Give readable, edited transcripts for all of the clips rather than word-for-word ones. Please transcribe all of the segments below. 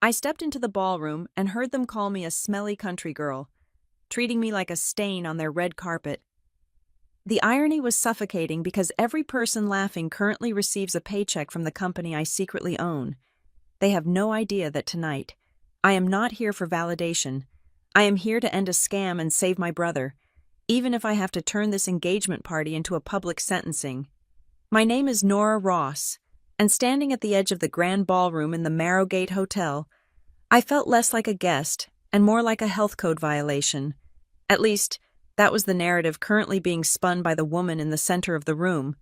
I stepped into the ballroom and heard them call me a smelly country girl, treating me like a stain on their red carpet. The irony was suffocating because every person laughing currently receives a paycheck from the company I secretly own. They have no idea that tonight, I am not here for validation. I am here to end a scam and save my brother, even if I have to turn this engagement party into a public sentencing. My name is Nora Ross, and standing at the edge of the grand ballroom in the Marrowgate Hotel, I felt less like a guest and more like a health code violation. At least, that was the narrative currently being spun by the woman in the center of the room.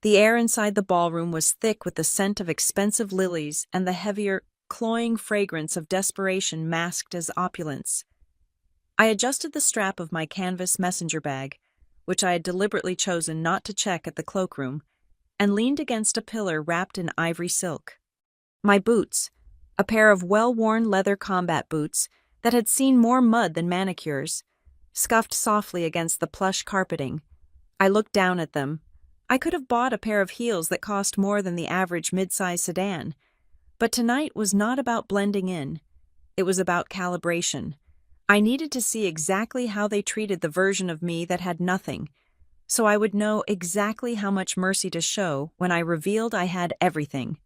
The air inside the ballroom was thick with the scent of expensive lilies and the heavier, cloying fragrance of desperation masked as opulence. I adjusted the strap of my canvas messenger bag, which I had deliberately chosen not to check at the cloakroom, and leaned against a pillar wrapped in ivory silk. My boots, a pair of well-worn leather combat boots that had seen more mud than manicures, scuffed softly against the plush carpeting. I looked down at them. I could have bought a pair of heels that cost more than the average mid-size sedan. But tonight was not about blending in. It was about calibration. I needed to see exactly how they treated the version of me that had nothing, so I would know exactly how much mercy to show when I revealed I had everything.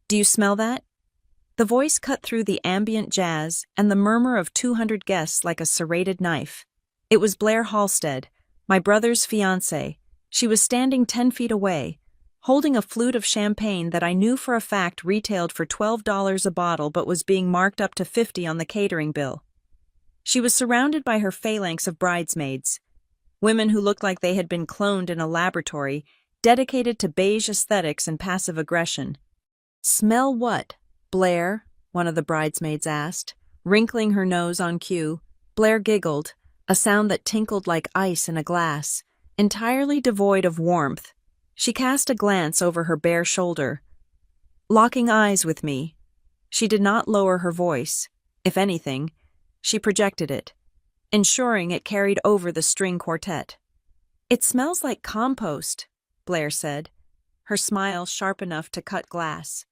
"Do you smell that?" The voice cut through the ambient jazz and the murmur of 200 guests like a serrated knife. It was Blair Halstead, my brother's fiancée. She was standing 10 feet away, holding a flute of champagne that I knew for a fact retailed for $12 a bottle but was being marked up to $50 on the catering bill. She was surrounded by her phalanx of bridesmaids, women who looked like they had been cloned in a laboratory, dedicated to beige aesthetics and passive aggression. "Smell what, Blair?" one of the bridesmaids asked, wrinkling her nose on cue. Blair giggled, a sound that tinkled like ice in a glass, entirely devoid of warmth. She cast a glance over her bare shoulder. Locking eyes with me, she did not lower her voice. If anything, she projected it, ensuring it carried over the string quartet. "It smells like compost," Blair said, her smile sharp enough to cut glass.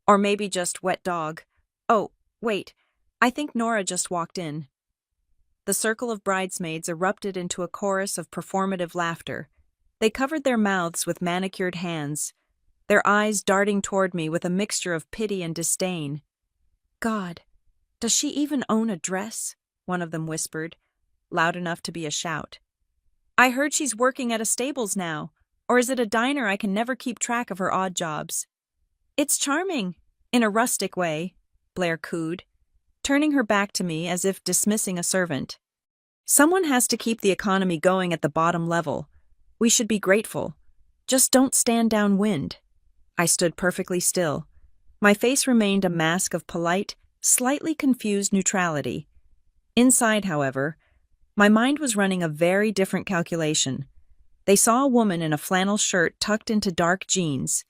"Or maybe just wet dog. Oh, wait, I think Nora just walked in." The circle of bridesmaids erupted into a chorus of performative laughter. They covered their mouths with manicured hands, their eyes darting toward me with a mixture of pity and disdain. "God, does she even own a dress?" one of them whispered, loud enough to be a shout. "I heard she's working at a stables now, or is it a diner? I can never keep track of her odd jobs." "It's charming, in a rustic way," Blair cooed, turning her back to me as if dismissing a servant. "Someone has to keep the economy going at the bottom level. We should be grateful. Just don't stand downwind." I stood perfectly still. My face remained a mask of polite, slightly confused neutrality. Inside, however, my mind was running a very different calculation. They saw a woman in a flannel shirt tucked into dark jeans,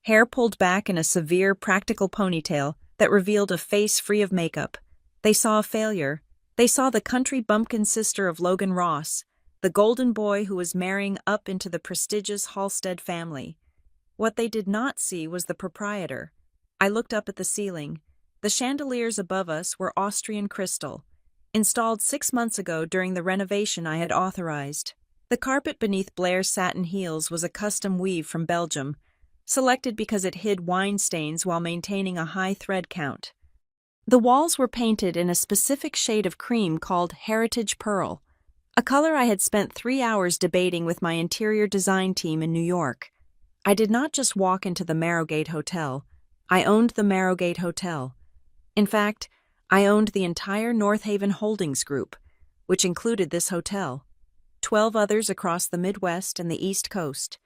hair pulled back in a severe, practical ponytail that revealed a face free of makeup. They saw a failure. They saw the country bumpkin sister of Logan Ross, the golden boy who was marrying up into the prestigious Halstead family. What they did not see was the proprietor. I looked up at the ceiling. The chandeliers above us were Austrian crystal, installed 6 months ago during the renovation I had authorized. The carpet beneath Blair's satin heels was a custom weave from Belgium, selected because it hid wine stains while maintaining a high thread count. The walls were painted in a specific shade of cream called Heritage Pearl, a color I had spent 3 hours debating with my interior design team in New York. I did not just walk into the Marrowgate Hotel. I owned the Marrowgate Hotel. In fact, I owned the entire North Haven Holdings Group, which included this hotel, 12 others across the Midwest and the East Coast,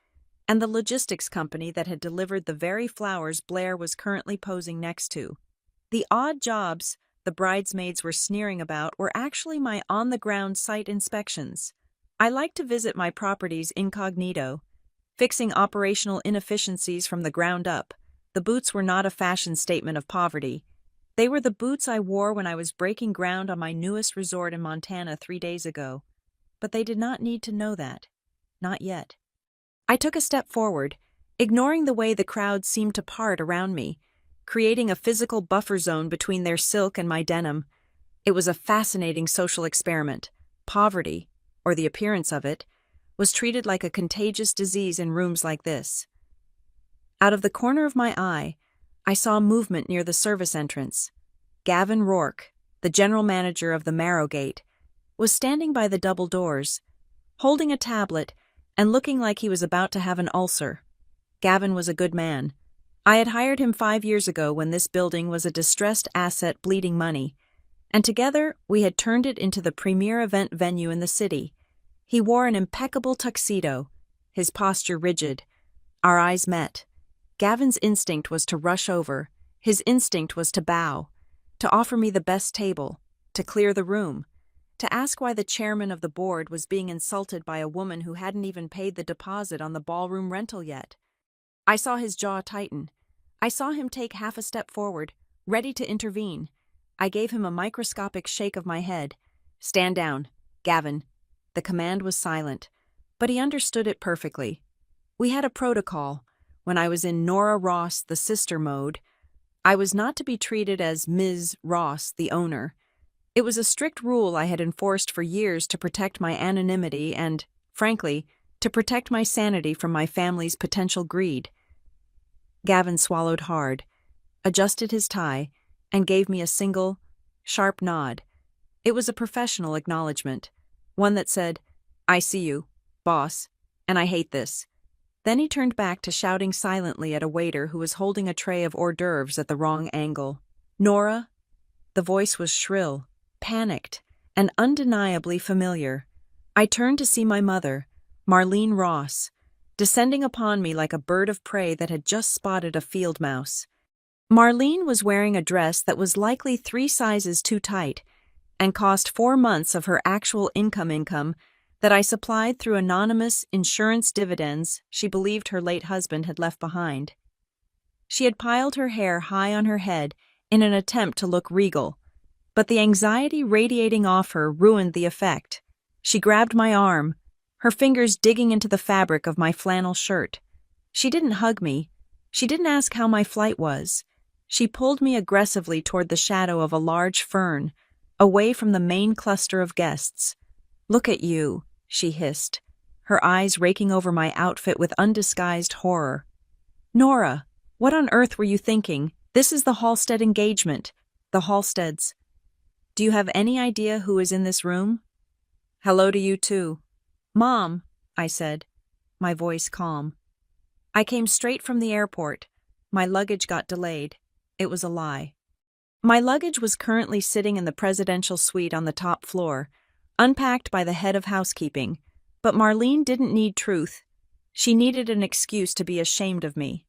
and the logistics company that had delivered the very flowers Blair was currently posing next to. The odd jobs the bridesmaids were sneering about were actually my on-the-ground site inspections. I like to visit my properties incognito, fixing operational inefficiencies from the ground up. The boots were not a fashion statement of poverty. They were the boots I wore when I was breaking ground on my newest resort in Montana 3 days ago. But they did not need to know that. Not yet. I took a step forward, ignoring the way the crowd seemed to part around me. creating a physical buffer zone between their silk and my denim. It was a fascinating social experiment. Poverty, or the appearance of it, was treated like a contagious disease in rooms like this. Out of the corner of my eye, I saw movement near the service entrance. Gavin Rourke, the general manager of the Marrowgate, was standing by the double doors, holding a tablet and looking like he was about to have an ulcer. Gavin was a good man. I had hired him 5 years ago when this building was a distressed asset bleeding money, and together we had turned it into the premier event venue in the city. He wore an impeccable tuxedo, his posture rigid. Our eyes met. Gavin's instinct was to rush over. His instinct was to bow, to offer me the best table, to clear the room, to ask why the chairman of the board was being insulted by a woman who hadn't even paid the deposit on the ballroom rental yet. I saw his jaw tighten. I saw him take half a step forward, ready to intervene. I gave him a microscopic shake of my head. "Stand down, Gavin." The command was silent, but he understood it perfectly. We had a protocol. When I was in Nora Ross, the sister mode, I was not to be treated as Ms. Ross, the owner. It was a strict rule I had enforced for years to protect my anonymity and, frankly, to protect my sanity from my family's potential greed. Gavin swallowed hard, adjusted his tie, and gave me a single, sharp nod. It was a professional acknowledgement, one that said, "I see you, boss, and I hate this." Then he turned back to shouting silently at a waiter who was holding a tray of hors d'oeuvres at the wrong angle. "Nora?" The voice was shrill, panicked, and undeniably familiar. I turned to see my mother, Marlene Ross, descending upon me like a bird of prey that had just spotted a field mouse. Marlene was wearing a dress that was likely 3 sizes too tight and cost 4 months of her actual income that I supplied through anonymous insurance dividends she believed her late husband had left behind. She had piled her hair high on her head in an attempt to look regal, but the anxiety radiating off her ruined the effect. She grabbed my arm, her fingers digging into the fabric of my flannel shirt. She didn't hug me. She didn't ask how my flight was. She pulled me aggressively toward the shadow of a large fern, away from the main cluster of guests. "Look at you," she hissed, her eyes raking over my outfit with undisguised horror. "Nora, what on earth were you thinking? This is the Halstead engagement. The Halsteads. Do you have any idea who is in this room?" "Hello to you too." "Mom," I said, my voice calm. "I came straight from the airport. My luggage got delayed." It was a lie. My luggage was currently sitting in the presidential suite on the top floor, unpacked by the head of housekeeping, but Marlene didn't need truth. She needed an excuse to be ashamed of me.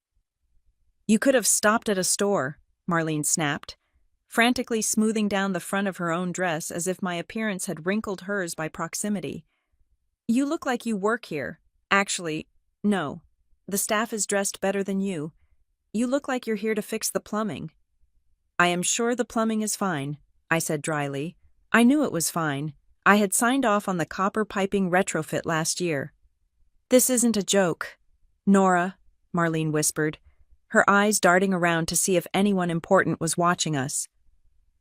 "You could have stopped at a store," Marlene snapped, frantically smoothing down the front of her own dress as if my appearance had wrinkled hers by proximity. "You look like you work here. Actually, no. The staff is dressed better than you. You look like you're here to fix the plumbing." "I am sure the plumbing is fine," I said dryly. I knew it was fine. I had signed off on the copper piping retrofit last year. "This isn't a joke, Nora," Marlene whispered, her eyes darting around to see if anyone important was watching us.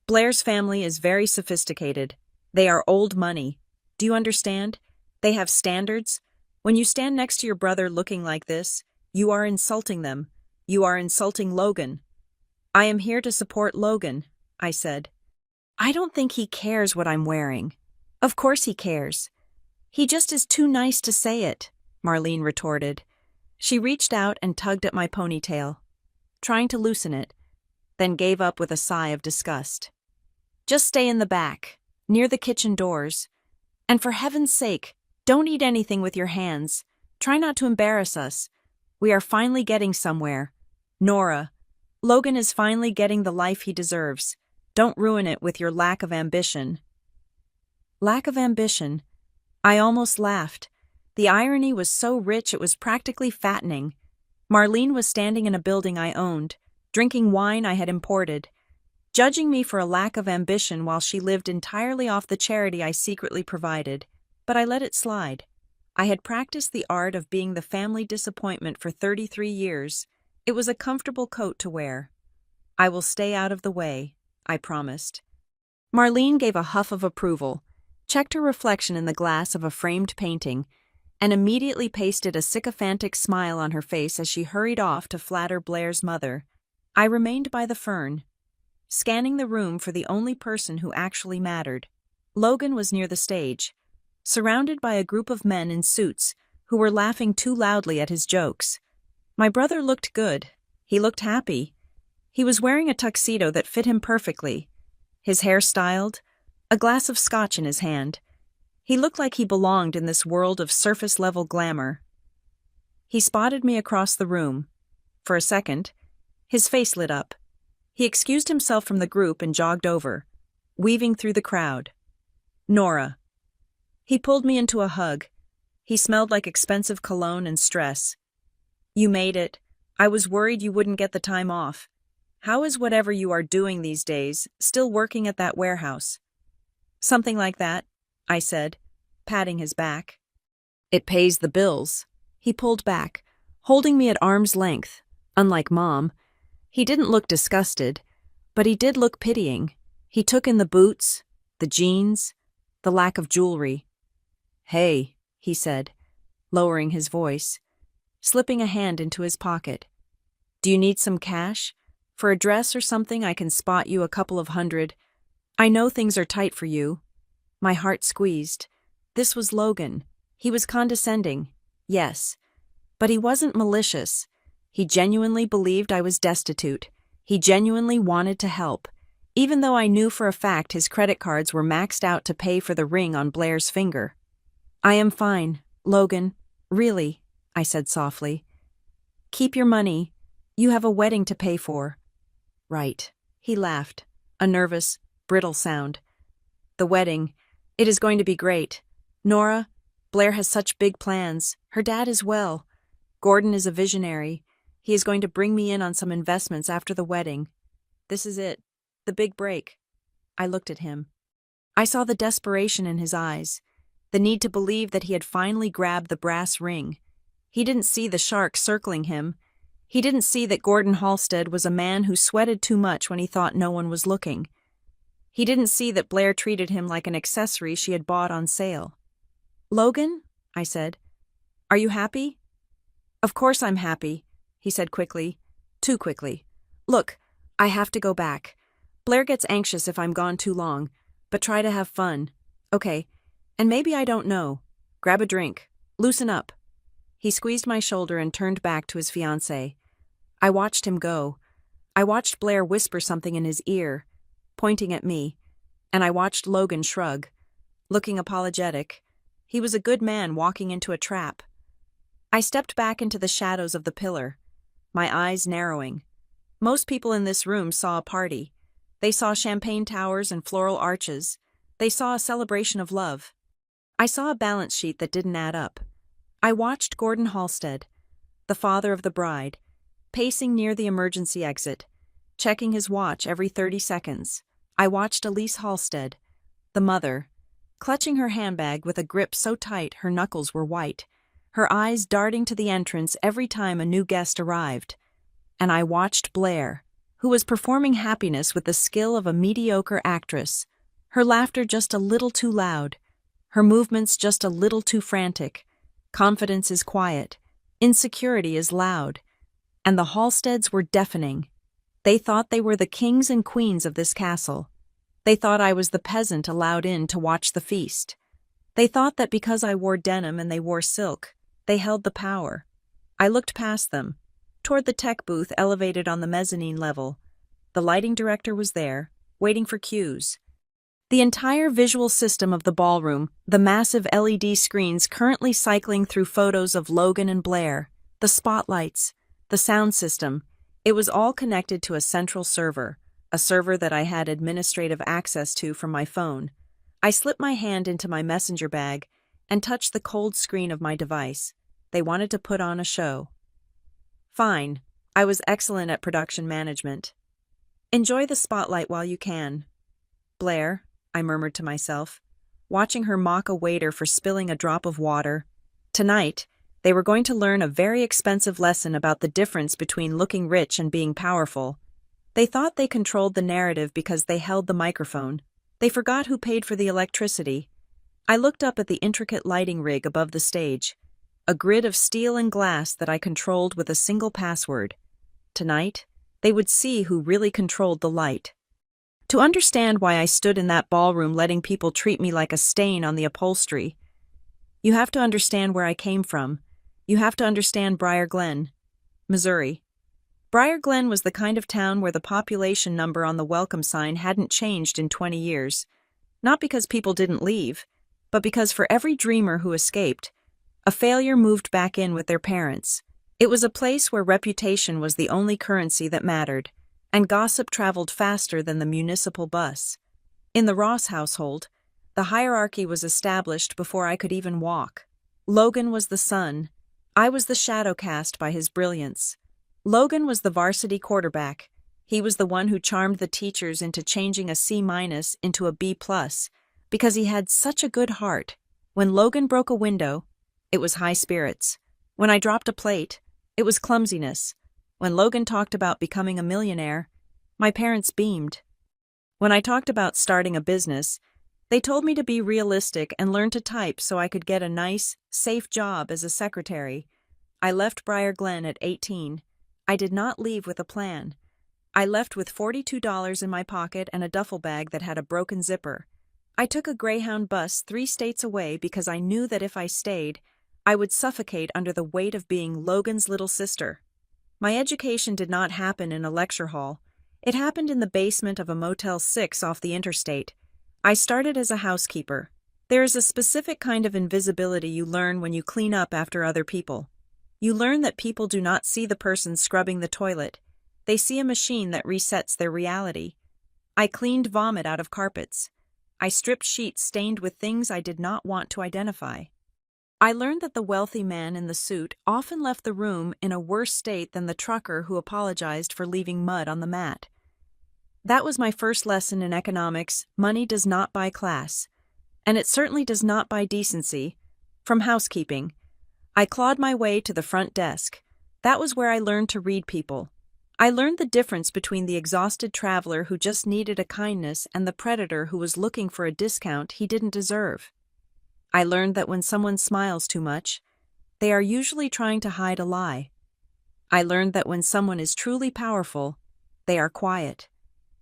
"Blair's family is very sophisticated. They are old money. Do you understand? They have standards. When you stand next to your brother looking like this, you are insulting them. You are insulting Logan." "I am here to support Logan," I said. "I don't think he cares what I'm wearing." "Of course he cares. He just is too nice to say it," Marlene retorted. She reached out and tugged at my ponytail, trying to loosen it, then gave up with a sigh of disgust. "Just stay in the back, near the kitchen doors. And for heaven's sake, don't eat anything with your hands. Try not to embarrass us. We are finally getting somewhere. Nora, Logan is finally getting the life he deserves. Don't ruin it with your lack of ambition." Lack of ambition? I almost laughed. The irony was so rich it was practically fattening. Marlene was standing in a building I owned, drinking wine I had imported, judging me for a lack of ambition while she lived entirely off the charity I secretly provided. But I let it slide. I had practiced the art of being the family disappointment for 33 years. It was a comfortable coat to wear. I will stay out of the way, I promised. Marlene gave a huff of approval, checked her reflection in the glass of a framed painting, and immediately pasted a sycophantic smile on her face as she hurried off to flatter Blair's mother. I remained by the fern, scanning the room for the only person who actually mattered. Logan was near the stage, surrounded by a group of men in suits who were laughing too loudly at his jokes. My brother looked good. He looked happy. He was wearing a tuxedo that fit him perfectly, his hair styled, a glass of scotch in his hand. He looked like he belonged in this world of surface-level glamour. He spotted me across the room. For a second, his face lit up. He excused himself from the group and jogged over, weaving through the crowd. Nora. He pulled me into a hug. He smelled like expensive cologne and stress. You made it. I was worried you wouldn't get the time off. How is whatever you are doing these days still working at that warehouse? Something like that, I said, patting his back. It pays the bills. He pulled back, holding me at arm's length. Unlike Mom, he didn't look disgusted, but he did look pitying. He took in the boots, the jeans, the lack of jewelry. Hey, he said, lowering his voice, slipping a hand into his pocket. Do you need some cash? For a dress or something, I can spot you a couple of $100. I know things are tight for you. My heart squeezed. This was Logan. He was condescending, yes, but he wasn't malicious. He genuinely believed I was destitute. He genuinely wanted to help, even though I knew for a fact his credit cards were maxed out to pay for the ring on Blair's finger. I am fine, Logan. Really, I said softly. Keep your money. You have a wedding to pay for. Right. He laughed, a nervous, brittle sound. The wedding. It is going to be great. Nora, Blair has such big plans. Her dad as well. Gordon is a visionary. He is going to bring me in on some investments after the wedding. This is it. The big break. I looked at him. I saw the desperation in his eyes, the need to believe that he had finally grabbed the brass ring. He didn't see the shark circling him. He didn't see that Gordon Halstead was a man who sweated too much when he thought no one was looking. He didn't see that Blair treated him like an accessory she had bought on sale. Logan, I said, are you happy? Of course I'm happy, he said quickly, too quickly. Look, I have to go back. Blair gets anxious if I'm gone too long, but try to have fun. Okay, and maybe I don't know. Grab a drink. Loosen up. He squeezed my shoulder and turned back to his fiancée. I watched him go. I watched Blair whisper something in his ear, pointing at me, and I watched Logan shrug, looking apologetic. He was a good man walking into a trap. I stepped back into the shadows of the pillar, my eyes narrowing. Most people in this room saw a party. They saw champagne towers and floral arches. They saw a celebration of love. I saw a balance sheet that didn't add up. I watched Gordon Halstead, the father of the bride, pacing near the emergency exit, checking his watch every 30 seconds. I watched Elise Halstead, the mother, clutching her handbag with a grip so tight her knuckles were white, her eyes darting to the entrance every time a new guest arrived. And I watched Blair, who was performing happiness with the skill of a mediocre actress, her laughter just a little too loud, her movements just a little too frantic. Confidence is quiet, insecurity is loud, and the Halsteads were deafening. They thought they were the kings and queens of this castle. They thought I was the peasant allowed in to watch the feast. They thought that because I wore denim and they wore silk, they held the power. I looked past them, toward the tech booth elevated on the mezzanine level. The lighting director was there, waiting for cues. The entire visual system of the ballroom, the massive LED screens currently cycling through photos of Logan and Blair, the spotlights, the sound system, it was all connected to a central server, a server that I had administrative access to from my phone. I slipped my hand into my messenger bag and touched the cold screen of my device. They wanted to put on a show. Fine, I was excellent at production management. Enjoy the spotlight while you can. Blair, I murmured to myself, watching her mock a waiter for spilling a drop of water. Tonight, they were going to learn a very expensive lesson about the difference between looking rich and being powerful. They thought they controlled the narrative because they held the microphone. They forgot who paid for the electricity. I looked up at the intricate lighting rig above the stage, a grid of steel and glass that I controlled with a single password. Tonight, they would see who really controlled the light. To understand why I stood in that ballroom letting people treat me like a stain on the upholstery, you have to understand where I came from. You have to understand Briar Glen, Missouri. Briar Glen was the kind of town where the population number on the welcome sign hadn't changed in 20 years. Not because people didn't leave, but because for every dreamer who escaped, a failure moved back in with their parents. It was a place where reputation was the only currency that mattered, and gossip traveled faster than the municipal bus. In the Ross household, the hierarchy was established before I could even walk. Logan was the sun. I was the shadow cast by his brilliance. Logan was the varsity quarterback. He was the one who charmed the teachers into changing a C- into a B+, because he had such a good heart. When Logan broke a window, it was high spirits. When I dropped a plate, it was clumsiness. When Logan talked about becoming a millionaire, my parents beamed. When I talked about starting a business, they told me to be realistic and learn to type so I could get a nice, safe job as a secretary. I left Briar Glen at 18. I did not leave with a plan. I left with $42 in my pocket and a duffel bag that had a broken zipper. I took a Greyhound bus 3 states away because I knew that if I stayed, I would suffocate under the weight of being Logan's little sister. My education did not happen in a lecture hall. It happened in the basement of a Motel 6 off the interstate. I started as a housekeeper. There is a specific kind of invisibility you learn when you clean up after other people. You learn that people do not see the person scrubbing the toilet. They see a machine that resets their reality. I cleaned vomit out of carpets. I stripped sheets stained with things I did not want to identify. I learned that the wealthy man in the suit often left the room in a worse state than the trucker who apologized for leaving mud on the mat. That was my first lesson in economics. Money does not buy class. And it certainly does not buy decency. From housekeeping, I clawed my way to the front desk. That was where I learned to read people. I learned the difference between the exhausted traveler who just needed a kindness and the predator who was looking for a discount he didn't deserve. I learned that when someone smiles too much, they are usually trying to hide a lie. I learned that when someone is truly powerful, they are quiet.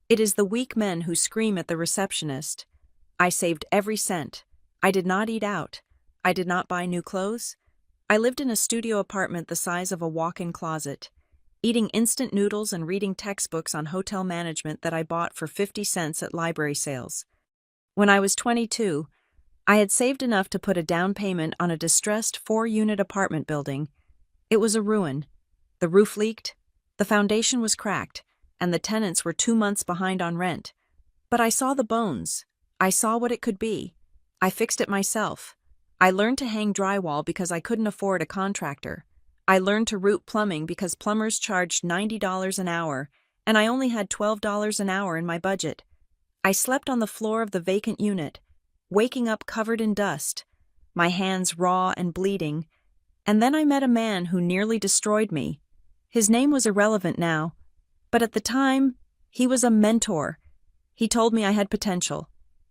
It is the weak men who scream at the receptionist. I saved every cent. I did not eat out. I did not buy new clothes. I lived in a studio apartment the size of a walk-in closet, eating instant noodles and reading textbooks on hotel management that I bought for 50 cents at library sales. When I was 22, I had saved enough to put a down payment on a distressed 4-unit apartment building. It was a ruin. The roof leaked, the foundation was cracked, and the tenants were 2 months behind on rent. But I saw the bones. I saw what it could be. I fixed it myself. I learned to hang drywall because I couldn't afford a contractor. I learned to route plumbing because plumbers charged $90 an hour, and I only had $12 an hour in my budget. I slept on the floor of the vacant unit, waking up covered in dust, my hands raw and bleeding, and then I met a man who nearly destroyed me. His name was irrelevant now, but at the time, he was a mentor. He told me I had potential.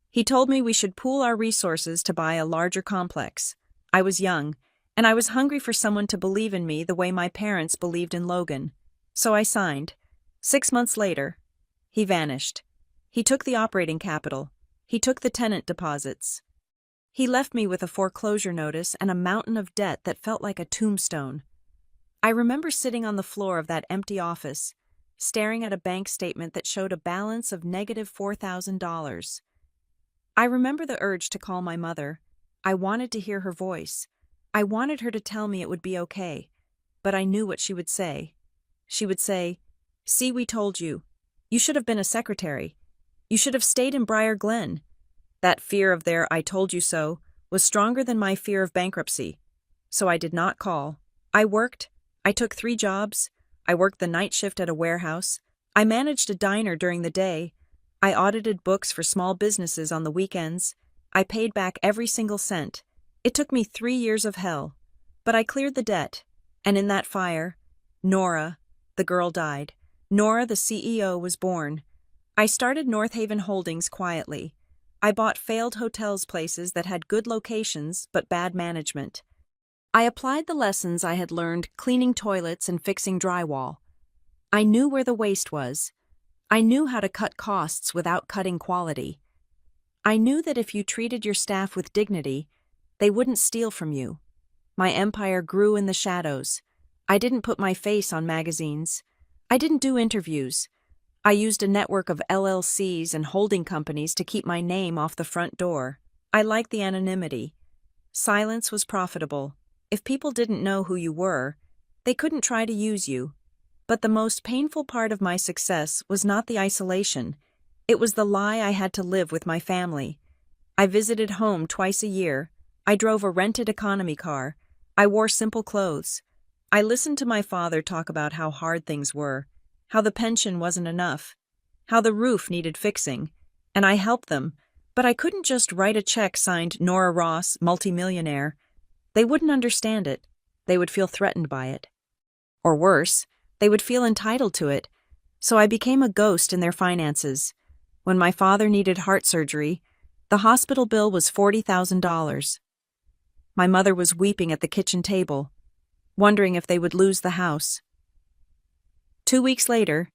He told me we should pool our resources to buy a larger complex. I was young, and I was hungry for someone to believe in me the way my parents believed in Logan. So I signed. 6 months later, he vanished. He took the operating capital. He took the tenant deposits. He left me with a foreclosure notice and a mountain of debt that felt like a tombstone. I remember sitting on the floor of that empty office, staring at a bank statement that showed a balance of negative $4,000. I remember the urge to call my mother. I wanted to hear her voice. I wanted her to tell me it would be okay, but I knew what she would say. She would say, "See, we told you. You should have been a secretary. You should have stayed in Briar Glen." That fear of their "I told you so" was stronger than my fear of bankruptcy. So I did not call. I worked. I took 3 jobs. I worked the night shift at a warehouse. I managed a diner during the day. I audited books for small businesses on the weekends. I paid back every single cent. It took me 3 years of hell. But I cleared the debt. And in that fire, Nora, the girl, died. Nora, the CEO, was born. I started North Haven Holdings quietly. I bought failed hotels places that had good locations but bad management. I applied the lessons I had learned cleaning toilets and fixing drywall. I knew where the waste was. I knew how to cut costs without cutting quality. I knew that if you treated your staff with dignity, they wouldn't steal from you. My empire grew in the shadows. I didn't put my face on magazines. I didn't do interviews. I used a network of LLCs and holding companies to keep my name off the front door. I liked the anonymity. Silence was profitable. If people didn't know who you were, they couldn't try to use you. But the most painful part of my success was not the isolation. It was the lie I had to live with my family. I visited home twice a year. I drove a rented economy car. I wore simple clothes. I listened to my father talk about how hard things were, how the pension wasn't enough, how the roof needed fixing, and I helped them, but I couldn't just write a check signed Nora Ross, multimillionaire. They wouldn't understand it. They would feel threatened by it. Or worse, they would feel entitled to it. So I became a ghost in their finances. When my father needed heart surgery, the hospital bill was $40,000. My mother was weeping at the kitchen table, wondering if they would lose the house. 2 weeks later,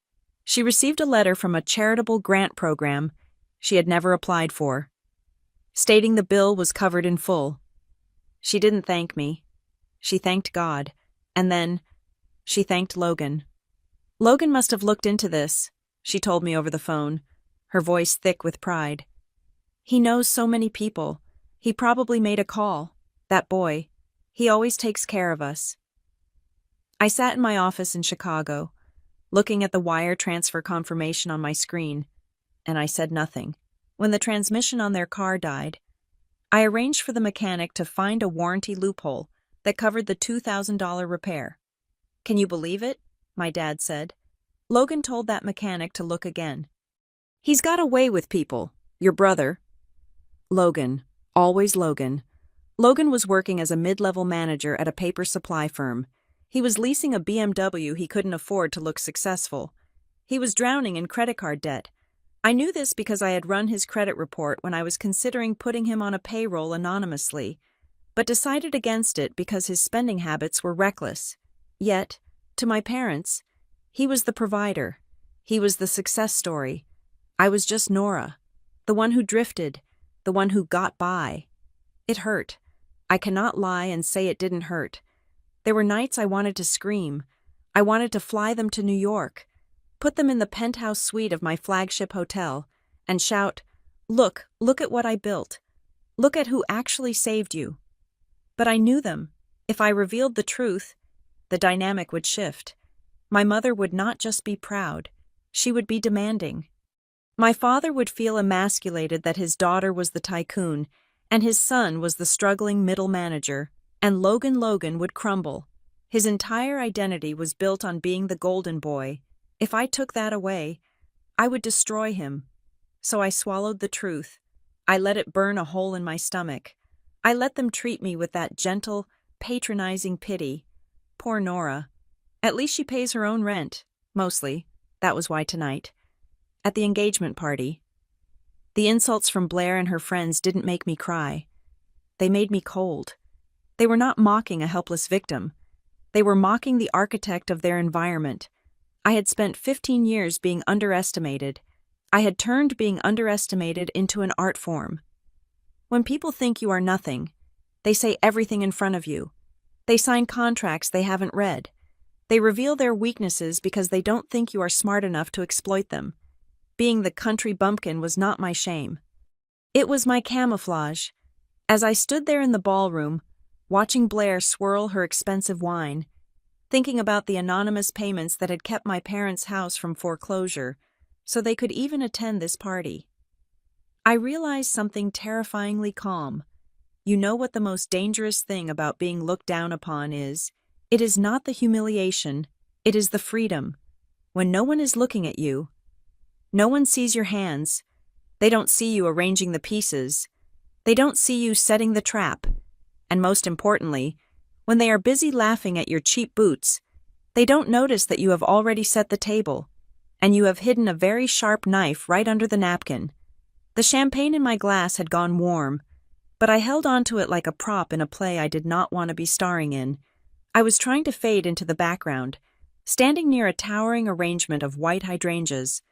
she received a letter from a charitable grant program she had never applied for, stating the bill was covered in full. She didn't thank me. She thanked God, and then she thanked Logan. Logan must have looked into this, she told me over the phone, her voice thick with pride. He knows so many people. He probably made a call. That boy. He always takes care of us. I sat in my office in Chicago, looking at the wire transfer confirmation on my screen, and I said nothing. When the transmission on their car died, I arranged for the mechanic to find a warranty loophole that covered the $2,000 repair. Can you believe it? My dad said. Logan told that mechanic to look again. He's got a way with people. Your brother. Logan. Always Logan. Logan was working as a mid-level manager at a paper supply firm. He was leasing a BMW he couldn't afford to look successful. He was drowning in credit card debt. I knew this because I had run his credit report when I was considering putting him on a payroll anonymously, but decided against it because his spending habits were reckless. Yet, to my parents, he was the provider. He was the success story. I was just Nora, the one who drifted, the one who got by. It hurt. I cannot lie and say it didn't hurt. There were nights I wanted to scream. I wanted to fly them to New York, put them in the penthouse suite of my flagship hotel, and shout, look at what I built. Look at who actually saved you. But I knew them. If I revealed the truth, the dynamic would shift. My mother would not just be proud. She would be demanding. My father would feel emasculated that his daughter was the tycoon, and his son was the struggling middle manager, and Logan would crumble. His entire identity was built on being the golden boy. If I took that away, I would destroy him. So I swallowed the truth. I let it burn a hole in my stomach. I let them treat me with that gentle, patronizing pity. Poor Nora. At least she pays her own rent, mostly. That was why tonight. At the engagement party. The insults from Blair and her friends didn't make me cry. They made me cold. They were not mocking a helpless victim. They were mocking the architect of their environment. I had spent 15 years being underestimated. I had turned being underestimated into an art form. When people think you are nothing, they say everything in front of you. They sign contracts they haven't read. They reveal their weaknesses because they don't think you are smart enough to exploit them. Being the country bumpkin was not my shame. It was my camouflage. As I stood there in the ballroom, watching Blair swirl her expensive wine, thinking about the anonymous payments that had kept my parents' house from foreclosure, so they could even attend this party, I realized something terrifyingly calm. You know what the most dangerous thing about being looked down upon is? It is not the humiliation, it is the freedom. When no one is looking at you, no one sees your hands. They don't see you arranging the pieces. They don't see you setting the trap. And most importantly, when they are busy laughing at your cheap boots, they don't notice that you have already set the table. and you have hidden a very sharp knife right under the napkin. The champagne in my glass had gone warm, but I held onto it like a prop in a play I did not want to be starring in. I was trying to fade into the background, standing near a towering arrangement of white hydrangeas,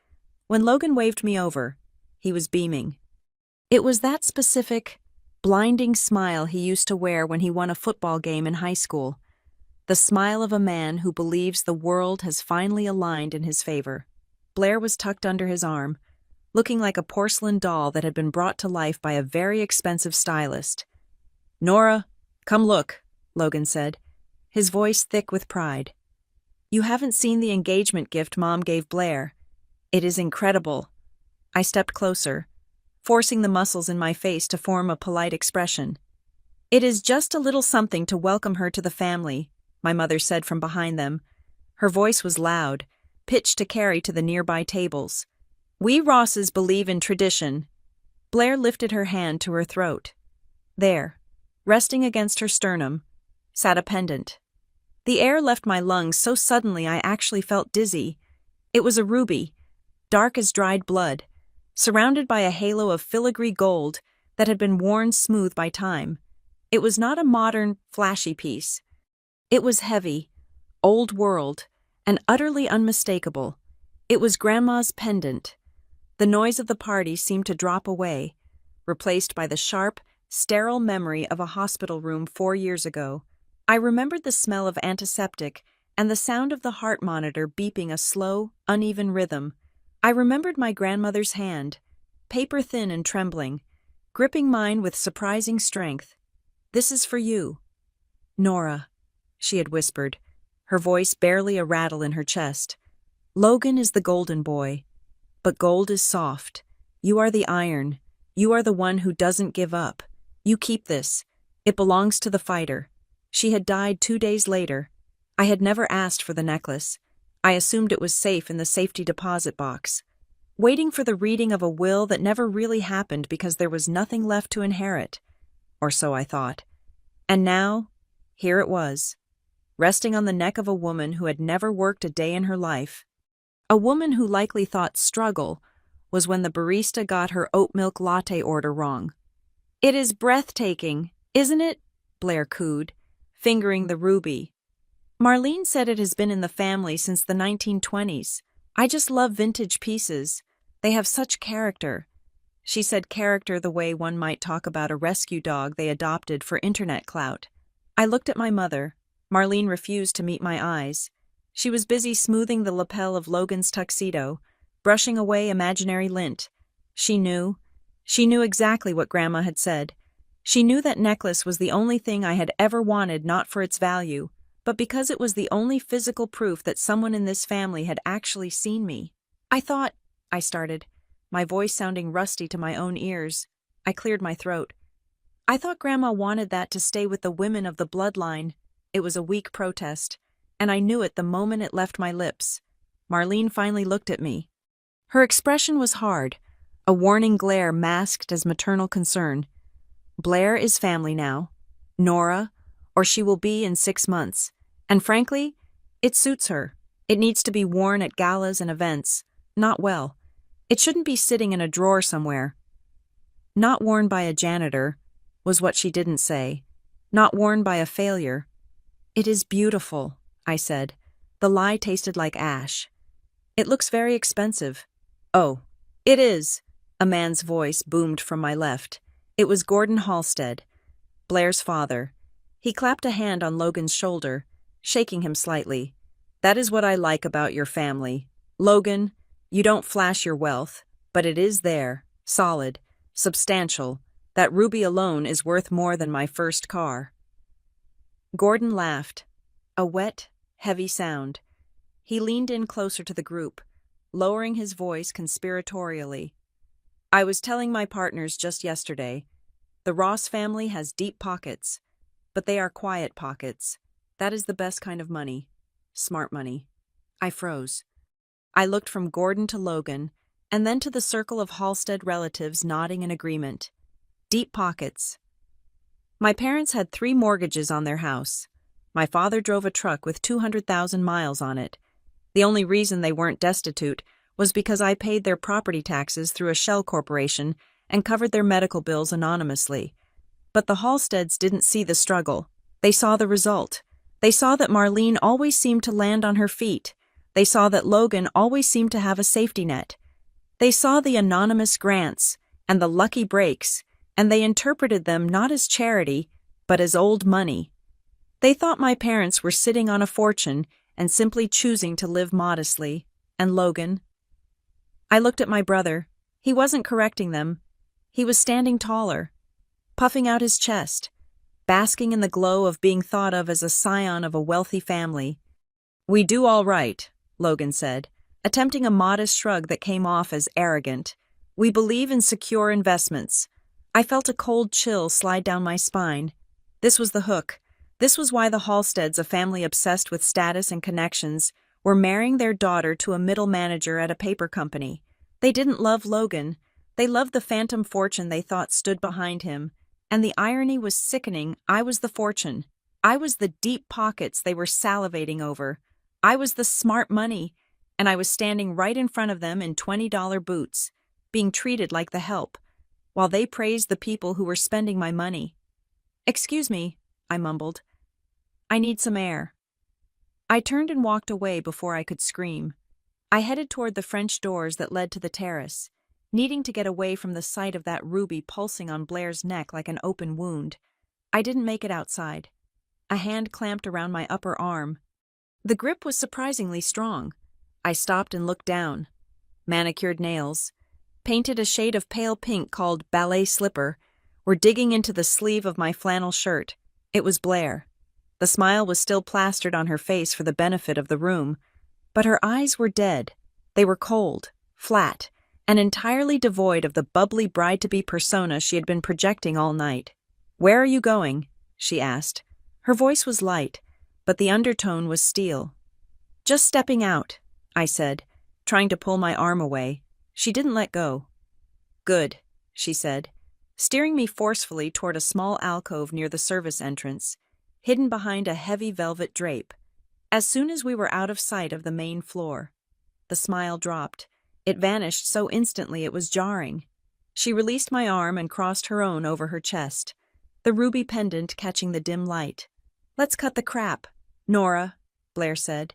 when Logan waved me over. He was beaming. It was that specific, blinding smile he used to wear when he won a football game in high school. The smile of a man who believes the world has finally aligned in his favor. Blair was tucked under his arm, looking like a porcelain doll that had been brought to life by a very expensive stylist. "Nora, come look," Logan said, his voice thick with pride. "You haven't seen the engagement gift Mom gave Blair. It is incredible." I stepped closer, forcing the muscles in my face to form a polite expression. "It is just a little something to welcome her to the family," my mother said from behind them. Her voice was loud, pitched to carry to the nearby tables. "We Rosses believe in tradition." Blair lifted her hand to her throat. There, resting against her sternum, sat a pendant. The air left my lungs so suddenly I actually felt dizzy. It was a ruby, dark as dried blood, surrounded by a halo of filigree gold that had been worn smooth by time. It was not a modern, flashy piece. It was heavy, old world, and utterly unmistakable. It was Grandma's pendant. The noise of the party seemed to drop away, replaced by the sharp, sterile memory of a hospital room 4 years ago. I remembered the smell of antiseptic and the sound of the heart monitor beeping a slow, uneven rhythm. I remembered my grandmother's hand, paper thin and trembling, gripping mine with surprising strength. "This is for you, Nora," she had whispered, her voice barely a rattle in her chest. "Logan is the golden boy, but gold is soft. You are the iron. You are the one who doesn't give up. You keep this. It belongs to the fighter." She had died 2 days later. I had never asked for the necklace. I assumed it was safe in the safety deposit box, waiting for the reading of a will that never really happened because there was nothing left to inherit. Or so I thought. And now, here it was, resting on the neck of a woman who had never worked a day in her life. A woman who likely thought struggle was when the barista got her oat milk latte order wrong. "It is breathtaking, isn't it?" Blair cooed, fingering the ruby. "Marlene said it has been in the family since the 1920s. I just love vintage pieces. They have such character." She said character the way one might talk about a rescue dog they adopted for internet clout. I looked at my mother. Marlene refused to meet my eyes. She was busy smoothing the lapel of Logan's tuxedo, brushing away imaginary lint. She knew exactly what Grandma had said. She knew that necklace was the only thing I had ever wanted, not for its value, but because it was the only physical proof that someone in this family had actually seen me. I started, my voice sounding rusty to my own ears. I cleared my throat. "I thought Grandma wanted that to stay with the women of the bloodline." It was a weak protest, and I knew it the moment it left my lips. Marlene finally looked at me. Her expression was hard, a warning glare masked as maternal concern. "Blair is family now, Nora, or she will be in 6 months. And frankly, it suits her. It needs to be worn at galas and events, not well. It shouldn't be sitting in a drawer somewhere. Not worn by a janitor," was what she didn't say. "Not worn by a failure." "It is beautiful," I said. The lie tasted like ash. "It looks very expensive." "Oh, it is," a man's voice boomed from my left. It was Gordon Halstead, Blair's father. He clapped a hand on Logan's shoulder, shaking him slightly. "That is what I like about your family. Logan, you don't flash your wealth, but it is there, solid, substantial. That ruby alone is worth more than my first car." Gordon laughed, a wet, heavy sound. He leaned in closer to the group, lowering his voice conspiratorially. "I was telling my partners just yesterday, the Ross family has deep pockets, but they are quiet pockets. That is the best kind of money. Smart money." I froze. I looked from Gordon to Logan, and then to the circle of Halstead relatives nodding in agreement. Deep pockets. My parents had 3 mortgages on their house. My father drove a truck with 200,000 miles on it. The only reason they weren't destitute was because I paid their property taxes through a shell corporation and covered their medical bills anonymously. But the Halsteads didn't see the struggle. They saw the result. They saw that Marlene always seemed to land on her feet. They saw that Logan always seemed to have a safety net. They saw the anonymous grants and the lucky breaks, and they interpreted them not as charity, but as old money. They thought my parents were sitting on a fortune and simply choosing to live modestly. And Logan? I looked at my brother. He wasn't correcting them. He was standing taller, puffing out his chest, basking in the glow of being thought of as a scion of a wealthy family. "We do all right," Logan said, attempting a modest shrug that came off as arrogant. "We believe in secure investments." I felt a cold chill slide down my spine. This was the hook. This was why the Halsteads, a family obsessed with status and connections, were marrying their daughter to a middle manager at a paper company. They didn't love Logan. They loved the phantom fortune they thought stood behind him. And the irony was sickening. I was the fortune. I was the deep pockets they were salivating over. I was the smart money, and I was standing right in front of them in $20 boots, being treated like the help, while they praised the people who were spending my money. "Excuse me," I mumbled. "I need some air." I turned and walked away before I could scream. I headed toward the French doors that led to the terrace, needing to get away from the sight of that ruby pulsing on Blair's neck like an open wound. I didn't make it outside. A hand clamped around my upper arm. The grip was surprisingly strong. I stopped and looked down. Manicured nails, painted a shade of pale pink called ballet slipper, were digging into the sleeve of my flannel shirt. It was Blair. The smile was still plastered on her face for the benefit of the room, but her eyes were dead. They were cold, flat, and entirely devoid of the bubbly bride-to-be persona she had been projecting all night. "Where are you going?" she asked. Her voice was light, but the undertone was steel. "Just stepping out," I said, trying to pull my arm away. She didn't let go. "Good," she said, steering me forcefully toward a small alcove near the service entrance, hidden behind a heavy velvet drape. As soon as we were out of sight of the main floor, the smile dropped. It vanished so instantly it was jarring. She released my arm and crossed her own over her chest, the ruby pendant catching the dim light. "Let's cut the crap, Nora," Blair said.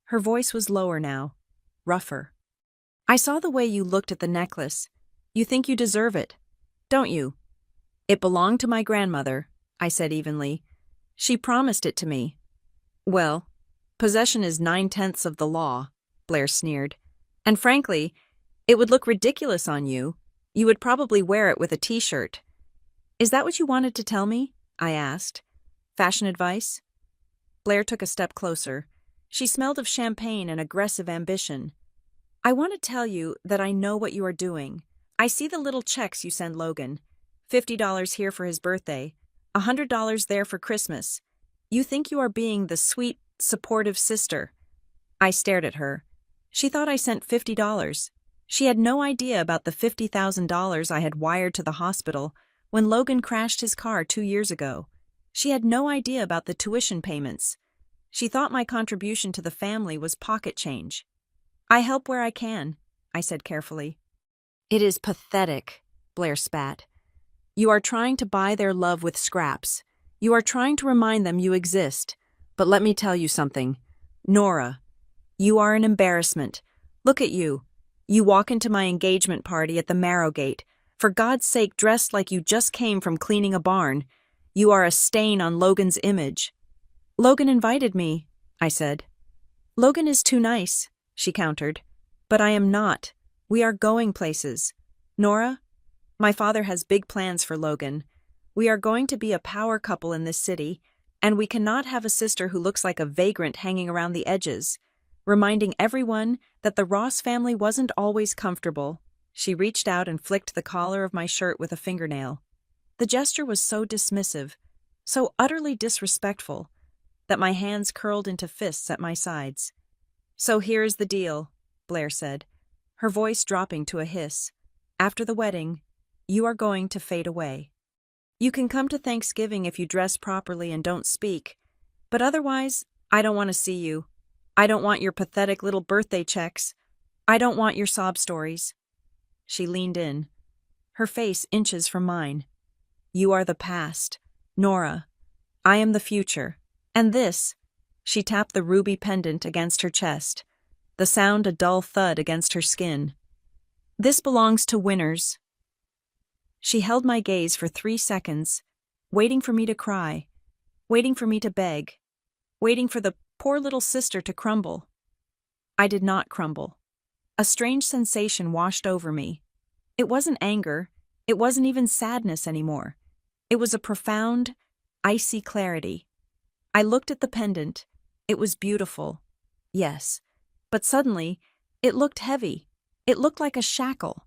Her voice was lower now, rougher. "I saw the way you looked at the necklace. You think you deserve it, don't you?" "It belonged to my grandmother," I said evenly. "She promised it to me." "Well, possession is 9/10 of the law," Blair sneered. "And frankly, it would look ridiculous on you. You would probably wear it with a t-shirt." "Is that what you wanted to tell me?" I asked. "Fashion advice?" Blair took a step closer. She smelled of champagne and aggressive ambition. "I want to tell you that I know what you are doing. I see the little checks you send Logan. $50 here for his birthday, $100 there for Christmas. You think you are being the sweet, supportive sister." I stared at her. She thought I sent $50. She had no idea about the $50,000 I had wired to the hospital when Logan crashed his car 2 years ago. She had no idea about the tuition payments. She thought my contribution to the family was pocket change. "I help where I can," I said carefully. "It is pathetic," Blair spat. "You are trying to buy their love with scraps. You are trying to remind them you exist. But let me tell you something. Nora, you are an embarrassment. Look at you. You walk into my engagement party at the Marrowgate, for God's sake dressed like you just came from cleaning a barn. You are a stain on Logan's image." "Logan invited me," I said. "Logan is too nice," she countered. "But I am not. We are going places. Nora, my father has big plans for Logan. We are going to be a power couple in this city, and we cannot have a sister who looks like a vagrant hanging around the edges, reminding everyone that the Ross family wasn't always comfortable." She reached out and flicked the collar of my shirt with a fingernail. The gesture was so dismissive, so utterly disrespectful, that my hands curled into fists at my sides. "So here's the deal," Blair said, her voice dropping to a hiss. "After the wedding, you are going to fade away. You can come to Thanksgiving if you dress properly and don't speak, but otherwise, I don't want to see you. I don't want your pathetic little birthday checks. I don't want your sob stories. She leaned in, her face inches from mine. You are the past, Nora. I am the future. And this, she tapped the ruby pendant against her chest, the sound a dull thud against her skin. This belongs to winners. She held my gaze for 3 seconds, waiting for me to cry, waiting for me to beg, waiting for the poor little sister to crumble. I did not crumble. A strange sensation washed over me. It wasn't anger, it wasn't even sadness anymore. It was a profound, icy clarity. I looked at the pendant. It was beautiful. Yes. But suddenly, it looked heavy. It looked like a shackle.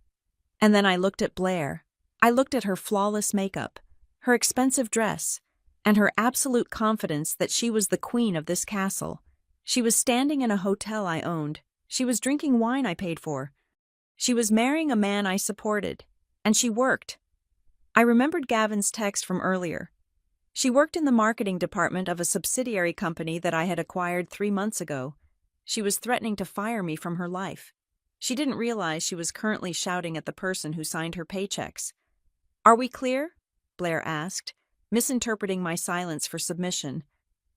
And then I looked at Blair. I looked at her flawless makeup, her expensive dress, and her absolute confidence that she was the queen of this castle. She was standing in a hotel I owned. She was drinking wine I paid for. She was marrying a man I supported. And she worked. I remembered Gavin's text from earlier. She worked in the marketing department of a subsidiary company that I had acquired 3 months ago. She was threatening to fire me from her life. She didn't realize she was currently shouting at the person who signed her paychecks. Are we clear? Blair asked, misinterpreting my silence for submission.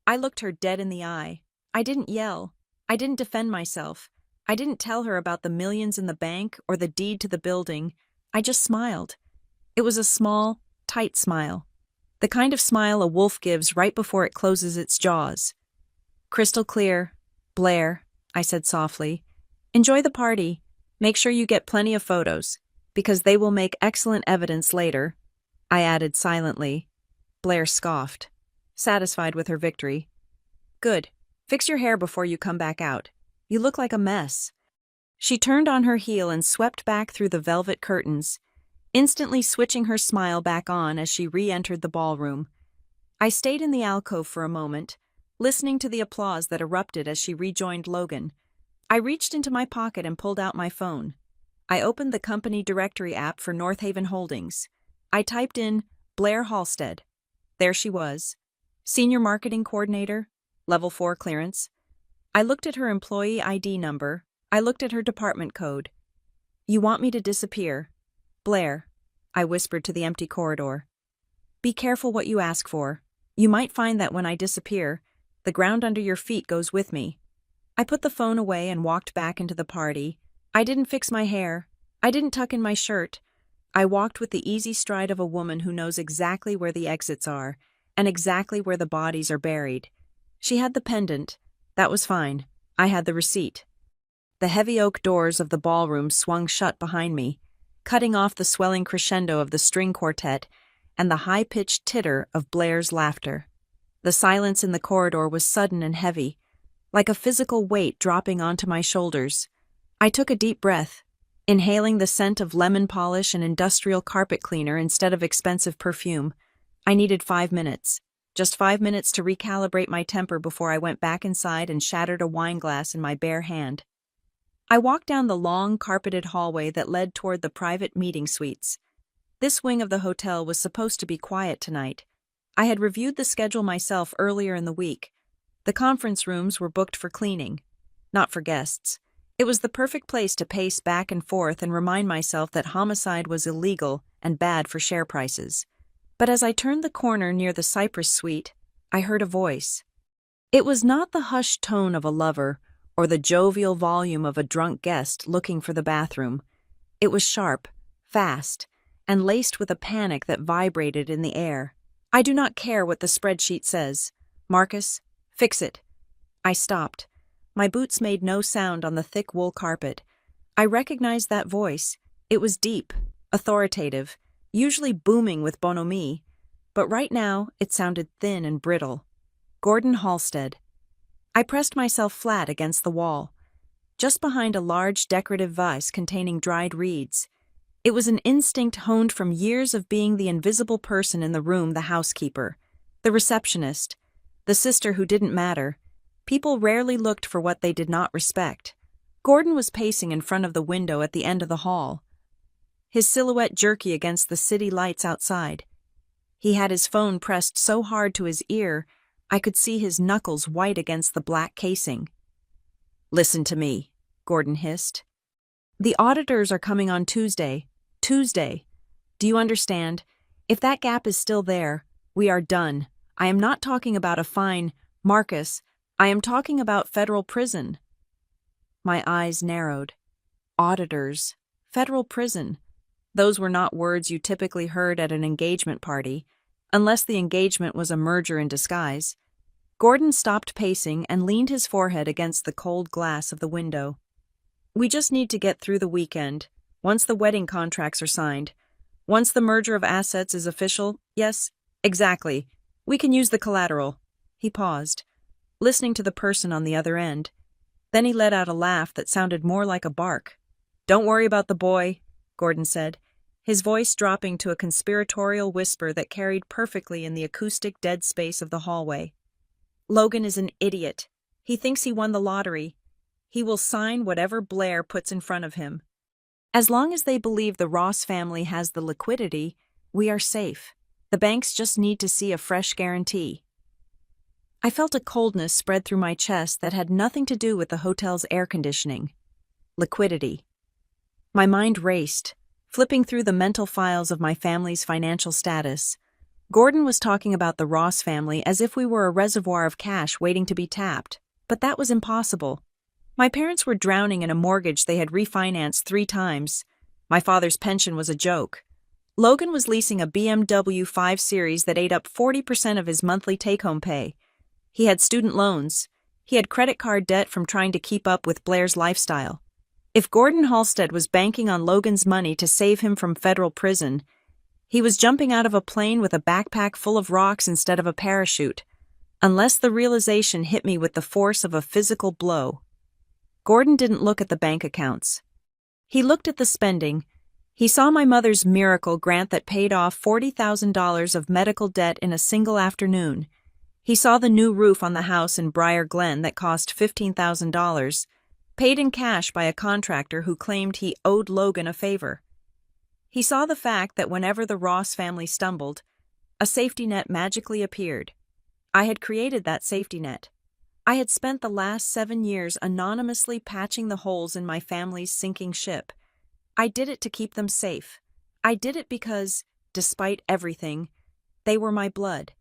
I looked her dead in the eye. I didn't yell. I didn't defend myself. I didn't tell her about the millions in the bank or the deed to the building. I just smiled. It was a small, tight smile. The kind of smile a wolf gives right before it closes its jaws. Crystal clear. Blair, I said softly. Enjoy the party. Make sure you get plenty of photos, because they will make excellent evidence later. I added silently. Blair scoffed, satisfied with her victory. Good. Fix your hair before you come back out. You look like a mess. She turned on her heel and swept back through the velvet curtains, instantly switching her smile back on as she re-entered the ballroom. I stayed in the alcove for a moment, listening to the applause that erupted as she rejoined Logan. I reached into my pocket and pulled out my phone. I opened the company directory app for North Haven Holdings. I typed in Blair Halstead. There she was. Senior Marketing Coordinator, Level 4 clearance. I looked at her employee ID number. I looked at her department code. You want me to disappear? Blair, I whispered to the empty corridor. Be careful what you ask for. You might find that when I disappear, the ground under your feet goes with me. I put the phone away and walked back into the party. I didn't fix my hair. I didn't tuck in my shirt. I walked with the easy stride of a woman who knows exactly where the exits are and exactly where the bodies are buried. She had the pendant. That was fine. I had the receipt. The heavy oak doors of the ballroom swung shut behind me, cutting off the swelling crescendo of the string quartet and the high-pitched titter of Blair's laughter. The silence in the corridor was sudden and heavy, like a physical weight dropping onto my shoulders. I took a deep breath, inhaling the scent of lemon polish and industrial carpet cleaner instead of expensive perfume. I needed 5 minutes. Just 5 minutes to recalibrate my temper before I went back inside and shattered a wine glass in my bare hand. I walked down the long, carpeted hallway that led toward the private meeting suites. This wing of the hotel was supposed to be quiet tonight. I had reviewed the schedule myself earlier in the week. The conference rooms were booked for cleaning, not for guests. It was the perfect place to pace back and forth and remind myself that homicide was illegal and bad for share prices. But as I turned the corner near the Cypress Suite, I heard a voice. It was not the hushed tone of a lover or the jovial volume of a drunk guest looking for the bathroom. It was sharp, fast, and laced with a panic that vibrated in the air. I do not care what the spreadsheet says. Marcus, fix it. I stopped. My boots made no sound on the thick wool carpet. I recognized that voice. It was deep, authoritative, usually booming with bonhomie, but right now it sounded thin and brittle. Gordon Halstead. I pressed myself flat against the wall, just behind a large decorative vase containing dried reeds. It was an instinct honed from years of being the invisible person in the room, the housekeeper, the receptionist, the sister who didn't matter. People rarely looked for what they did not respect. Gordon was pacing in front of the window at the end of the hall, his silhouette jerky against the city lights outside. He had his phone pressed so hard to his ear, I could see his knuckles white against the black casing. Listen to me, Gordon hissed. The auditors are coming on Tuesday. Tuesday. Do you understand? If that gap is still there, we are done. I am not talking about a fine, Marcus. I am talking about federal prison. My eyes narrowed. Auditors. Federal prison. Those were not words you typically heard at an engagement party, unless the engagement was a merger in disguise. Gordon stopped pacing and leaned his forehead against the cold glass of the window. We just need to get through the weekend, once the wedding contracts are signed. Once the merger of assets is official, yes, exactly. We can use the collateral. He paused, listening to the person on the other end. Then he let out a laugh that sounded more like a bark. Don't worry about the boy, Gordon said, his voice dropping to a conspiratorial whisper that carried perfectly in the acoustic dead space of the hallway. Logan is an idiot. He thinks he won the lottery. He will sign whatever Blair puts in front of him. As long as they believe the Ross family has the liquidity, we are safe. The banks just need to see a fresh guarantee. I felt a coldness spread through my chest that had nothing to do with the hotel's air conditioning. Liquidity. My mind raced, flipping through the mental files of my family's financial status. Gordon was talking about the Ross family as if we were a reservoir of cash waiting to be tapped, but that was impossible. My parents were drowning in a mortgage they had refinanced 3 times. My father's pension was a joke. Logan was leasing a BMW 5 Series that ate up 40% of his monthly take-home pay. He had student loans. He had credit card debt from trying to keep up with Blair's lifestyle. If Gordon Halstead was banking on Logan's money to save him from federal prison, he was jumping out of a plane with a backpack full of rocks instead of a parachute, unless the realization hit me with the force of a physical blow. Gordon didn't look at the bank accounts. He looked at the spending. He saw my mother's miracle grant that paid off $40,000 of medical debt in a single afternoon. He saw the new roof on the house in Briar Glen that cost $15,000, paid in cash by a contractor who claimed he owed Logan a favor. He saw the fact that whenever the Ross family stumbled, a safety net magically appeared. I had created that safety net. I had spent the last 7 years anonymously patching the holes in my family's sinking ship. I did it to keep them safe. I did it because, despite everything, they were my blood.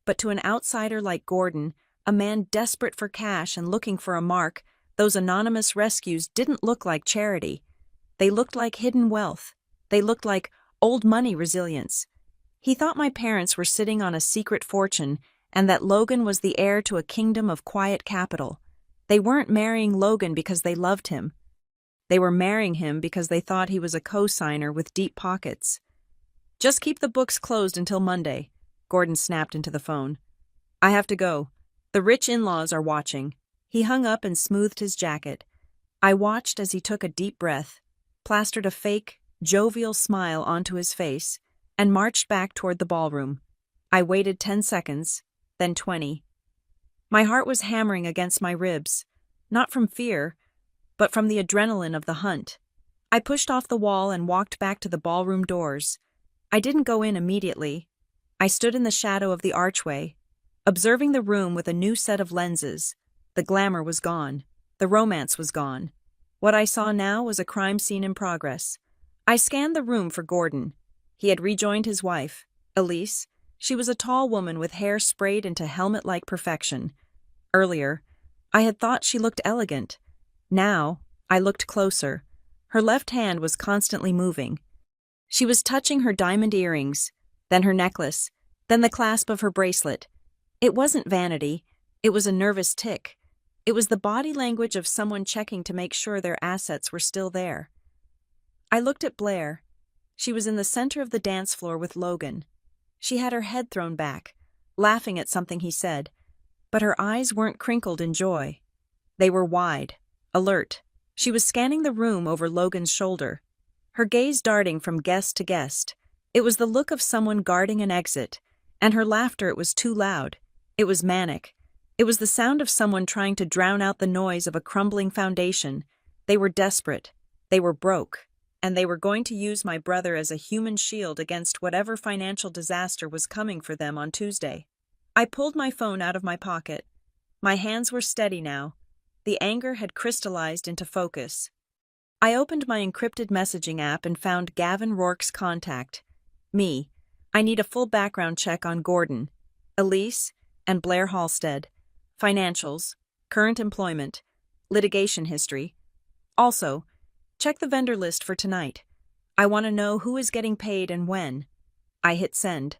But to an outsider like Gordon, a man desperate for cash and looking for a mark, those anonymous rescues didn't look like charity. They looked like hidden wealth. They looked like old money resilience. He thought my parents were sitting on a secret fortune and that Logan was the heir to a kingdom of quiet capital. They weren't marrying Logan because they loved him. They were marrying him because they thought he was a co-signer with deep pockets. Just keep the books closed until Monday, Gordon snapped into the phone. I have to go. The rich in-laws are watching. He hung up and smoothed his jacket. I watched as he took a deep breath, plastered a fake, jovial smile onto his face, and marched back toward the ballroom. I waited 10 seconds, then 20. My heart was hammering against my ribs, not from fear, but from the adrenaline of the hunt. I pushed off the wall and walked back to the ballroom doors. I didn't go in immediately. I stood in the shadow of the archway, observing the room with a new set of lenses. The glamour was gone. The romance was gone. What I saw now was a crime scene in progress. I scanned the room for Gordon. He had rejoined his wife, Elise. She was a tall woman with hair sprayed into helmet-like perfection. Earlier, I had thought she looked elegant. Now, I looked closer. Her left hand was constantly moving. She was touching her diamond earrings, then her necklace, then the clasp of her bracelet. It wasn't vanity. It was a nervous tic. It was the body language of someone checking to make sure their assets were still there. I looked at Blair. She was in the center of the dance floor with Logan. She had her head thrown back, laughing at something he said, but her eyes weren't crinkled in joy. They were wide, alert. She was scanning the room over Logan's shoulder, her gaze darting from guest to guest. It was the look of someone guarding an exit, and her laughter, it was too loud. It was manic. It was the sound of someone trying to drown out the noise of a crumbling foundation. They were desperate. They were broke. And they were going to use my brother as a human shield against whatever financial disaster was coming for them on Tuesday. I pulled my phone out of my pocket. My hands were steady now. The anger had crystallized into focus. I opened my encrypted messaging app and found Gavin Rourke's contact. Me. I need a full background check on Gordon, Elise, and Blair Halstead. Financials, current employment, litigation history. Also, check the vendor list for tonight. I want to know who is getting paid and when. I hit send.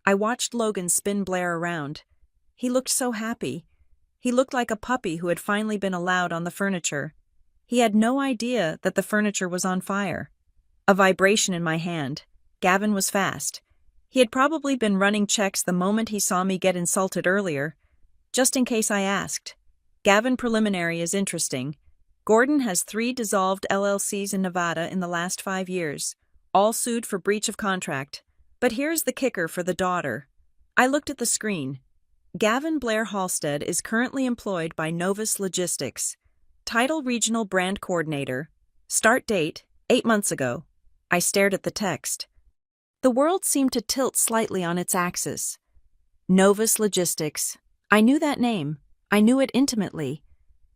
I watched Logan spin Blair around. He looked so happy. He looked like a puppy who had finally been allowed on the furniture. He had no idea that the furniture was on fire. A vibration in my hand. Gavin was fast. He had probably been running checks the moment he saw me get insulted earlier. Just in case I asked. Gavin preliminary is interesting. Gordon has 3 dissolved LLCs in Nevada in the last 5 years, all sued for breach of contract. But here's the kicker for the daughter. I looked at the screen. Gavin Blair Halstead is currently employed by Novus Logistics. Title Regional Brand Coordinator. Start date, 8 months ago. I stared at the text. The world seemed to tilt slightly on its axis. Novus Logistics. I knew that name. I knew it intimately.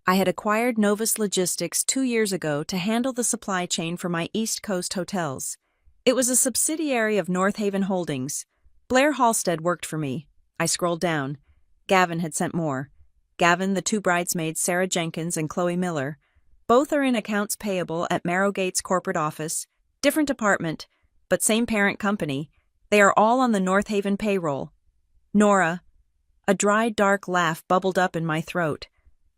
I had acquired Novus Logistics 2 years ago to handle the supply chain for my East Coast hotels. It was a subsidiary of North Haven Holdings. Blair Halstead worked for me. I scrolled down. Gavin had sent more. Gavin, the 2 bridesmaids, Sarah Jenkins and Chloe Miller. Both are in accounts payable at Marrowgate's corporate office. Different department, but same parent company. They are all on the North Haven payroll. Nora. A dry, dark laugh bubbled up in my throat.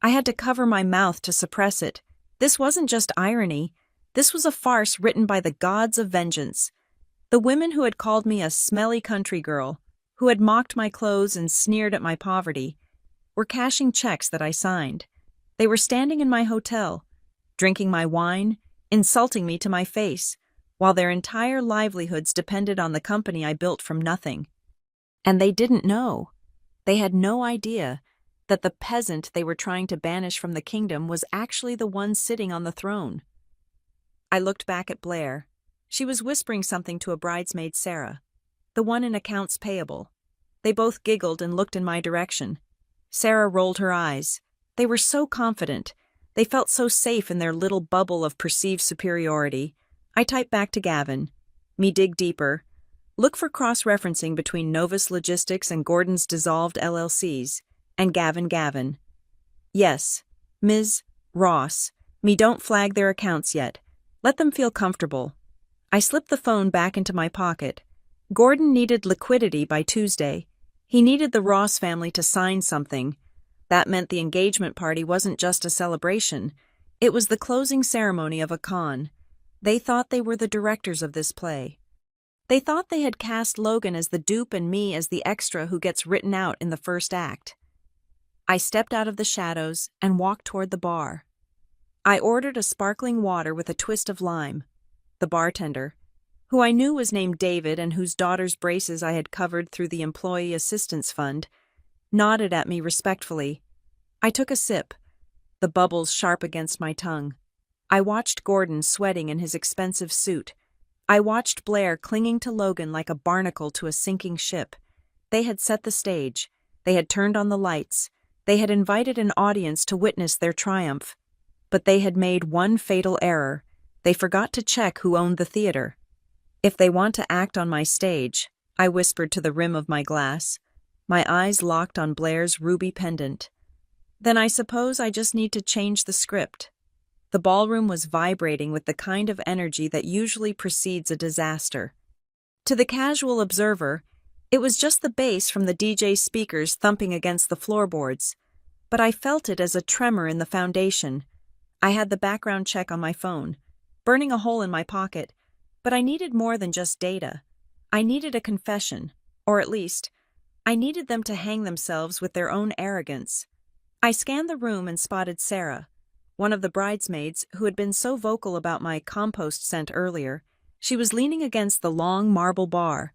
I had to cover my mouth to suppress it. This wasn't just irony. This was a farce written by the gods of vengeance. The women who had called me a smelly country girl, who had mocked my clothes and sneered at my poverty, were cashing checks that I signed. They were standing in my hotel, drinking my wine, insulting me to my face, while their entire livelihoods depended on the company I built from nothing. And they didn't know. They had no idea that the peasant they were trying to banish from the kingdom was actually the one sitting on the throne. I looked back at Blair. She was whispering something to a bridesmaid, Sarah, the one in accounts payable. They both giggled and looked in my direction. Sarah rolled her eyes. They were so confident. They felt so safe in their little bubble of perceived superiority. I typed back to Gavin. Me dig deeper. Look for cross-referencing between Novus Logistics and Gordon's dissolved LLCs. And Gavin. Yes, Ms. Ross. Me don't flag their accounts yet. Let them feel comfortable. I slipped the phone back into my pocket. Gordon needed liquidity by Tuesday. He needed the Ross family to sign something. That meant the engagement party wasn't just a celebration. It was the closing ceremony of a con. They thought they were the directors of this play. They thought they had cast Logan as the dupe and me as the extra who gets written out in the first act. I stepped out of the shadows and walked toward the bar. I ordered a sparkling water with a twist of lime. The bartender, who I knew was named David and whose daughter's braces I had covered through the Employee Assistance Fund, nodded at me respectfully. I took a sip, the bubbles sharp against my tongue. I watched Gordon sweating in his expensive suit. I watched Blair clinging to Logan like a barnacle to a sinking ship. They had set the stage. They had turned on the lights. They had invited an audience to witness their triumph. But they had made one fatal error. They forgot to check who owned the theater. If they want to act on my stage, I whispered to the rim of my glass, my eyes locked on Blair's ruby pendant, then I suppose I just need to change the script. The ballroom was vibrating with the kind of energy that usually precedes a disaster. To the casual observer, it was just the bass from the DJ speakers thumping against the floorboards, but I felt it as a tremor in the foundation. I had the background check on my phone, burning a hole in my pocket, but I needed more than just data. I needed a confession, or at least, I needed them to hang themselves with their own arrogance. I scanned the room and spotted Sarah, one of the bridesmaids who had been so vocal about my compost scent earlier. She was leaning against the long marble bar,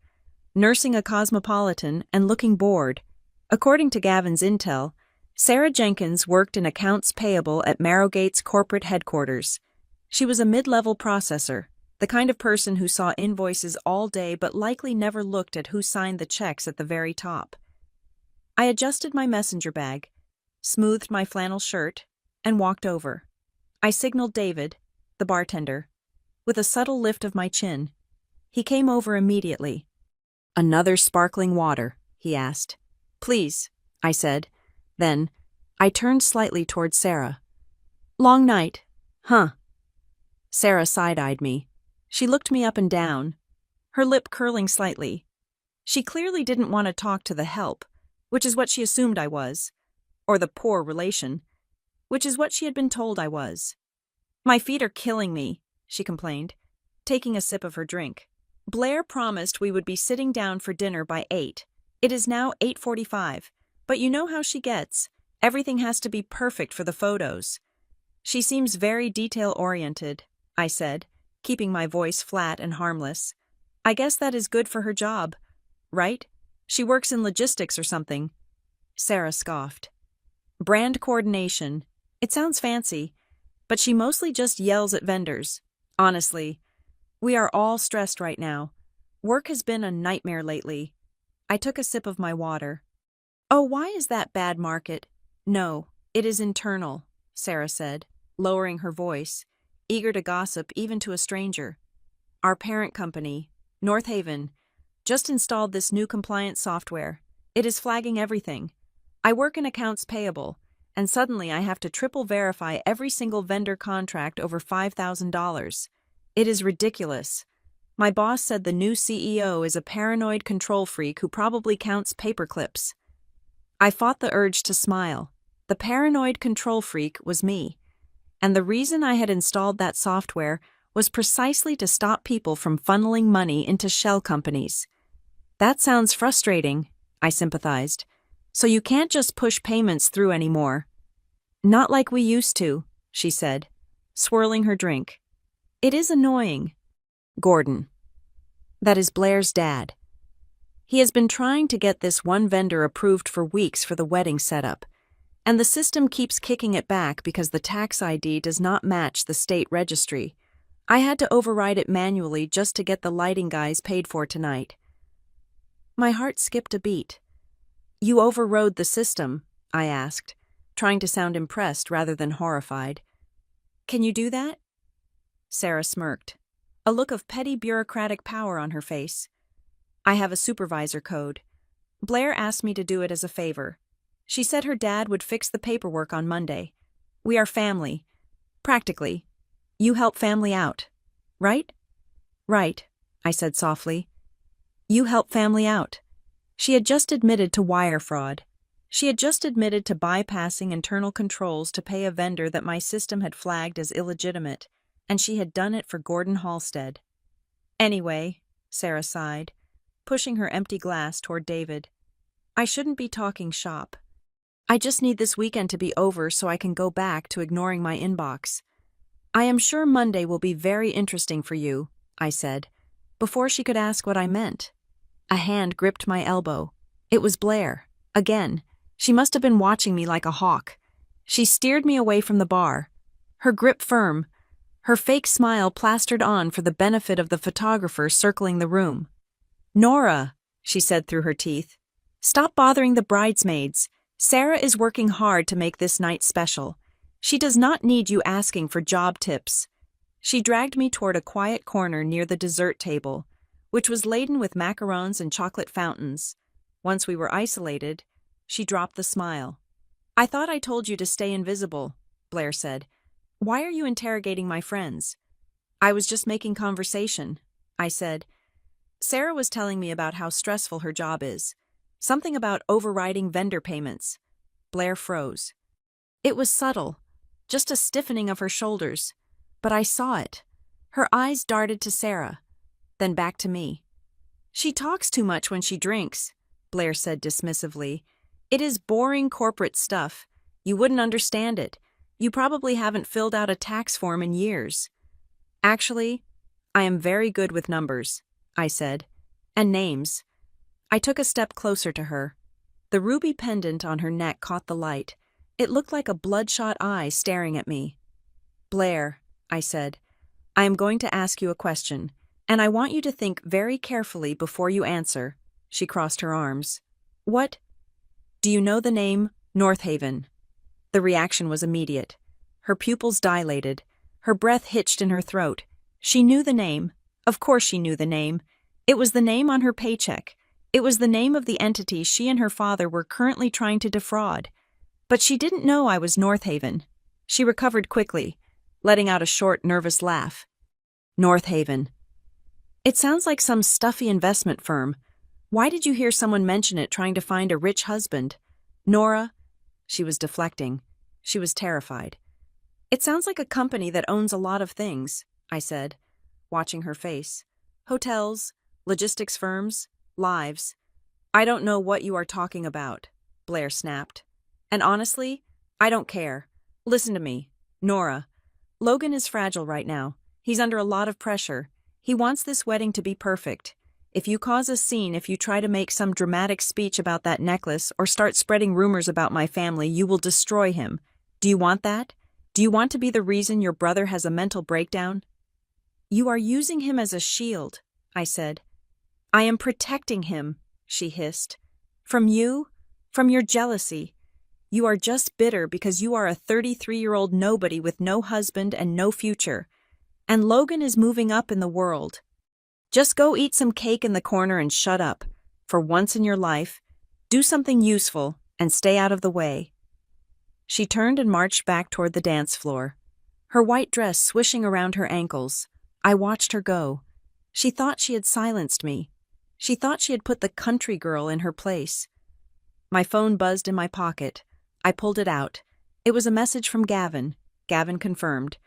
nursing a cosmopolitan and looking bored. According to Gavin's intel, Sarah Jenkins worked in accounts payable at Marrowgate's corporate headquarters. She was a mid-level processor, the kind of person who saw invoices all day but likely never looked at who signed the checks at the very top. I adjusted my messenger bag, smoothed my flannel shirt, and walked over. I signaled David, the bartender, with a subtle lift of my chin. He came over immediately. "Another sparkling water?" he asked. "Please," I said. Then, I turned slightly toward Sarah. "Long night, huh?" Sarah side-eyed me. She looked me up and down, her lip curling slightly. She clearly didn't want to talk to the help, which is what she assumed I was, or the poor relation, which is what she had been told I was. "My feet are killing me," she complained, taking a sip of her drink. "Blair promised we would be sitting down for dinner by 8. It is now 8:45, but you know how she gets. Everything has to be perfect for the photos." "She seems very detail-oriented," I said, keeping my voice flat and harmless. "I guess that is good for her job, right? She works in logistics or something." Sarah scoffed. "Brand coordination. It sounds fancy, but she mostly just yells at vendors. Honestly, we are all stressed right now. Work has been a nightmare lately." I took a sip of my water. "Oh, why is that bad market?" "No, it is internal," Sarah said, lowering her voice, eager to gossip even to a stranger. "Our parent company, North Haven, just installed this new compliance software. It is flagging everything. I work in accounts payable, and suddenly I have to triple verify every single vendor contract over $5,000. It is ridiculous. My boss said the new CEO is a paranoid control freak who probably counts paper clips." I fought the urge to smile. The paranoid control freak was me. And the reason I had installed that software was precisely to stop people from funneling money into shell companies. "That sounds frustrating," I sympathized. "So you can't just push payments through anymore?" "Not like we used to," she said, swirling her drink. "It is annoying." Gordon. That is Blair's dad. He has been trying to get this one vendor approved for weeks for the wedding setup, and the system keeps kicking it back because the tax ID does not match the state registry. I had to override it manually just to get the lighting guys paid for tonight. My heart skipped a beat. "You overrode the system?" I asked, trying to sound impressed rather than horrified. "Can you do that?" Sarah smirked, a look of petty bureaucratic power on her face. "I have a supervisor code. Blair asked me to do it as a favor. She said her dad would fix the paperwork on Monday. We are family. Practically. You help family out, right?" "Right," I said softly. "You help family out." She had just admitted to wire fraud. She had just admitted to bypassing internal controls to pay a vendor that my system had flagged as illegitimate, and she had done it for Gordon Halstead. "Anyway," Sarah sighed, pushing her empty glass toward David, "I shouldn't be talking shop. I just need this weekend to be over so I can go back to ignoring my inbox. I am sure Monday will be very interesting for you," I said, before she could ask what I meant. A hand gripped my elbow. It was Blair. Again, she must have been watching me like a hawk. She steered me away from the bar, her grip firm, her fake smile plastered on for the benefit of the photographer circling the room. "Nora," she said through her teeth, "stop bothering the bridesmaids. Sarah is working hard to make this night special. She does not need you asking for job tips." She dragged me toward a quiet corner near the dessert table, which was laden with macarons and chocolate fountains. Once we were isolated, she dropped the smile. "I thought I told you to stay invisible," Blair said. "Why are you interrogating my friends?" "I was just making conversation," I said. Sarah was telling me about how stressful her job is. Something about overriding vendor payments. Blair froze. It was subtle, just a stiffening of her shoulders, but I saw it. Her eyes darted to Sarah, then back to me. "She talks too much when she drinks," Blair said dismissively. "It is boring corporate stuff. You wouldn't understand it. You probably haven't filled out a tax form in years." "Actually, I am very good with numbers," I said, "and names." I took a step closer to her. The ruby pendant on her neck caught the light. It looked like a bloodshot eye staring at me. "Blair," I said, "I am going to ask you a question, and I want you to think very carefully before you answer." She crossed her arms. "What? Do you know the name North Haven?" The reaction was immediate. Her pupils dilated. Her breath hitched in her throat. She knew the name. Of course she knew the name. It was the name on her paycheck. It was the name of the entity she and her father were currently trying to defraud. But she didn't know I was Northaven. She recovered quickly, letting out a short, nervous laugh. Northaven. It sounds like some stuffy investment firm. Why did you hear someone mention it trying to find a rich husband? Nora? She was deflecting. She was terrified. It sounds like a company that owns a lot of things, I said, watching her face. Hotels, logistics firms, lives. I don't know what you are talking about, Blair snapped. And honestly, I don't care. Listen to me, Nora. Logan is fragile right now. He's under a lot of pressure. He wants this wedding to be perfect. If you cause a scene, if you try to make some dramatic speech about that necklace or start spreading rumors about my family, you will destroy him. Do you want that? Do you want to be the reason your brother has a mental breakdown? You are using him as a shield, I said. I am protecting him, she hissed. From you? From your jealousy. You are just bitter because you are a 33-year-old nobody with no husband and no future. And Logan is moving up in the world. Just go eat some cake in the corner and shut up. For once in your life, do something useful and stay out of the way. She turned and marched back toward the dance floor, her white dress swishing around her ankles. I watched her go. She thought she had silenced me. She thought she had put the country girl in her place. My phone buzzed in my pocket. I pulled it out. It was a message from Gavin. Gavin confirmed.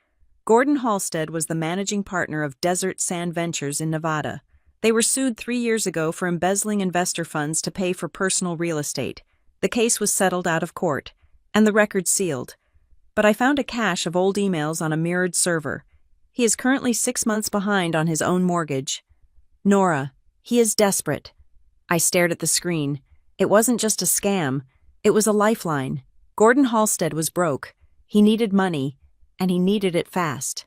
Gordon Halstead was the managing partner of Desert Sand Ventures in Nevada. They were sued 3 years ago for embezzling investor funds to pay for personal real estate. The case was settled out of court, and the record sealed. But I found a cache of old emails on a mirrored server. He is currently 6 months behind on his own mortgage. Nora, he is desperate. I stared at the screen. It wasn't just a scam. It was a lifeline. Gordon Halstead was broke. He needed money, and he needed it fast.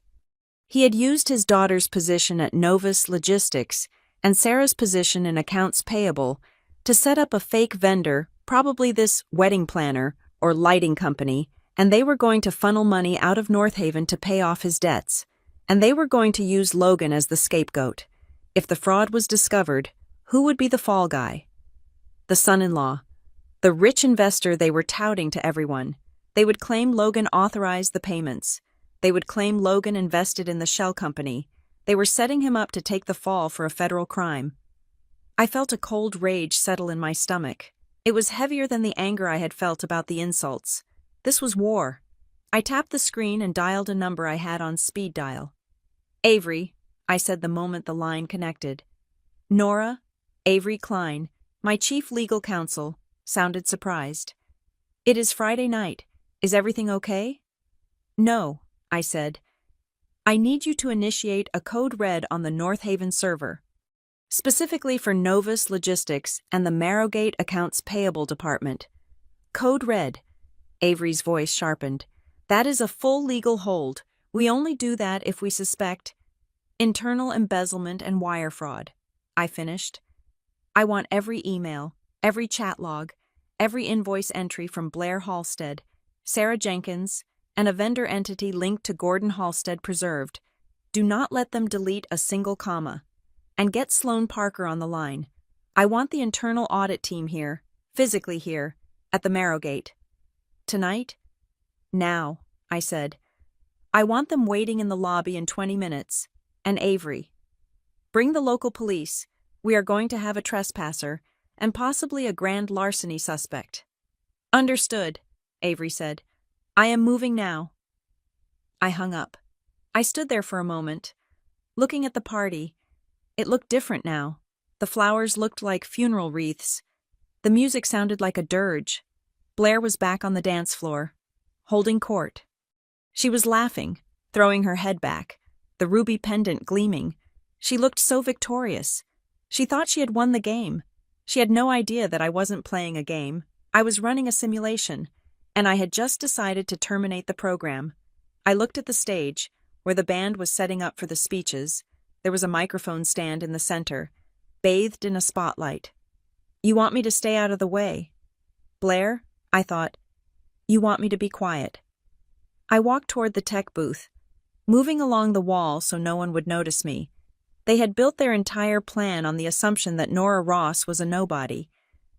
He had used his daughter's position at Novus Logistics and Sarah's position in accounts payable to set up a fake vendor, probably this wedding planner or lighting company, and they were going to funnel money out of Northaven to pay off his debts, and they were going to use Logan as the scapegoat. If the fraud was discovered, who would be the fall guy? The son-in-law. The rich investor they were touting to everyone. They would claim Logan authorized the payments. They would claim Logan invested in the shell company. They were setting him up to take the fall for a federal crime. I felt a cold rage settle in my stomach. It was heavier than the anger I had felt about the insults. This was war. I tapped the screen and dialed a number I had on speed dial. Avery, I said the moment the line connected. Nora, Avery Klein, my chief legal counsel, sounded surprised. It is Friday night. Is everything okay? No, I said. I need you to initiate a code red on the Northaven server, specifically for Novus Logistics and the Marrowgate Accounts Payable Department. Code red. Avery's voice sharpened. That is a full legal hold. We only do that if we suspect internal embezzlement and wire fraud. I finished. I want every email, every chat log, every invoice entry from Blair Halstead, Sarah Jenkins, and a vendor entity linked to Gordon Halstead preserved. Do not let them delete a single comma. And get Sloan Parker on the line. I want the internal audit team here, physically here, at the Marrowgate. Tonight? Now, I said. I want them waiting in the lobby in 20 minutes. And Avery. Bring the local police. We are going to have a trespasser, and possibly a grand larceny suspect. Understood, Avery said. I am moving now. I hung up. I stood there for a moment, looking at the party. It looked different now. The flowers looked like funeral wreaths. The music sounded like a dirge. Blair was back on the dance floor, holding court. She was laughing, throwing her head back, the ruby pendant gleaming. She looked so victorious. She thought she had won the game. She had no idea that I wasn't playing a game. I was running a simulation, and I had just decided to terminate the program. I looked at the stage, where the band was setting up for the speeches. There was a microphone stand in the center, bathed in a spotlight. You want me to stay out of the way? Blair, I thought, you want me to be quiet. I walked toward the tech booth. moving along the wall so no one would notice me. They had built their entire plan on the assumption that Nora Ross was a nobody.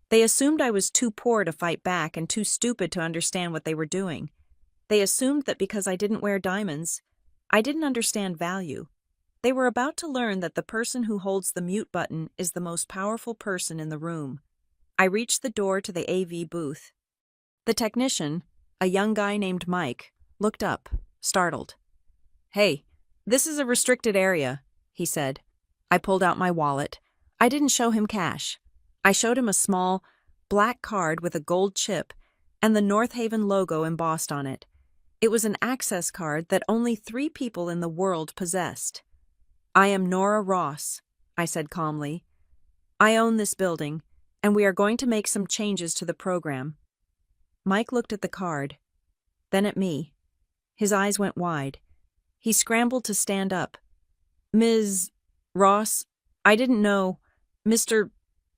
They assumed I was too poor to fight back and too stupid to understand what they were doing. They assumed that because I didn't wear diamonds, I didn't understand value. They were about to learn that the person who holds the mute button is the most powerful person in the room. I reached the door to the AV booth. The technician, a young guy named Mike, looked up, startled. "Hey, this is a restricted area," he said. I pulled out my wallet. I didn't show him cash. I showed him a small, black card with a gold chip and the North Haven logo embossed on it. It was an access card that only 3 people in the world possessed. "I am Nora Ross," I said calmly. "I own this building, and we are going to make some changes to the program." Mike looked at the card, then at me. His eyes went wide. He scrambled to stand up. "Ms. Ross, I didn't know. Mr.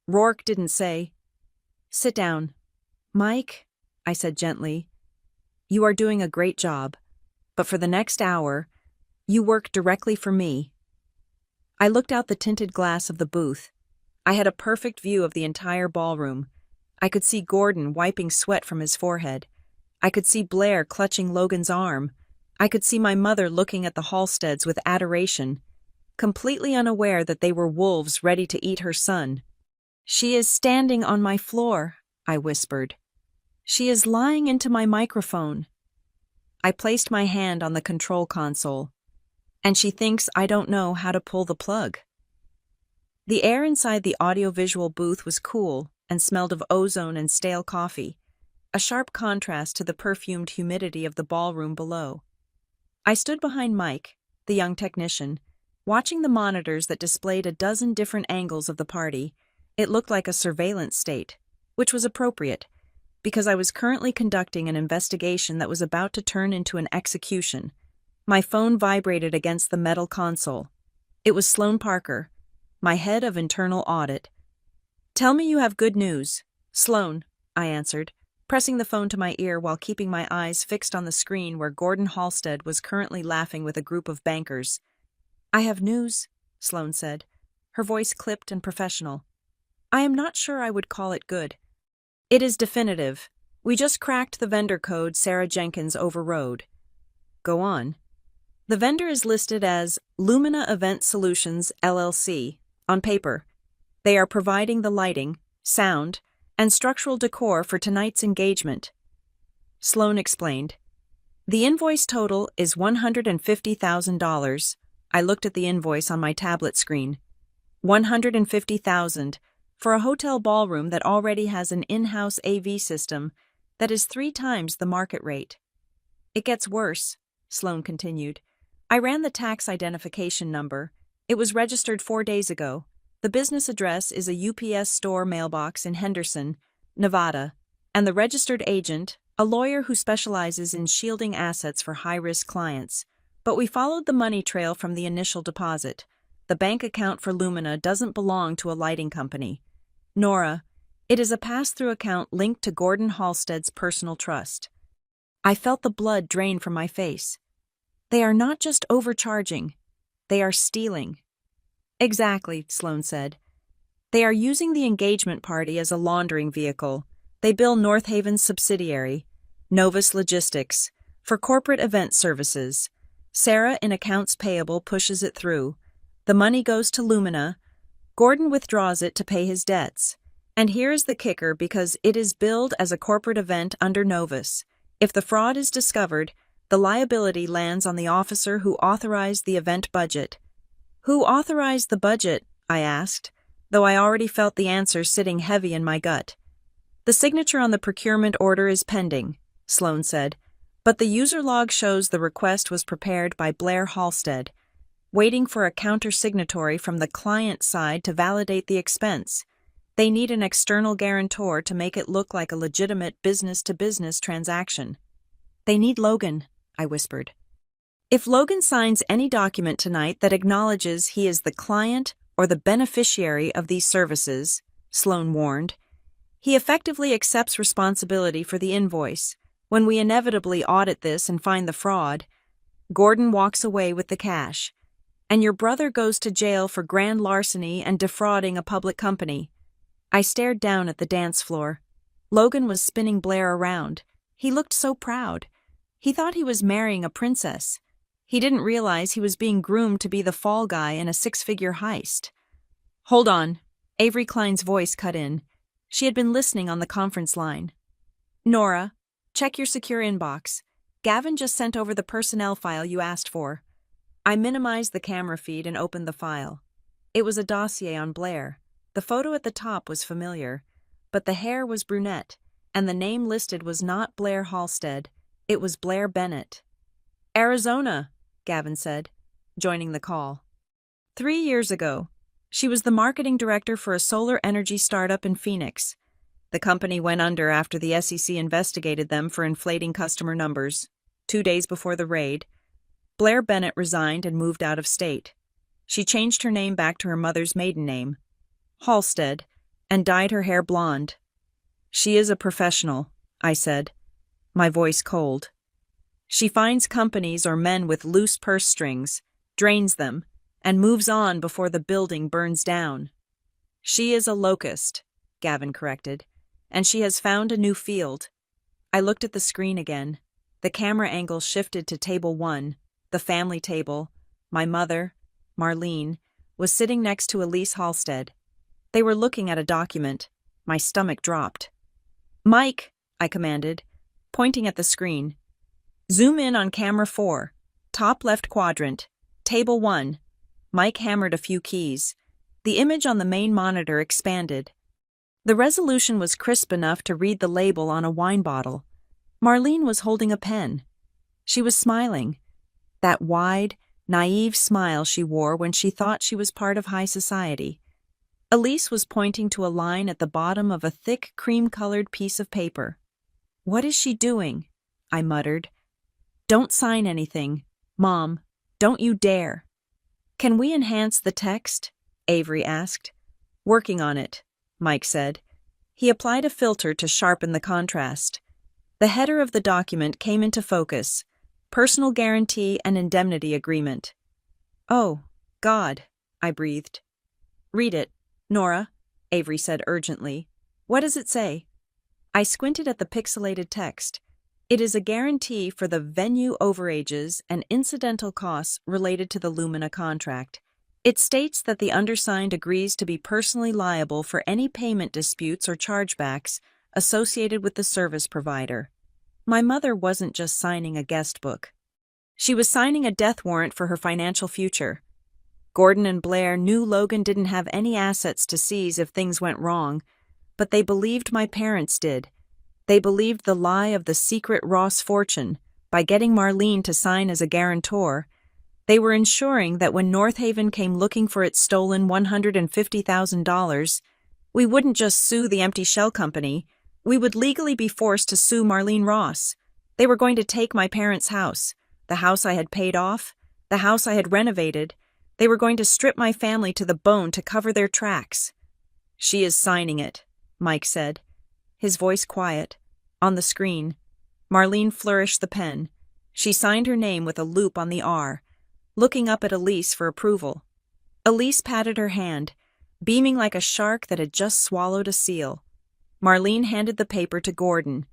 Rourke didn't say." "Sit down." "Mike," I said gently, "you are doing a great job, but for the next hour, you work directly for me." I looked out the tinted glass of the booth. I had a perfect view of the entire ballroom. I could see Gordon wiping sweat from his forehead. I could see Blair clutching Logan's arm. I could see my mother looking at the Halsteads with adoration, completely unaware that they were wolves ready to eat her son. "She is standing on my floor," I whispered. "She is lying into my microphone." I placed my hand on the control console. "And she thinks I don't know how to pull the plug." The air inside the audiovisual booth was cool and smelled of ozone and stale coffee, a sharp contrast to the perfumed humidity of the ballroom below. I stood behind Mike, the young technician, watching the monitors that displayed a dozen different angles of the party. It looked like a surveillance state, which was appropriate, because I was currently conducting an investigation that was about to turn into an execution. My phone vibrated against the metal console. It was Sloan Parker, my head of internal audit. "Tell me you have good news." "Sloan," I answered, pressing the phone to my ear while keeping my eyes fixed on the screen where Gordon Halstead was currently laughing with a group of bankers. "I have news," Sloan said, her voice clipped and professional. "I am not sure I would call it good. It is definitive. We just cracked the vendor code Sarah Jenkins overrode." "Go on." "The vendor is listed as Lumina Event Solutions, LLC, on paper. They are providing the lighting, sound, and structural decor for tonight's engagement." Sloan explained. "The invoice total is $150,000. I looked at the invoice on my tablet screen. $150,000 for a hotel ballroom that already has an in-house AV system that is 3 times the market rate. It gets worse," Sloan continued. "I ran the tax identification number. It was registered 4 days ago. The business address is a UPS store mailbox in Henderson, Nevada, and the registered agent, a lawyer who specializes in shielding assets for high-risk clients. But we followed the money trail from the initial deposit. The bank account for Lumina doesn't belong to a lighting company. Nora, it is a pass-through account linked to Gordon Halstead's personal trust." I felt the blood drain from my face. "They are not just overcharging. They are stealing." "Exactly," Sloan said. "They are using the engagement party as a laundering vehicle. They bill North Haven's subsidiary, Novus Logistics, for corporate event services. Sarah in accounts payable pushes it through. The money goes to Lumina. Gordon withdraws it to pay his debts. And here is the kicker, because it is billed as a corporate event under Novus. If the fraud is discovered, the liability lands on the officer who authorized the event budget." "Who authorized the budget?" I asked, though I already felt the answer sitting heavy in my gut. "The signature on the procurement order is pending," Sloan said, "but the user log shows the request was prepared by Blair Halstead, waiting for a counter-signatory from the client side to validate the expense. They need an external guarantor to make it look like a legitimate business-to-business transaction." "They need Logan," I whispered. "If Logan signs any document tonight that acknowledges he is the client or the beneficiary of these services," Sloan warned, "he effectively accepts responsibility for the invoice. When we inevitably audit this and find the fraud, Gordon walks away with the cash. And your brother goes to jail for grand larceny and defrauding a public company. I stared down at the dance floor. Logan was spinning Blair around. He looked so proud. He thought he was marrying a princess. He didn't realize he was being groomed to be the fall guy in a six-figure heist. Hold on. Avery Klein's voice cut in. She had been listening on the conference line. Nora, check your secure inbox. Gavin just sent over the personnel file you asked for. I minimized the camera feed and opened the file. It was a dossier on Blair. The photo at the top was familiar, but the hair was brunette, and the name listed was not Blair Halstead. It was Blair Bennett. Arizona, Gavin said, joining the call. 3 years ago, she was the marketing director for a solar energy startup in Phoenix. The company went under after the SEC investigated them for inflating customer numbers. 2 days before the raid, Blair Bennett resigned and moved out of state. She changed her name back to her mother's maiden name, Halstead, and dyed her hair blonde. She is a professional, I said, my voice cold. She finds companies or men with loose purse strings, drains them, and moves on before the building burns down. She is a locust, Gavin corrected, and she has found a new field. I looked at the screen again. The camera angle shifted to table 1. The family table. My mother, Marlene, was sitting next to Elise Halstead. They were looking at a document. My stomach dropped. Mike, I commanded, pointing at the screen. Zoom in on camera 4, top left quadrant, table 1. Mike hammered a few keys. The image on the main monitor expanded. The resolution was crisp enough to read the label on a wine bottle. Marlene was holding a pen. She was smiling. That wide, naive smile she wore when she thought she was part of high society. Elise was pointing to a line at the bottom of a thick, cream-colored piece of paper. What is she doing? I muttered. Don't sign anything. Mom, don't you dare. Can we enhance the text? Avery asked. Working on it, Mike said. He applied a filter to sharpen the contrast. The header of the document came into focus. Personal guarantee and indemnity agreement. Oh, God, I breathed. Read it, Nora, Avery said urgently. What does it say? I squinted at the pixelated text. It is a guarantee for the venue overages and incidental costs related to the Lumina contract. It states that the undersigned agrees to be personally liable for any payment disputes or chargebacks associated with the service provider. My mother wasn't just signing a guest book. She was signing a death warrant for her financial future. Gordon and Blair knew Logan didn't have any assets to seize if things went wrong, but they believed my parents did. They believed the lie of the secret Ross fortune. By getting Marlene to sign as a guarantor, they were ensuring that when North Haven came looking for its stolen $150,000, we wouldn't just sue the empty shell company. We would legally be forced to sue Marlene Ross. They were going to take my parents' house, the house I had paid off, the house I had renovated. They were going to strip my family to the bone to cover their tracks. She is signing it, Mike said, his voice quiet. On the screen, Marlene flourished the pen. She signed her name with a loop on the R, looking up at Elise for approval. Elise patted her hand, beaming like a shark that had just swallowed a seal. Marlene handed the paper to Gordon,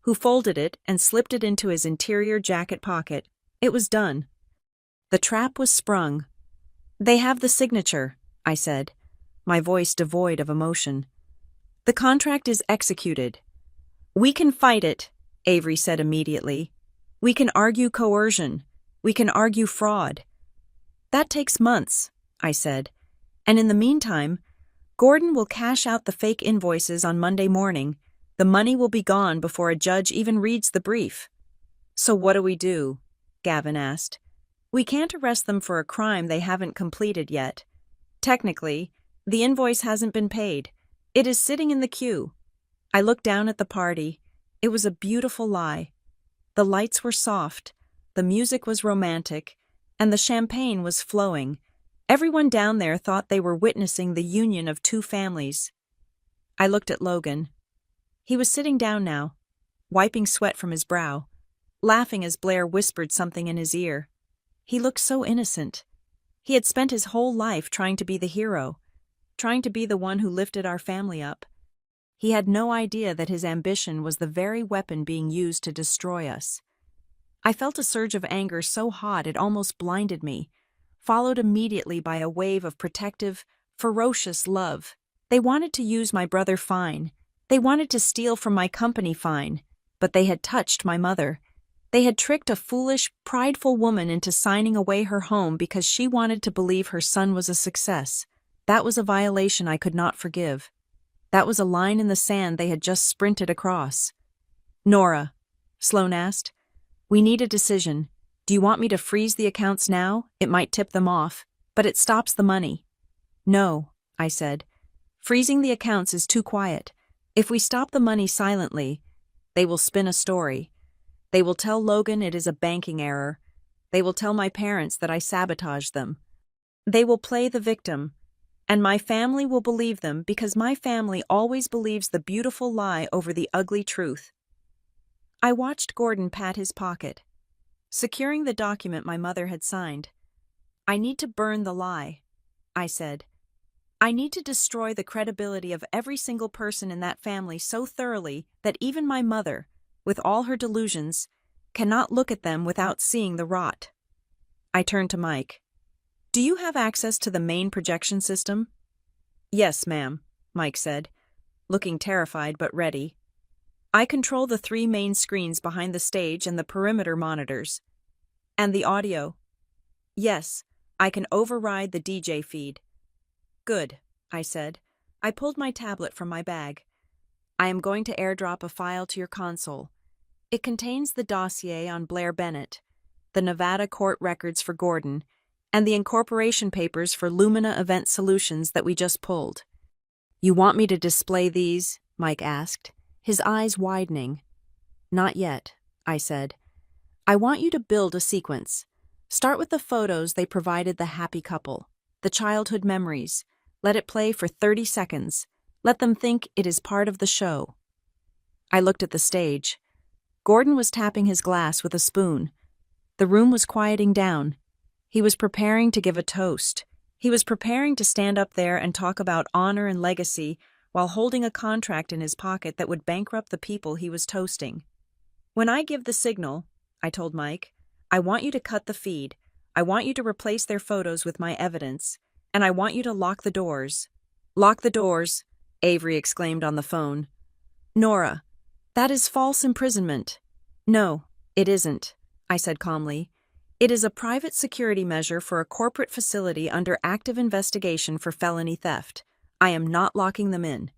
who folded it and slipped it into his interior jacket pocket. It was done. The trap was sprung. They have the signature, I said, my voice devoid of emotion. The contract is executed. We can fight it, Avery said immediately. We can argue coercion. We can argue fraud. That takes months, I said, and in the meantime, Gordon will cash out the fake invoices on Monday morning. The money will be gone before a judge even reads the brief. So what do we do? Gavin asked. We can't arrest them for a crime they haven't completed yet. Technically, the invoice hasn't been paid. It is sitting in the queue. I looked down at the party. It was a beautiful lie. The lights were soft, the music was romantic, and the champagne was flowing. Everyone down there thought they were witnessing the union of two families. I looked at Logan. He was sitting down now, wiping sweat from his brow, laughing as Blair whispered something in his ear. He looked so innocent. He had spent his whole life trying to be the hero, trying to be the one who lifted our family up. He had no idea that his ambition was the very weapon being used to destroy us. I felt a surge of anger so hot it almost blinded me, followed immediately by a wave of protective, ferocious love. They wanted to use my brother fine. They wanted to steal from my company fine. But they had touched my mother. They had tricked a foolish, prideful woman into signing away her home because she wanted to believe her son was a success. That was a violation I could not forgive. That was a line in the sand they had just sprinted across. "Nora," Sloan asked, "we need a decision. Do you want me to freeze the accounts now? It might tip them off, but it stops the money." "No," I said. "Freezing the accounts is too quiet. If we stop the money silently, they will spin a story. They will tell Logan it is a banking error. They will tell my parents that I sabotaged them. They will play the victim. And my family will believe them because my family always believes the beautiful lie over the ugly truth." I watched Gordon pat his pocket, securing the document my mother had signed. "I need to burn the lie," I said. "I need to destroy the credibility of every single person in that family so thoroughly that even my mother, with all her delusions, cannot look at them without seeing the rot." I turned to Mike. "Do you have access to the main projection system?" "Yes, ma'am," Mike said, looking terrified but ready. "I control the 3 main screens behind the stage and the perimeter monitors." "And the audio?" "Yes, I can override the DJ feed." "Good," I said. I pulled my tablet from my bag. "I am going to airdrop a file to your console. It contains the dossier on Blair Bennett, the Nevada court records for Gordon, and the incorporation papers for Lumina Event Solutions that we just pulled." "You want me to display these?" Mike asked, his eyes widening. "Not yet," I said. "I want you to build a sequence. Start with the photos they provided the happy couple, the childhood memories. Let it play for 30 seconds. Let them think it is part of the show." I looked at the stage. Gordon was tapping his glass with a spoon. The room was quieting down. He was preparing to give a toast. He was preparing to stand up there and talk about honor and legacy while holding a contract in his pocket that would bankrupt the people he was toasting. "When I give the signal," I told Mike, "I want you to cut the feed. I want you to replace their photos with my evidence. And I want you to lock the doors." "Lock the doors," Avery exclaimed on the phone. "Nora, that is false imprisonment." "No, it isn't," I said calmly. "It is a private security measure for a corporate facility under active investigation for felony theft. I am not locking them in.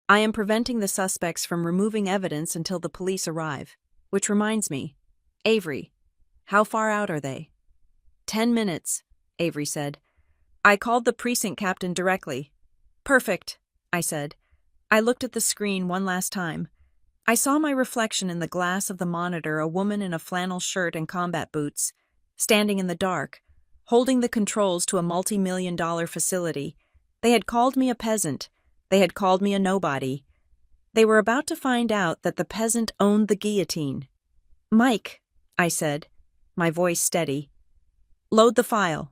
I am preventing the suspects from removing evidence until the police arrive. Which reminds me, Avery, how far out are they?" 10 minutes, Avery said. "I called the precinct captain directly." "Perfect," I said. I looked at the screen one last time. I saw my reflection in the glass of the monitor, a woman in a flannel shirt and combat boots, standing in the dark, holding the controls to a multi-million-dollar facility. They had called me a peasant. They had called me a nobody. They were about to find out that the peasant owned the guillotine. "Mike," I said, my voice steady. "Load the file."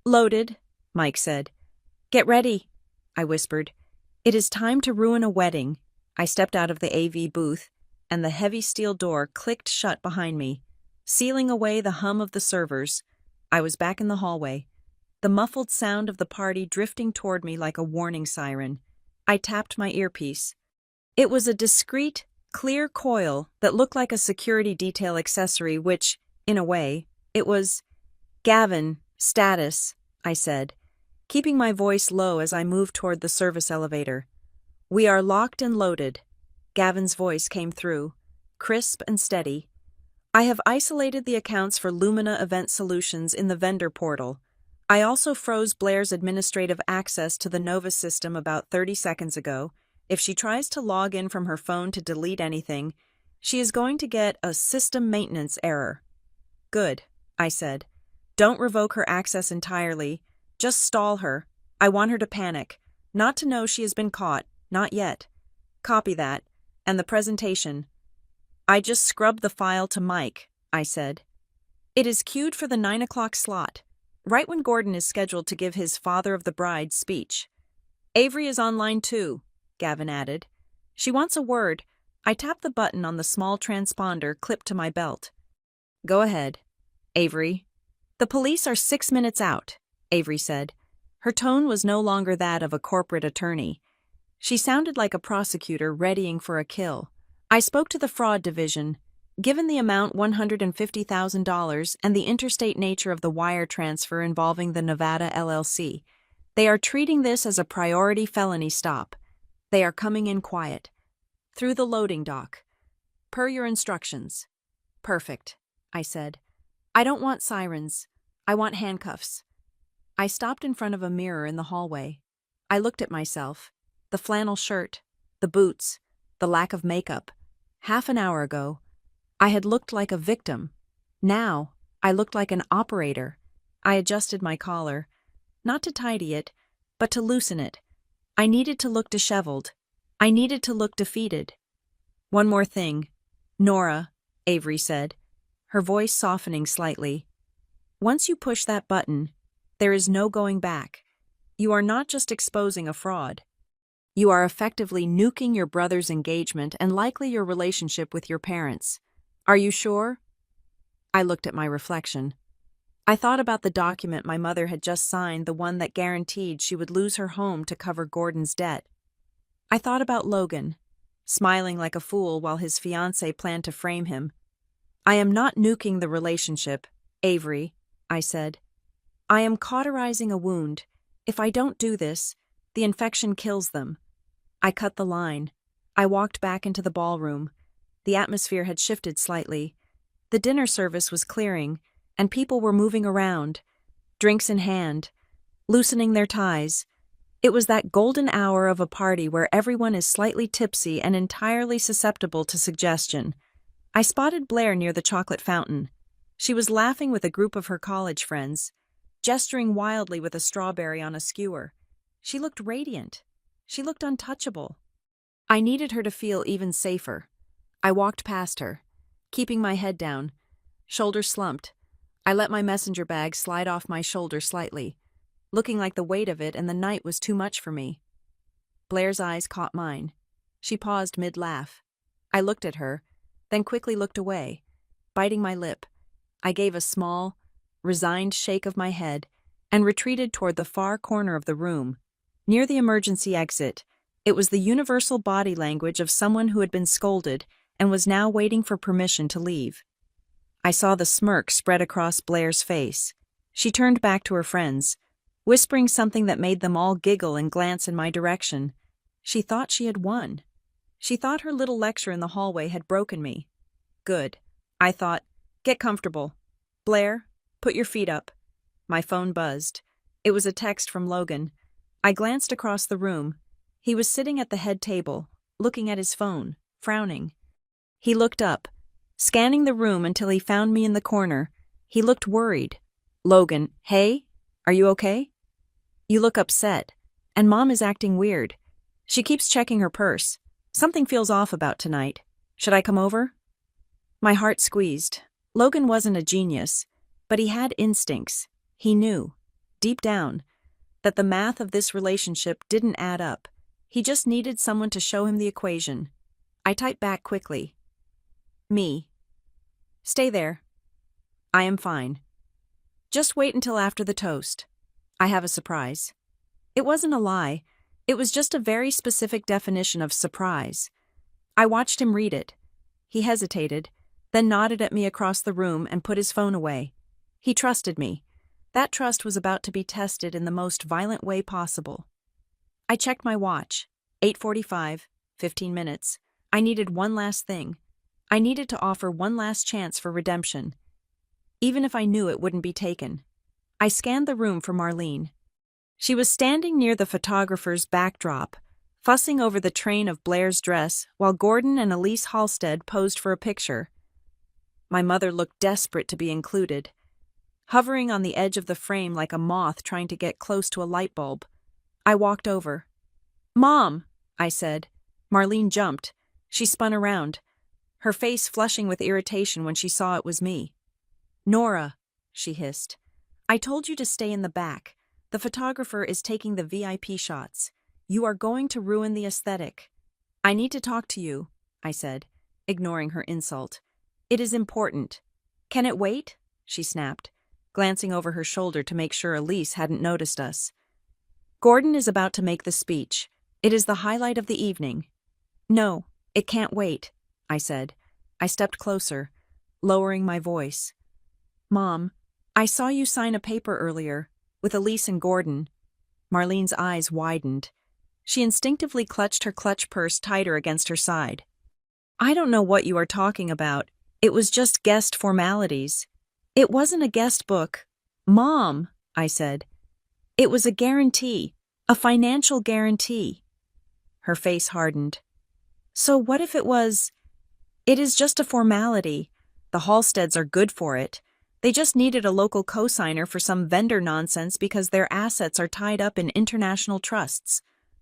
"Loaded," Mike said. "Get ready," I whispered. "It is time to ruin a wedding." I stepped out of the AV booth, and the heavy steel door clicked shut behind me, sealing away the hum of the servers. I was back in the hallway, the muffled sound of the party drifting toward me like a warning siren. I tapped my earpiece. It was a discreet, clear coil that looked like a security detail accessory which, in a way, it was. "Gavin, status," I said, keeping my voice low as I moved toward the service elevator. "We are locked and loaded." Gavin's voice came through, crisp and steady. "I have isolated the accounts for Lumina Event Solutions in the vendor portal. I also froze Blair's administrative access to the Nova system about 30 seconds ago. If she tries to log in from her phone to delete anything, she is going to get a system maintenance error." "Good," I said. "Don't revoke her access entirely. Just stall her. I want her to panic, not to know she has been caught. Not yet." "Copy that. And the presentation." "I just scrubbed the file to Mike," I said. It is cued for the 9 o'clock slot, right when Gordon is scheduled to give his father of the bride speech. Avery is online too, Gavin added. She wants a word. I tapped the button on the small transponder clipped to my belt. Go ahead, Avery. The police are 6 minutes out, Avery said. Her tone was no longer that of a corporate attorney. She sounded like a prosecutor readying for a kill. I spoke to the fraud division. Given the amount $150,000 and the interstate nature of the wire transfer involving the Nevada LLC, they are treating this as a priority felony stop. They are coming in quiet. Through the loading dock. Per your instructions. Perfect, I said. I don't want sirens. I want handcuffs. I stopped in front of a mirror in the hallway. I looked at myself. The flannel shirt, the boots, the lack of makeup. Half an hour ago, I had looked like a victim. Now, I looked like an operator. I adjusted my collar, not to tidy it, but to loosen it. I needed to look disheveled. I needed to look defeated. One more thing. Nora, Avery said, her voice softening slightly. Once you push that button, there is no going back. You are not just exposing a fraud. You are effectively nuking your brother's engagement and likely your relationship with your parents. Are you sure? I looked at my reflection. I thought about the document my mother had just signed, the one that guaranteed she would lose her home to cover Gordon's debt. I thought about Logan, smiling like a fool while his fiancée planned to frame him. I am not nuking the relationship, Avery, I said. I am cauterizing a wound. If I don't do this, the infection kills them. I cut the line. I walked back into the ballroom. The atmosphere had shifted slightly. The dinner service was clearing, and people were moving around, drinks in hand, loosening their ties. It was that golden hour of a party where everyone is slightly tipsy and entirely susceptible to suggestion. I spotted Blair near the chocolate fountain. She was laughing with a group of her college friends, gesturing wildly with a strawberry on a skewer. She looked radiant. She looked untouchable. I needed her to feel even safer. I walked past her, keeping my head down, shoulders slumped. I let my messenger bag slide off my shoulder slightly, looking like the weight of it and the night was too much for me. Blair's eyes caught mine. She paused mid-laugh. I looked at her, then quickly looked away, biting my lip. I gave a small, resigned shake of my head and retreated toward the far corner of the room. Near the emergency exit, it was the universal body language of someone who had been scolded and was now waiting for permission to leave. I saw the smirk spread across Blair's face. She turned back to her friends, whispering something that made them all giggle and glance in my direction. She thought she had won. She thought her little lecture in the hallway had broken me. Good. I thought, get comfortable. Blair, put your feet up. My phone buzzed. It was a text from Logan. I glanced across the room. He was sitting at the head table, looking at his phone, frowning. He looked up, scanning the room until he found me in the corner. He looked worried. Logan, hey? Are you okay? You look upset. And Mom is acting weird. She keeps checking her purse. Something feels off about tonight. Should I come over? My heart squeezed. Logan wasn't a genius, but he had instincts. He knew, deep down, that the math of this relationship didn't add up. He just needed someone to show him the equation. I typed back quickly. Me. Stay there. I am fine. Just wait until after the toast. I have a surprise. It wasn't a lie. It was just a very specific definition of surprise. I watched him read it. He hesitated, then nodded at me across the room and put his phone away. He trusted me. That trust was about to be tested in the most violent way possible. I checked my watch. 8:45, 15 minutes. I needed one last thing. I needed to offer one last chance for redemption, even if I knew it wouldn't be taken. I scanned the room for Marlene. She was standing near the photographer's backdrop, fussing over the train of Blair's dress while Gordon and Elise Halstead posed for a picture. My mother looked desperate to be included, hovering on the edge of the frame like a moth trying to get close to a light bulb. I walked over. Mom, I said. Marlene jumped. She spun around, her face flushing with irritation when she saw it was me. Nora, she hissed. I told you to stay in the back. The photographer is taking the VIP shots. You are going to ruin the aesthetic. I need to talk to you, I said, ignoring her insult. It is important. Can it wait? She snapped, glancing over her shoulder to make sure Elise hadn't noticed us. Gordon is about to make the speech. It is the highlight of the evening. No, it can't wait, I said. I stepped closer, lowering my voice. Mom, I saw you sign a paper earlier, with Elise and Gordon. Marlene's eyes widened. She instinctively clutched her clutch purse tighter against her side. I don't know what you are talking about. It was just guest formalities. It wasn't a guest book. Mom, I said. It was a guarantee, a financial guarantee. Her face hardened. So what if it was? It is just a formality. The Halsteads are good for it. They just needed a local cosigner for some vendor nonsense because their assets are tied up in international trusts.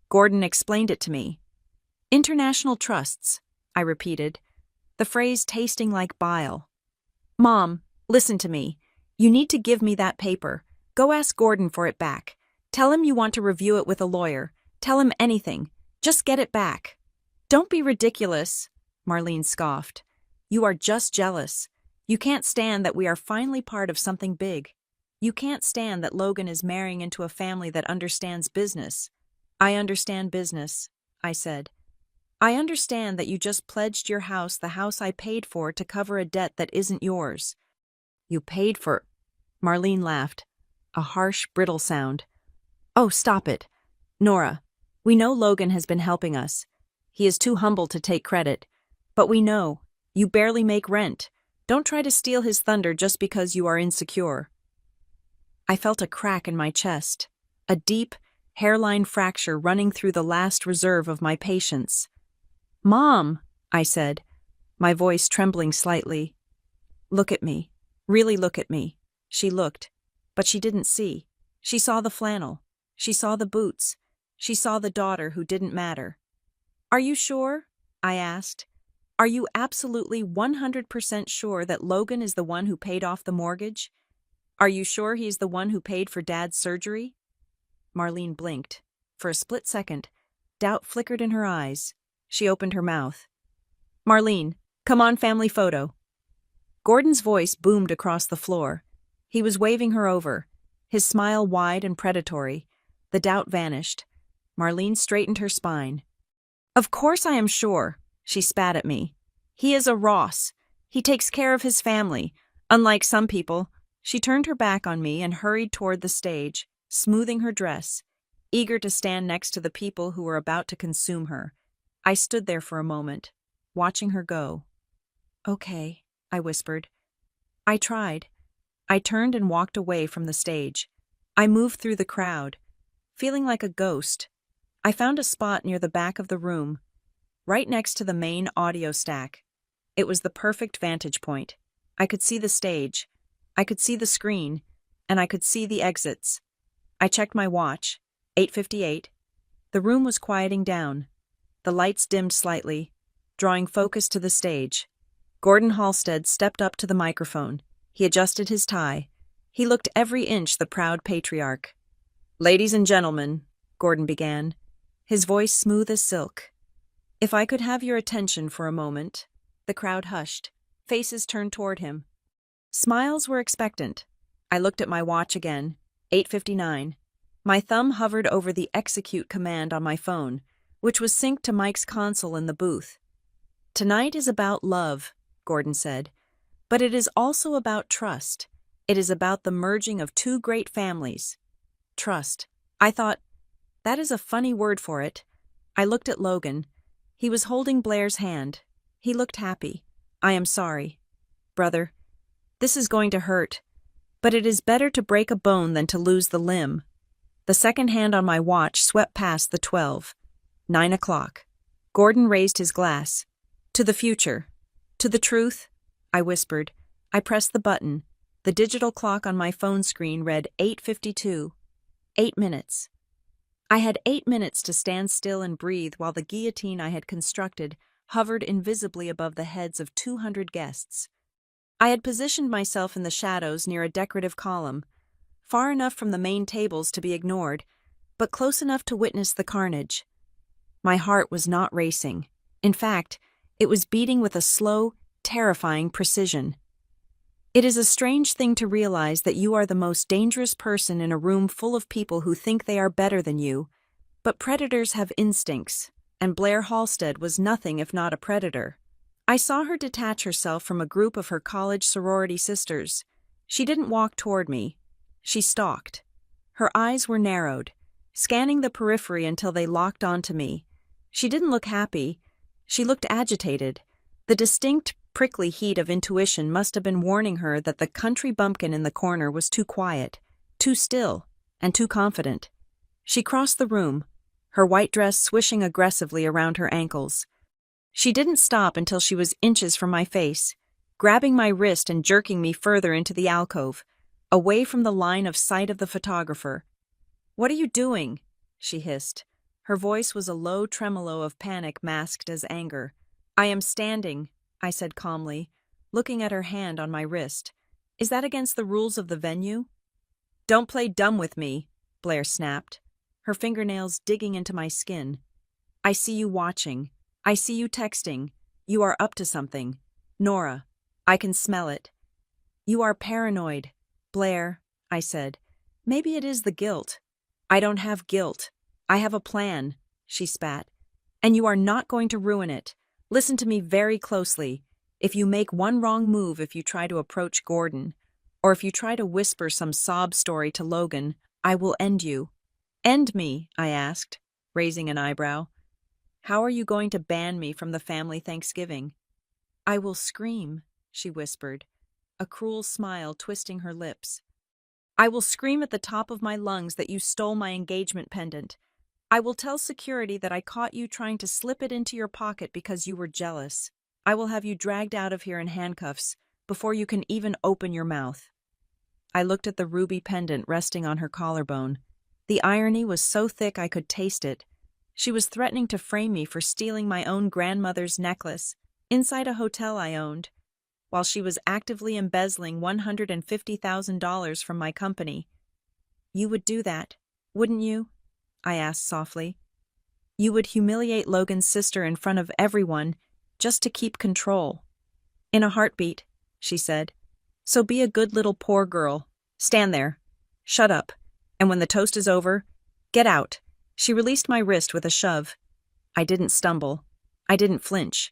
Gordon explained it to me. International trusts, I repeated, the phrase tasting like bile. Mom, listen to me. You need to give me that paper. Go ask Gordon for it back. Tell him you want to review it with a lawyer. Tell him anything. Just get it back. Don't be ridiculous, Marlene scoffed. You are just jealous. You can't stand that we are finally part of something big. You can't stand that Logan is marrying into a family that understands business. I understand business, I said. I understand that you just pledged your house, the house I paid for, to cover a debt that isn't yours. You paid for... Marlene laughed, a harsh, brittle sound. Oh, stop it. Nora, we know Logan has been helping us. He is too humble to take credit. But we know. You barely make rent. Don't try to steal his thunder just because you are insecure. I felt a crack in my chest, a deep, hairline fracture running through the last reserve of my patience. Mom, I said, my voice trembling slightly. Look at me. Really look at me. She looked, but she didn't see. She saw the flannel. She saw the boots. She saw the daughter who didn't matter. Are you sure? I asked. Are you absolutely 100% sure that Logan is the one who paid off the mortgage? Are you sure he's the one who paid for Dad's surgery? Marlene blinked. For a split second, doubt flickered in her eyes. She opened her mouth. Marlene, come on, family photo. Gordon's voice boomed across the floor. He was waving her over, his smile wide and predatory. The doubt vanished. Marlene straightened her spine. Of course I am sure, she spat at me. He is a Ross. He takes care of his family. Unlike some people, she turned her back on me and hurried toward the stage, smoothing her dress, eager to stand next to the people who were about to consume her. I stood there for a moment, watching her go. Okay, I whispered. I tried. I turned and walked away from the stage. I moved through the crowd, feeling like a ghost. I found a spot near the back of the room, right next to the main audio stack. It was the perfect vantage point. I could see the stage, I could see the screen, and I could see the exits. I checked my watch, 8:58. The room was quieting down. The lights dimmed slightly, drawing focus to the stage. Gordon Halstead stepped up to the microphone. He adjusted his tie. He looked every inch the proud patriarch. Ladies and gentlemen, Gordon began, his voice smooth as silk. If I could have your attention for a moment. The crowd hushed. Faces turned toward him. Smiles were expectant. I looked at my watch again, 8:59. My thumb hovered over the execute command on my phone, which was synced to Mike's console in the booth. Tonight is about love, Gordon said, but it is also about trust. It is about the merging of two great families. Trust. I thought, that is a funny word for it. I looked at Logan. He was holding Blair's hand. He looked happy. I am sorry. Brother, this is going to hurt, but it is better to break a bone than to lose the limb. The second hand on my watch swept past the 12. 9 o'clock. Gordon raised his glass. To the future. To the truth, I whispered. I pressed the button. The digital clock on my phone screen read 8:52. 8 minutes. I had 8 minutes to stand still and breathe while the guillotine I had constructed hovered invisibly above the heads of 200 guests. I had positioned myself in the shadows near a decorative column, far enough from the main tables to be ignored, but close enough to witness the carnage. My heart was not racing. In fact, it was beating with a slow, terrifying precision. It is a strange thing to realize that you are the most dangerous person in a room full of people who think they are better than you, but predators have instincts, and Blair Halstead was nothing if not a predator. I saw her detach herself from a group of her college sorority sisters. She didn't walk toward me. She stalked. Her eyes were narrowed, scanning the periphery until they locked onto me. She didn't look happy. She looked agitated. The distinct, prickly heat of intuition must have been warning her that the country bumpkin in the corner was too quiet, too still, and too confident. She crossed the room, her white dress swishing aggressively around her ankles. She didn't stop until she was inches from my face, grabbing my wrist and jerking me further into the alcove, away from the line of sight of the photographer. "What are you doing?" she hissed. Her voice was a low tremolo of panic masked as anger. "I am standing," I said calmly, looking at her hand on my wrist. "Is that against the rules of the venue?" "Don't play dumb with me," Blair snapped, her fingernails digging into my skin. "I see you watching. I see you texting. You are up to something. Nora, I can smell it." "You are paranoid." "Blair," I said, "maybe it is the guilt." "I don't have guilt. I have a plan," she spat. "And you are not going to ruin it. Listen to me very closely. If you make one wrong move, if you try to approach Gordon, or if you try to whisper some sob story to Logan, I will end you." "End me?" I asked, raising an eyebrow. "How are you going to ban me from the family Thanksgiving?" "I will scream," she whispered, a cruel smile twisting her lips. "I will scream at the top of my lungs that you stole my engagement pendant. I will tell security that I caught you trying to slip it into your pocket because you were jealous. I will have you dragged out of here in handcuffs before you can even open your mouth." I looked at the ruby pendant resting on her collarbone. The irony was so thick I could taste it. She was threatening to frame me for stealing my own grandmother's necklace inside a hotel I owned, while she was actively embezzling $150,000 from my company. "You would do that, wouldn't you?" I asked softly. "You would humiliate Logan's sister in front of everyone just to keep control." "In a heartbeat," she said. "So be a good little poor girl. Stand there. Shut up. And when the toast is over, get out." She released my wrist with a shove. I didn't stumble. I didn't flinch.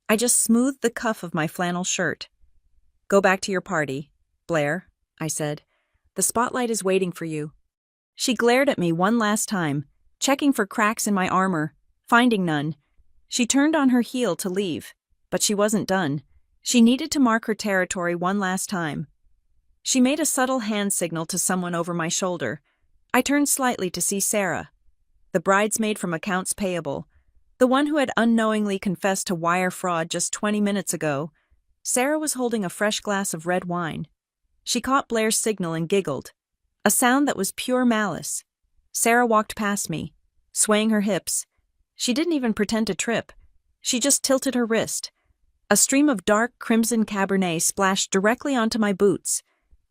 I just smoothed the cuff of my flannel shirt. "Go back to your party, Blair," I said. "The spotlight is waiting for you." She glared at me one last time, checking for cracks in my armor, finding none. She turned on her heel to leave, but she wasn't done. She needed to mark her territory one last time. She made a subtle hand signal to someone over my shoulder. I turned slightly to see Sarah, the bridesmaid from accounts payable, the one who had unknowingly confessed to wire fraud just 20 minutes ago. Sarah was holding a fresh glass of red wine. She caught Blair's signal and giggled, a sound that was pure malice. Sarah walked past me, swaying her hips. She didn't even pretend to trip. She just tilted her wrist. A stream of dark crimson Cabernet splashed directly onto my boots.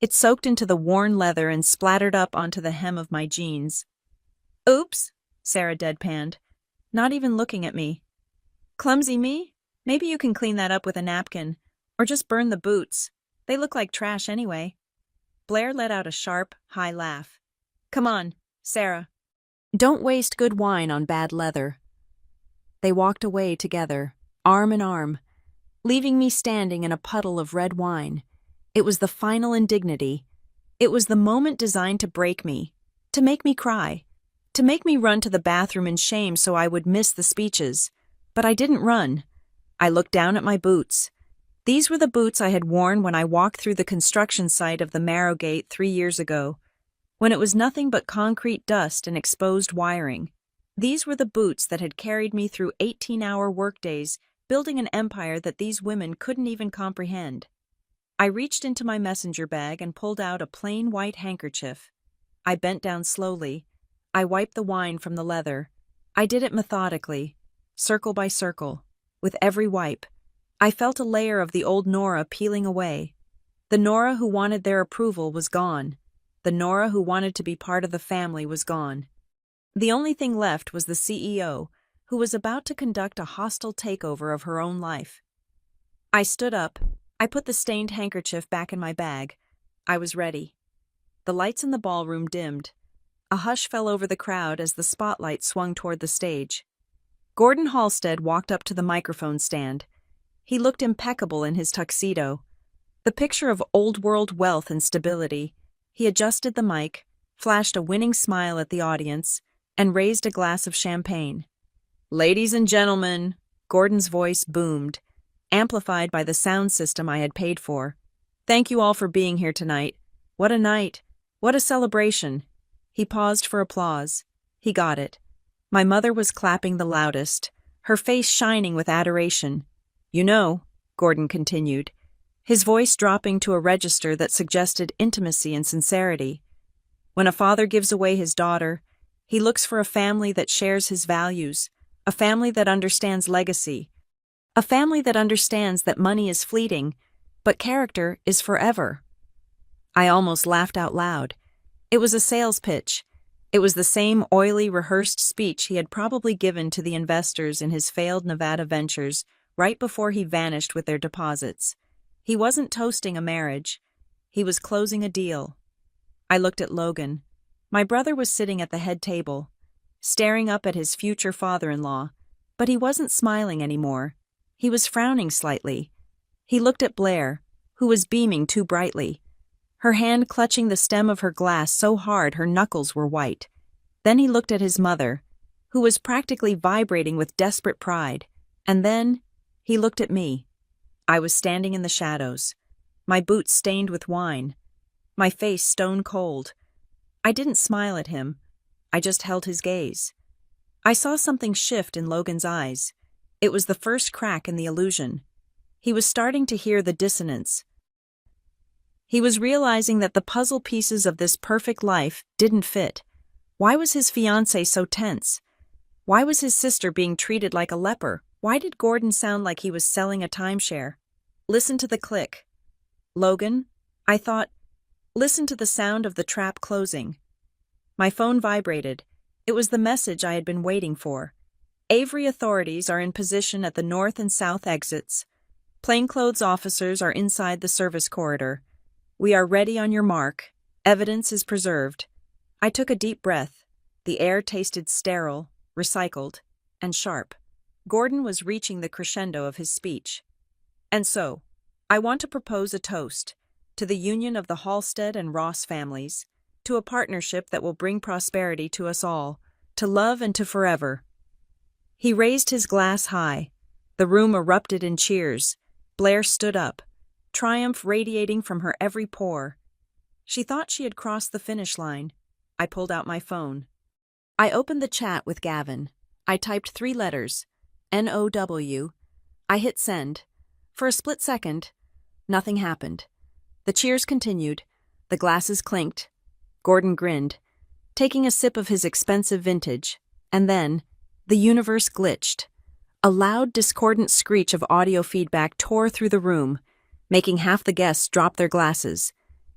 It soaked into the worn leather and splattered up onto the hem of my jeans. "Oops," Sarah deadpanned, not even looking at me. "Clumsy me? Maybe you can clean that up with a napkin, or just burn the boots. They look like trash anyway." Blair let out a sharp, high laugh. "Come on, Sarah. Don't waste good wine on bad leather." They walked away together, arm in arm, leaving me standing in a puddle of red wine. It was the final indignity. It was the moment designed to break me, to make me cry, to make me run to the bathroom in shame so I would miss the speeches. But I didn't run. I looked down at my boots. These were the boots I had worn when I walked through the construction site of the Marrowgate 3 years ago, when it was nothing but concrete dust and exposed wiring. These were the boots that had carried me through 18-hour workdays, building an empire that these women couldn't even comprehend. I reached into my messenger bag and pulled out a plain white handkerchief. I bent down slowly. I wiped the wine from the leather. I did it methodically, circle by circle. With every wipe, I felt a layer of the old Nora peeling away, The Nora who wanted their approval was gone. The Nora who wanted to be part of the family was gone. The only thing left was the CEO, who was about to conduct a hostile takeover of her own life. I stood up. I put the stained handkerchief back in my bag. I was ready. The lights in the ballroom dimmed. A hush fell over the crowd as the spotlight swung toward the stage. Gordon Halstead walked up to the microphone stand. He looked impeccable in his tuxedo, the picture of old-world wealth and stability. He adjusted the mic, flashed a winning smile at the audience, and raised a glass of champagne. "Ladies and gentlemen," Gordon's voice boomed, amplified by the sound system I had paid for. "Thank you all for being here tonight. What a night! What a celebration!" He paused for applause. He got it. My mother was clapping the loudest, her face shining with adoration. "You know," Gordon continued, his voice dropping to a register that suggested intimacy and sincerity, "when a father gives away his daughter, he looks for a family that shares his values, a family that understands legacy, a family that understands that money is fleeting, but character is forever." I almost laughed out loud. It was a sales pitch. It was the same oily, rehearsed speech he had probably given to the investors in his failed Nevada ventures right before he vanished with their deposits. He wasn't toasting a marriage. He was closing a deal. I looked at Logan. My brother was sitting at the head table, staring up at his future father-in-law, but he wasn't smiling anymore. He was frowning slightly. He looked at Blair, who was beaming too brightly, her hand clutching the stem of her glass so hard her knuckles were white. Then he looked at his mother, who was practically vibrating with desperate pride, and then he looked at me. I was standing in the shadows, my boots stained with wine, my face stone cold. I didn't smile at him. I just held his gaze. I saw something shift in Logan's eyes. It was the first crack in the illusion. He was starting to hear the dissonance. He was realizing that the puzzle pieces of this perfect life didn't fit. Why was his fiancée so tense? Why was his sister being treated like a leper? Why did Gordon sound like he was selling a timeshare? Listen to the click. "Logan," I thought, listen to the sound of the trap closing. My phone vibrated. It was the message I had been waiting for. "Avery authorities are in position at the north and south exits. Plainclothes officers are inside the service corridor. We are ready on your mark. Evidence is preserved." I took a deep breath. The air tasted sterile, recycled, and sharp. Gordon was reaching the crescendo of his speech. "And so, I want to propose a toast to the union of the Halstead and Ross families, to a partnership that will bring prosperity to us all, to love and to forever." He raised his glass high. The room erupted in cheers. Blair stood up, triumph radiating from her every pore. She thought she had crossed the finish line. I pulled out my phone. I opened the chat with Gavin. I typed 3 letters, NOW. I hit send. For a split second, nothing happened. The cheers continued. The glasses clinked. Gordon grinned, taking a sip of his expensive vintage. And then, the universe glitched. A loud, discordant screech of audio feedback tore through the room, making half the guests drop their glasses.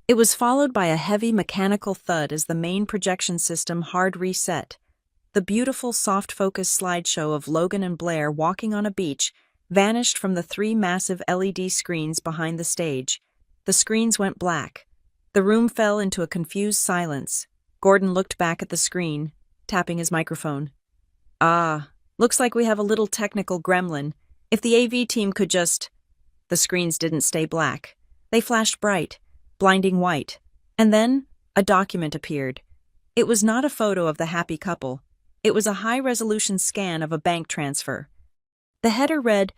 It was followed by a heavy mechanical thud as the main projection system hard reset. The beautiful soft-focus slideshow of Logan and Blair walking on a beach vanished from the 3 massive LED screens behind the stage. The screens went black. The room fell into a confused silence. Gordon looked back at the screen, tapping his microphone. "Ah, looks like we have a little technical gremlin. If the AV team could just..." The screens didn't stay black. They flashed bright, blinding white. And then, a document appeared. It was not a photo of the happy couple. It was a high-resolution scan of a bank transfer. The header read,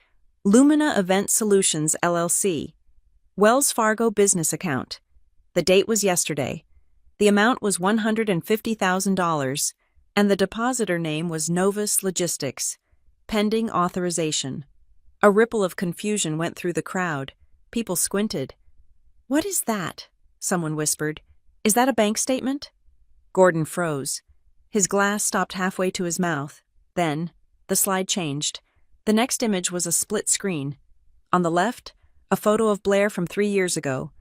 "Lumina Event Solutions, LLC. Wells Fargo Business Account." The date was yesterday. The amount was $150,000, and the depositor name was Novus Logistics, pending authorization. A ripple of confusion went through the crowd. People squinted. "What is that?" someone whispered. "Is that a bank statement?" Gordon froze. His glass stopped halfway to his mouth. Then, the slide changed. The next image was a split screen. On the left, a photo of Blair from 3 years ago,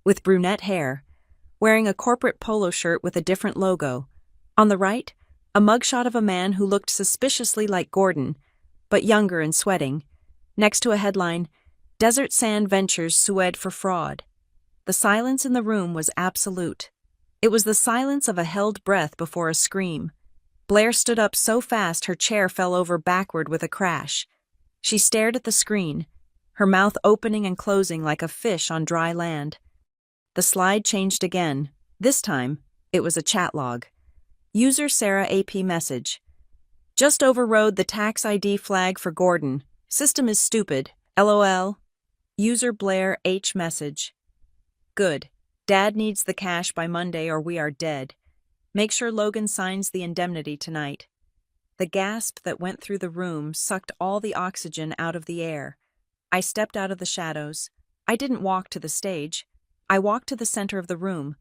with brunette hair, wearing a corporate polo shirt with a different logo. On the right, a mugshot of a man who looked suspiciously like Gordon, but younger and sweating. Next to a headline, Desert Sand Ventures sued for fraud. The silence in the room was absolute. It was the silence of a held breath before a scream. Blair stood up so fast her chair fell over backward with a crash. She stared at the screen, her mouth opening and closing like a fish on dry land. The slide changed again. This time, it was a chat log. User Sarah AP message. Just overrode the tax ID flag for Gordon. System is stupid. LOL. User Blair H message. Good. Dad needs the cash by Monday or we are dead. Make sure Logan signs the indemnity tonight. The gasp that went through the room sucked all the oxygen out of the air. I stepped out of the shadows. I didn't walk to the stage. I walked to the center of the room,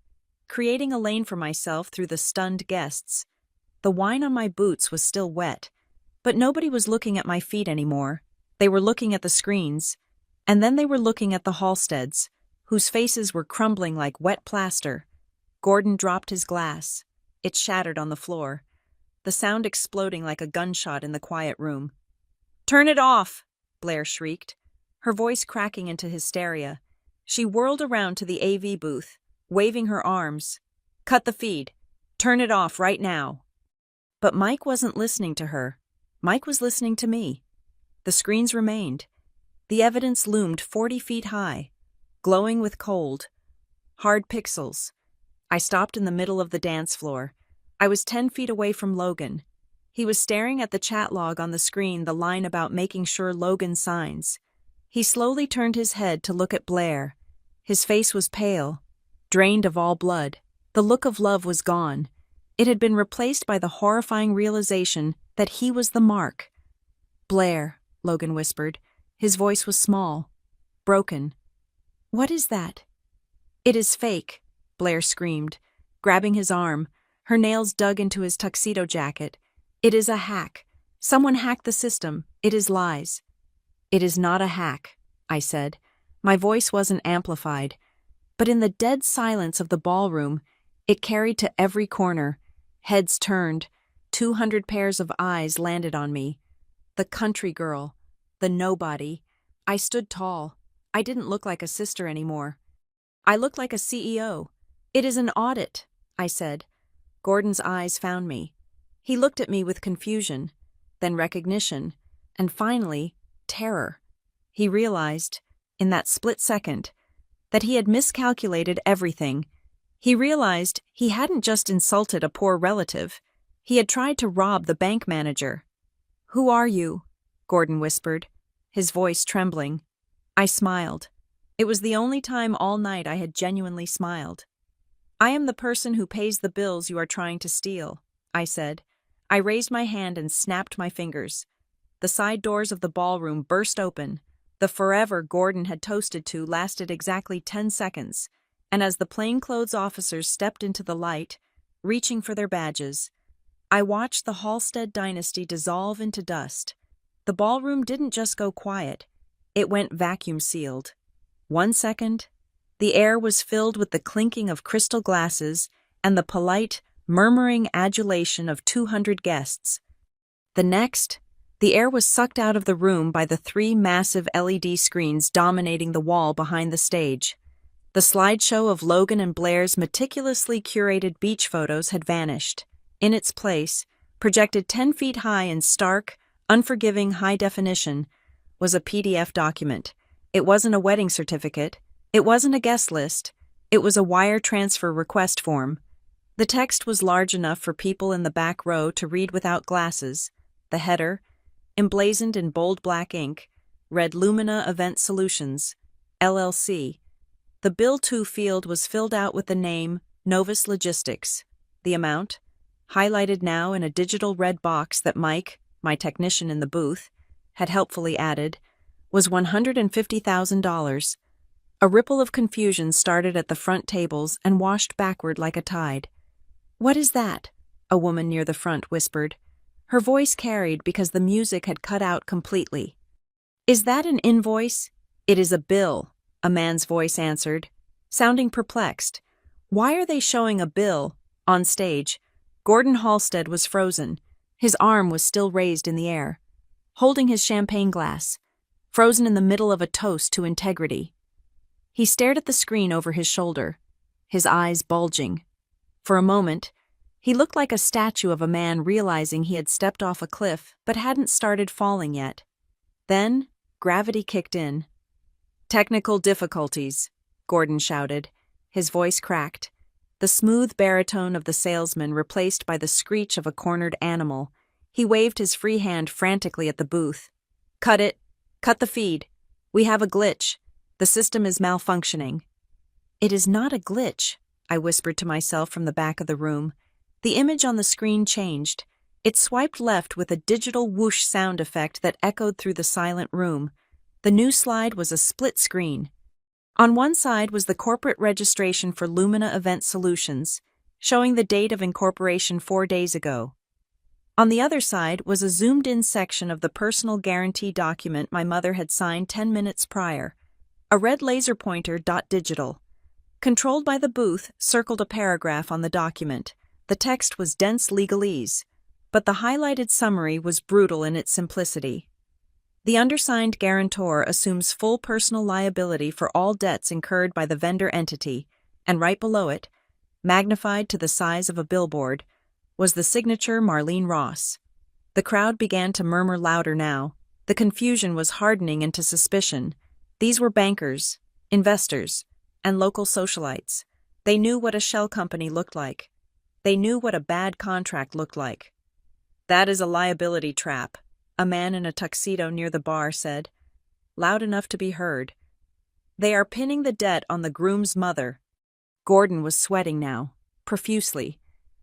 creating a lane for myself through the stunned guests. The wine on my boots was still wet, but nobody was looking at my feet anymore. They were looking at the screens, and then they were looking at the Halsteads, whose faces were crumbling like wet plaster. Gordon dropped his glass. It shattered on the floor, the sound exploding like a gunshot in the quiet room. "Turn it off!" Blair shrieked, her voice cracking into hysteria. She whirled around to the AV booth, waving her arms. "Cut the feed. Turn it off right now." But Mike wasn't listening to her. Mike was listening to me. The screens remained. The evidence loomed 40 feet high, glowing with cold, hard pixels. I stopped in the middle of the dance floor. I was 10 feet away from Logan. He was staring at the chat log on the screen, the line about making sure Logan signs. He slowly turned his head to look at Blair. His face was pale, drained of all blood. The look of love was gone. It had been replaced by the horrifying realization that he was the mark. "Blair," Logan whispered. His voice was small, broken. "What is that?" "It is fake," Blair screamed, grabbing his arm, her nails dug into his tuxedo jacket. "It is a hack. Someone hacked the system. It is lies." "It is not a hack," I said. My voice wasn't amplified, but in the dead silence of the ballroom, it carried to every corner. Heads turned. 200 pairs of eyes landed on me. The country girl. The nobody. I stood tall. I didn't look like a sister anymore. I looked like a CEO. "It is an audit," I said. Gordon's eyes found me. He looked at me with confusion, then recognition, and finally, terror. He realized, in that split second, that he had miscalculated everything. He realized he hadn't just insulted a poor relative. He had tried to rob the bank manager. "Who are you?" Gordon whispered, his voice trembling. I smiled. It was the only time all night I had genuinely smiled. "I am the person who pays the bills you are trying to steal," I said. I raised my hand and snapped my fingers. The side doors of the ballroom burst open. The forever Gordon had toasted to lasted exactly 10 seconds, and as the plainclothes officers stepped into the light, reaching for their badges, I watched the Halstead dynasty dissolve into dust. The ballroom didn't just go quiet, it went vacuum-sealed. 1 second, the air was filled with the clinking of crystal glasses and the polite, murmuring adulation of 200 guests. The next, the air was sucked out of the room by the 3 massive LED screens dominating the wall behind the stage. The slideshow of Logan and Blair's meticulously curated beach photos had vanished. In its place, projected 10 feet high in stark, unforgiving high definition, was a PDF document. It wasn't a wedding certificate. It wasn't a guest list. It was a wire transfer request form. The text was large enough for people in the back row to read without glasses. The header, emblazoned in bold black ink, read Lumina Event Solutions, LLC. The Bill To field was filled out with the name Novus Logistics. The amount, highlighted now in a digital red box that Mike, my technician in the booth, had helpfully added, was $150,000. A ripple of confusion started at the front tables and washed backward like a tide. "What is that?" a woman near the front whispered. Her voice carried because the music had cut out completely. "Is that an invoice?" "It is a bill," a man's voice answered. sounding perplexed. Why are they showing a bill? On stage, Gordon Halstead was frozen. His arm was still raised in the air, holding his champagne glass, frozen in the middle of a toast to integrity. He stared at the screen over his shoulder, his eyes bulging. For a moment, he looked like a statue of a man realizing he had stepped off a cliff but hadn't started falling yet. Then, gravity kicked in. "Technical difficulties," Gordon shouted. His voice cracked, the smooth baritone of the salesman replaced by the screech of a cornered animal. He waved his free hand frantically at the booth. "Cut it! Cut the feed! We have a glitch. The system is malfunctioning." "It is not a glitch," I whispered to myself from the back of the room. The image on the screen changed. It swiped left with a digital whoosh sound effect that echoed through the silent room. The new slide was a split screen. On one side was the corporate registration for Lumina Event Solutions, showing the date of incorporation 4 days ago. On the other side was a zoomed-in section of the personal guarantee document my mother had signed 10 minutes prior, a red laser pointer .digital. Controlled by the booth circled a paragraph on the document. The text was dense legalese, but the highlighted summary was brutal in its simplicity. The undersigned guarantor assumes full personal liability for all debts incurred by the vendor entity, and right below it, magnified to the size of a billboard, was the signature Marlene Ross. The crowd began to murmur louder now. The confusion was hardening into suspicion. These were bankers, investors, and local socialites. They knew what a shell company looked like. They knew what a bad contract looked like. "That is a liability trap," a man in a tuxedo near the bar said, loud enough to be heard. "They are pinning the debt on the groom's mother." Gordon was sweating now, profusely.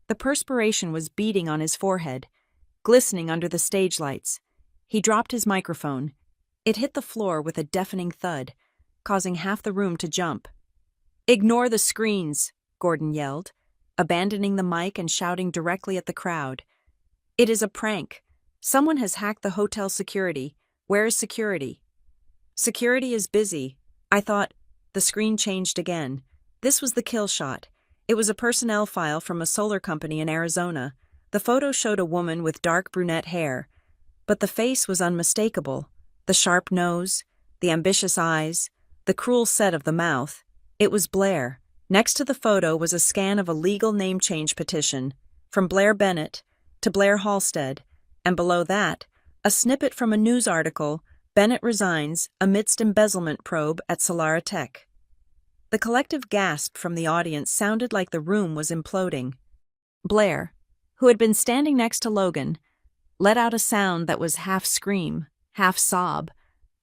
The perspiration was beading on his forehead, glistening under the stage lights. He dropped his microphone. It hit the floor with a deafening thud, causing half the room to jump. "Ignore the screens," Gordon yelled, abandoning the mic and shouting directly at the crowd. "It is a prank. Someone has hacked the hotel security. Where is security?" "Security is busy." I thought. The screen changed again. This was the kill shot. It was a personnel file from a solar company in Arizona. The photo showed a woman with dark brunette hair, but the face was unmistakable. The sharp nose, the ambitious eyes, the cruel set of the mouth. It was Blair. Next to the photo was a scan of a legal name change petition, from Blair Bennett to Blair Halstead, and below that, a snippet from a news article, "Bennett resigns amidst embezzlement probe at Solara Tech." The collective gasp from the audience sounded like the room was imploding. Blair, who had been standing next to Logan, let out a sound that was half scream, half sob.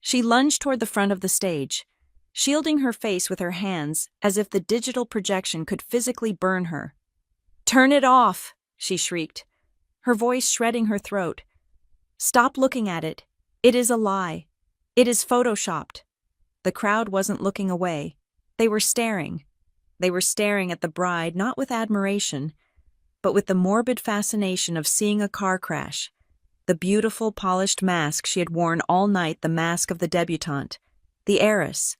She lunged toward the front of the stage, shielding her face with her hands as if the digital projection could physically burn her. "Turn it off!" she shrieked, her voice shredding her throat. "Stop looking at it. It is a lie. It is photoshopped." The crowd wasn't looking away. They were staring. They were staring at the bride not with admiration, but with the morbid fascination of seeing a car crash. The beautiful, polished mask she had worn all night, the mask of the debutante, the heiress.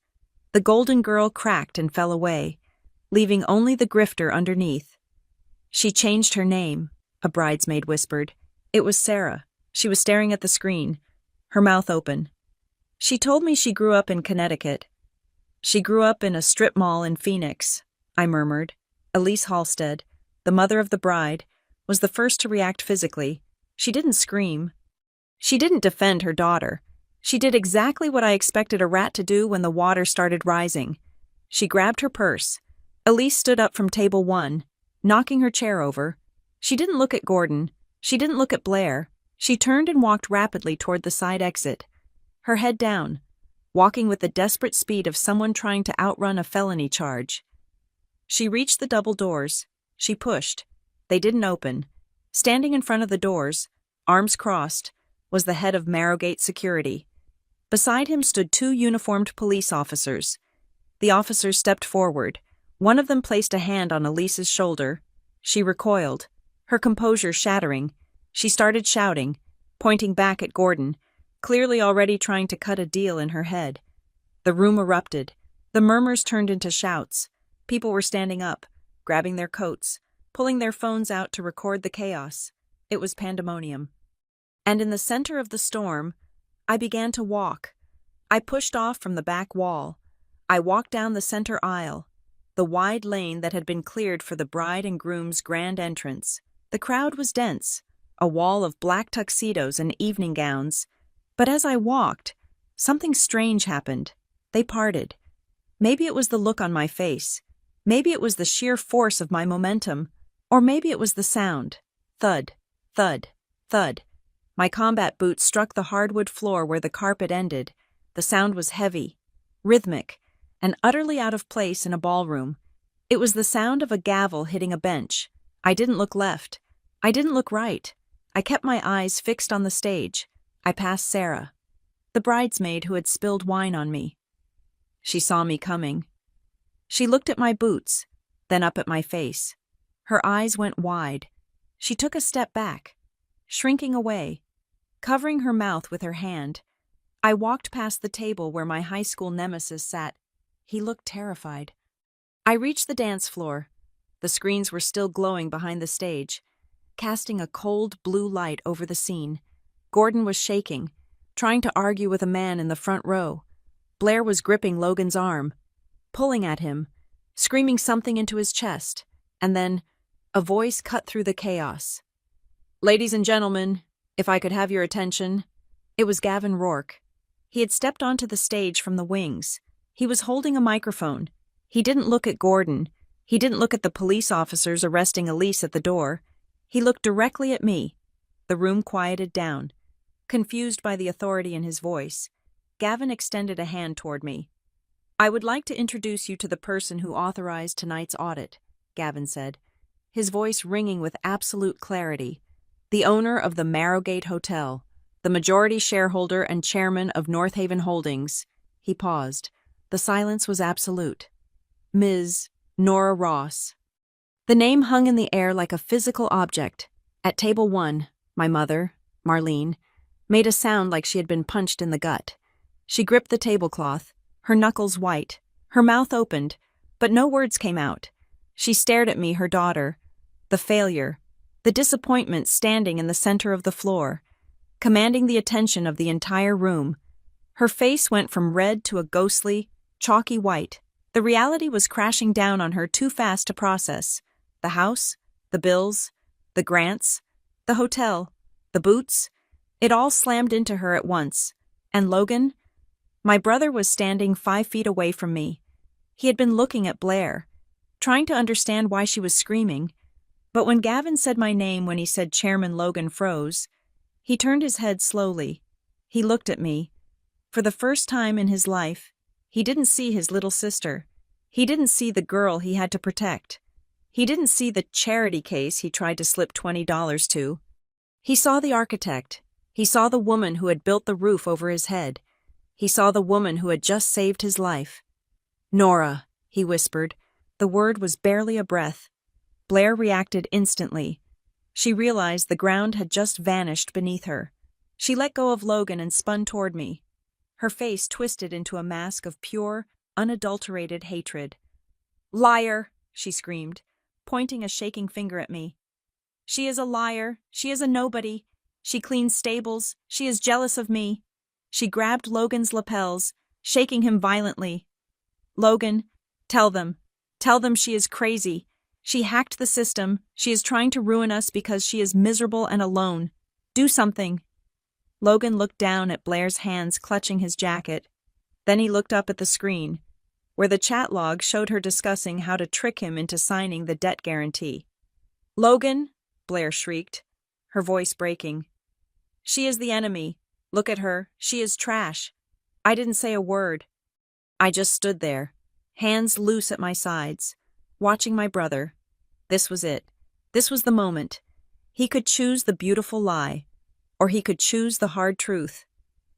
The golden girl cracked and fell away, leaving only the grifter underneath. "She changed her name," a bridesmaid whispered. It was Sarah. She was staring at the screen, her mouth open. "She told me she grew up in Connecticut." "She grew up in a strip mall in Phoenix," I murmured. Elise Halstead, the mother of the bride, was the first to react physically. She didn't scream. She didn't defend her daughter. She did exactly what I expected a rat to do when the water started rising. She grabbed her purse. Elise stood up from table 1, knocking her chair over. She didn't look at Gordon. She didn't look at Blair. She turned and walked rapidly toward the side exit, her head down, walking with the desperate speed of someone trying to outrun a felony charge. She reached the double doors. She pushed. They didn't open. Standing in front of the doors, arms crossed, was the head of Marrowgate Security. Beside him stood 2 uniformed police officers. The officers stepped forward. One of them placed a hand on Elise's shoulder. She recoiled, her composure shattering. She started shouting, pointing back at Gordon, clearly already trying to cut a deal in her head. The room erupted. The murmurs turned into shouts. People were standing up, grabbing their coats, pulling their phones out to record the chaos. It was pandemonium. And in the center of the storm, I began to walk. I pushed off from the back wall. I walked down the center aisle, the wide lane that had been cleared for the bride and groom's grand entrance. The crowd was dense, a wall of black tuxedos and evening gowns. But as I walked, something strange happened. They parted. Maybe it was the look on my face. Maybe it was the sheer force of my momentum. Or maybe it was the sound. Thud, thud, thud. My combat boots struck the hardwood floor where the carpet ended. The sound was heavy, rhythmic, and utterly out of place in a ballroom. It was the sound of a gavel hitting a bench. I didn't look left. I didn't look right. I kept my eyes fixed on the stage. I passed Sarah, the bridesmaid who had spilled wine on me. She saw me coming. She looked at my boots, then up at my face. Her eyes went wide. She took a step back, shrinking away, covering her mouth with her hand. I walked past the table where my high school nemesis sat. He looked terrified. I reached the dance floor. The screens were still glowing behind the stage, casting a cold blue light over the scene. Gordon was shaking, trying to argue with a man in the front row. Blair was gripping Logan's arm, pulling at him, screaming something into his chest, and then a voice cut through the chaos. "Ladies and gentlemen, if I could have your attention." It was Gavin Rourke. He had stepped onto the stage from the wings. He was holding a microphone. He didn't look at Gordon. He didn't look at the police officers arresting Elise at the door. He looked directly at me. The room quieted down. Confused by the authority in his voice, Gavin extended a hand toward me. "I would like to introduce you to the person who authorized tonight's audit," Gavin said, his voice ringing with absolute clarity. "The owner of the Marrowgate Hotel, the majority shareholder and chairman of North Haven Holdings." He paused. The silence was absolute. "Ms. Nora Ross." The name hung in the air like a physical object. At table 1, my mother, Marlene, made a sound like she had been punched in the gut. She gripped the tablecloth, her knuckles white, her mouth opened, but no words came out. She stared at me, her daughter, the failure, the disappointment standing in the center of the floor, commanding the attention of the entire room. Her face went from red to a ghostly, chalky white. The reality was crashing down on her too fast to process. The house, the bills, the grants, the hotel, the boots, it all slammed into her at once. And Logan? My brother was standing 5 feet away from me. He had been looking at Blair, trying to understand why she was screaming. But when Gavin said my name, when he said Chairman, Logan froze. He turned his head slowly. He looked at me. For the first time in his life, he didn't see his little sister. He didn't see the girl he had to protect. He didn't see the charity case he tried to slip $20 to. He saw the architect. He saw the woman who had built the roof over his head. He saw the woman who had just saved his life. "Nora," he whispered. The word was barely a breath. Blair reacted instantly. She realized the ground had just vanished beneath her. She let go of Logan and spun toward me. Her face twisted into a mask of pure, unadulterated hatred. "Liar!" she screamed, pointing a shaking finger at me. "She is a liar. She is a nobody. She cleans stables. She is jealous of me." She grabbed Logan's lapels, shaking him violently. "Logan, tell them. Tell them she is crazy. She hacked the system. She is trying to ruin us because she is miserable and alone. Do something." Logan looked down at Blair's hands clutching his jacket. Then he looked up at the screen, where the chat log showed her discussing how to trick him into signing the debt guarantee. "Logan," Blair shrieked, her voice breaking. "She is the enemy. Look at her. She is trash." I didn't say a word. I just stood there, hands loose at my sides, watching my brother. This was it. This was the moment. He could choose the beautiful lie, or he could choose the hard truth.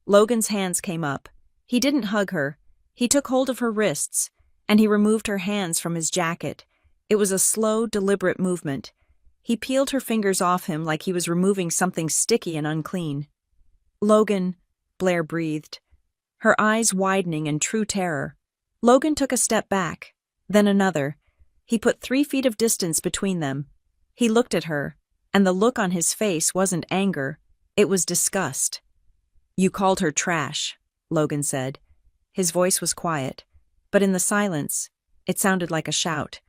Logan's hands came up. He didn't hug her. He took hold of her wrists, and he removed her hands from his jacket. It was a slow, deliberate movement. He peeled her fingers off him like he was removing something sticky and unclean. "Logan," Blair breathed, her eyes widening in true terror. Logan took a step back. Then another. He put 3 feet of distance between them. He looked at her, and the look on his face wasn't anger, it was disgust. "You called her trash," Logan said. His voice was quiet, but in the silence, it sounded like a shout.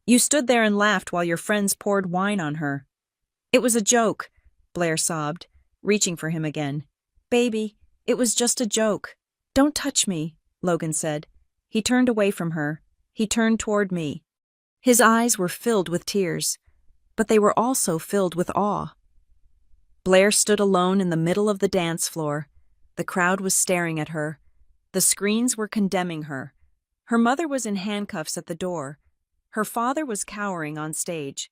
"You stood there and laughed while your friends poured wine on her." "It was a joke," Blair sobbed, reaching for him again. "Baby, it was just a joke." "Don't touch me," Logan said. He turned away from her. He turned toward me. His eyes were filled with tears, but they were also filled with awe. Blair stood alone in the middle of the dance floor. The crowd was staring at her. The screens were condemning her. Her mother was in handcuffs at the door. Her father was cowering on stage.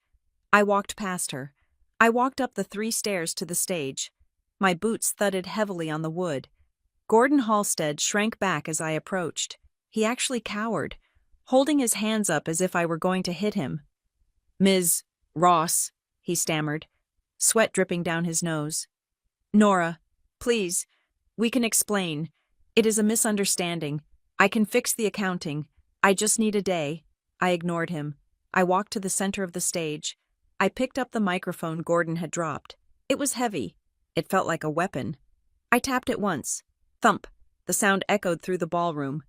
I walked past her. I walked up the 3 stairs to the stage. My boots thudded heavily on the wood. Gordon Halstead shrank back as I approached. He actually cowered, holding his hands up as if I were going to hit him. "Ms. Ross," he stammered, sweat dripping down his nose. "Nora, please, we can explain. It is a misunderstanding. I can fix the accounting. I just need a day." I ignored him. I walked to the center of the stage. I picked up the microphone Gordon had dropped. It was heavy. It felt like a weapon. I tapped it once. Thump! The sound echoed through the ballroom,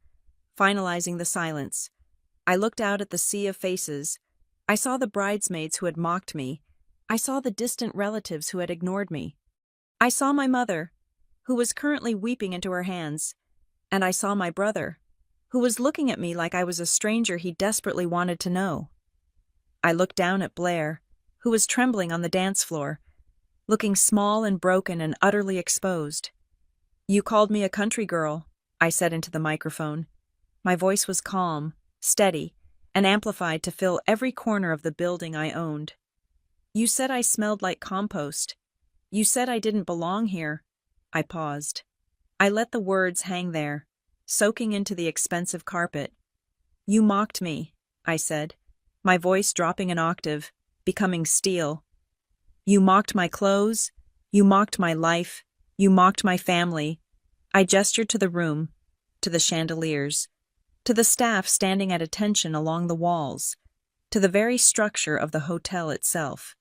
finalizing the silence. I looked out at the sea of faces. I saw the bridesmaids who had mocked me. I saw the distant relatives who had ignored me. I saw my mother, who was currently weeping into her hands. And I saw my brother, who was looking at me like I was a stranger he desperately wanted to know. I looked down at Blair, who was trembling on the dance floor, looking small and broken and utterly exposed. "You called me a country girl," I said into the microphone. My voice was calm, steady, and amplified to fill every corner of the building I owned. "You said I smelled like compost. You said I didn't belong here." I paused. I let the words hang there, soaking into the expensive carpet. "You mocked me," I said, my voice dropping an octave, becoming steel. "You mocked my clothes. You mocked my life. You mocked my family." I gestured to the room, to the chandeliers, to the staff standing at attention along the walls, to the very structure of the hotel itself.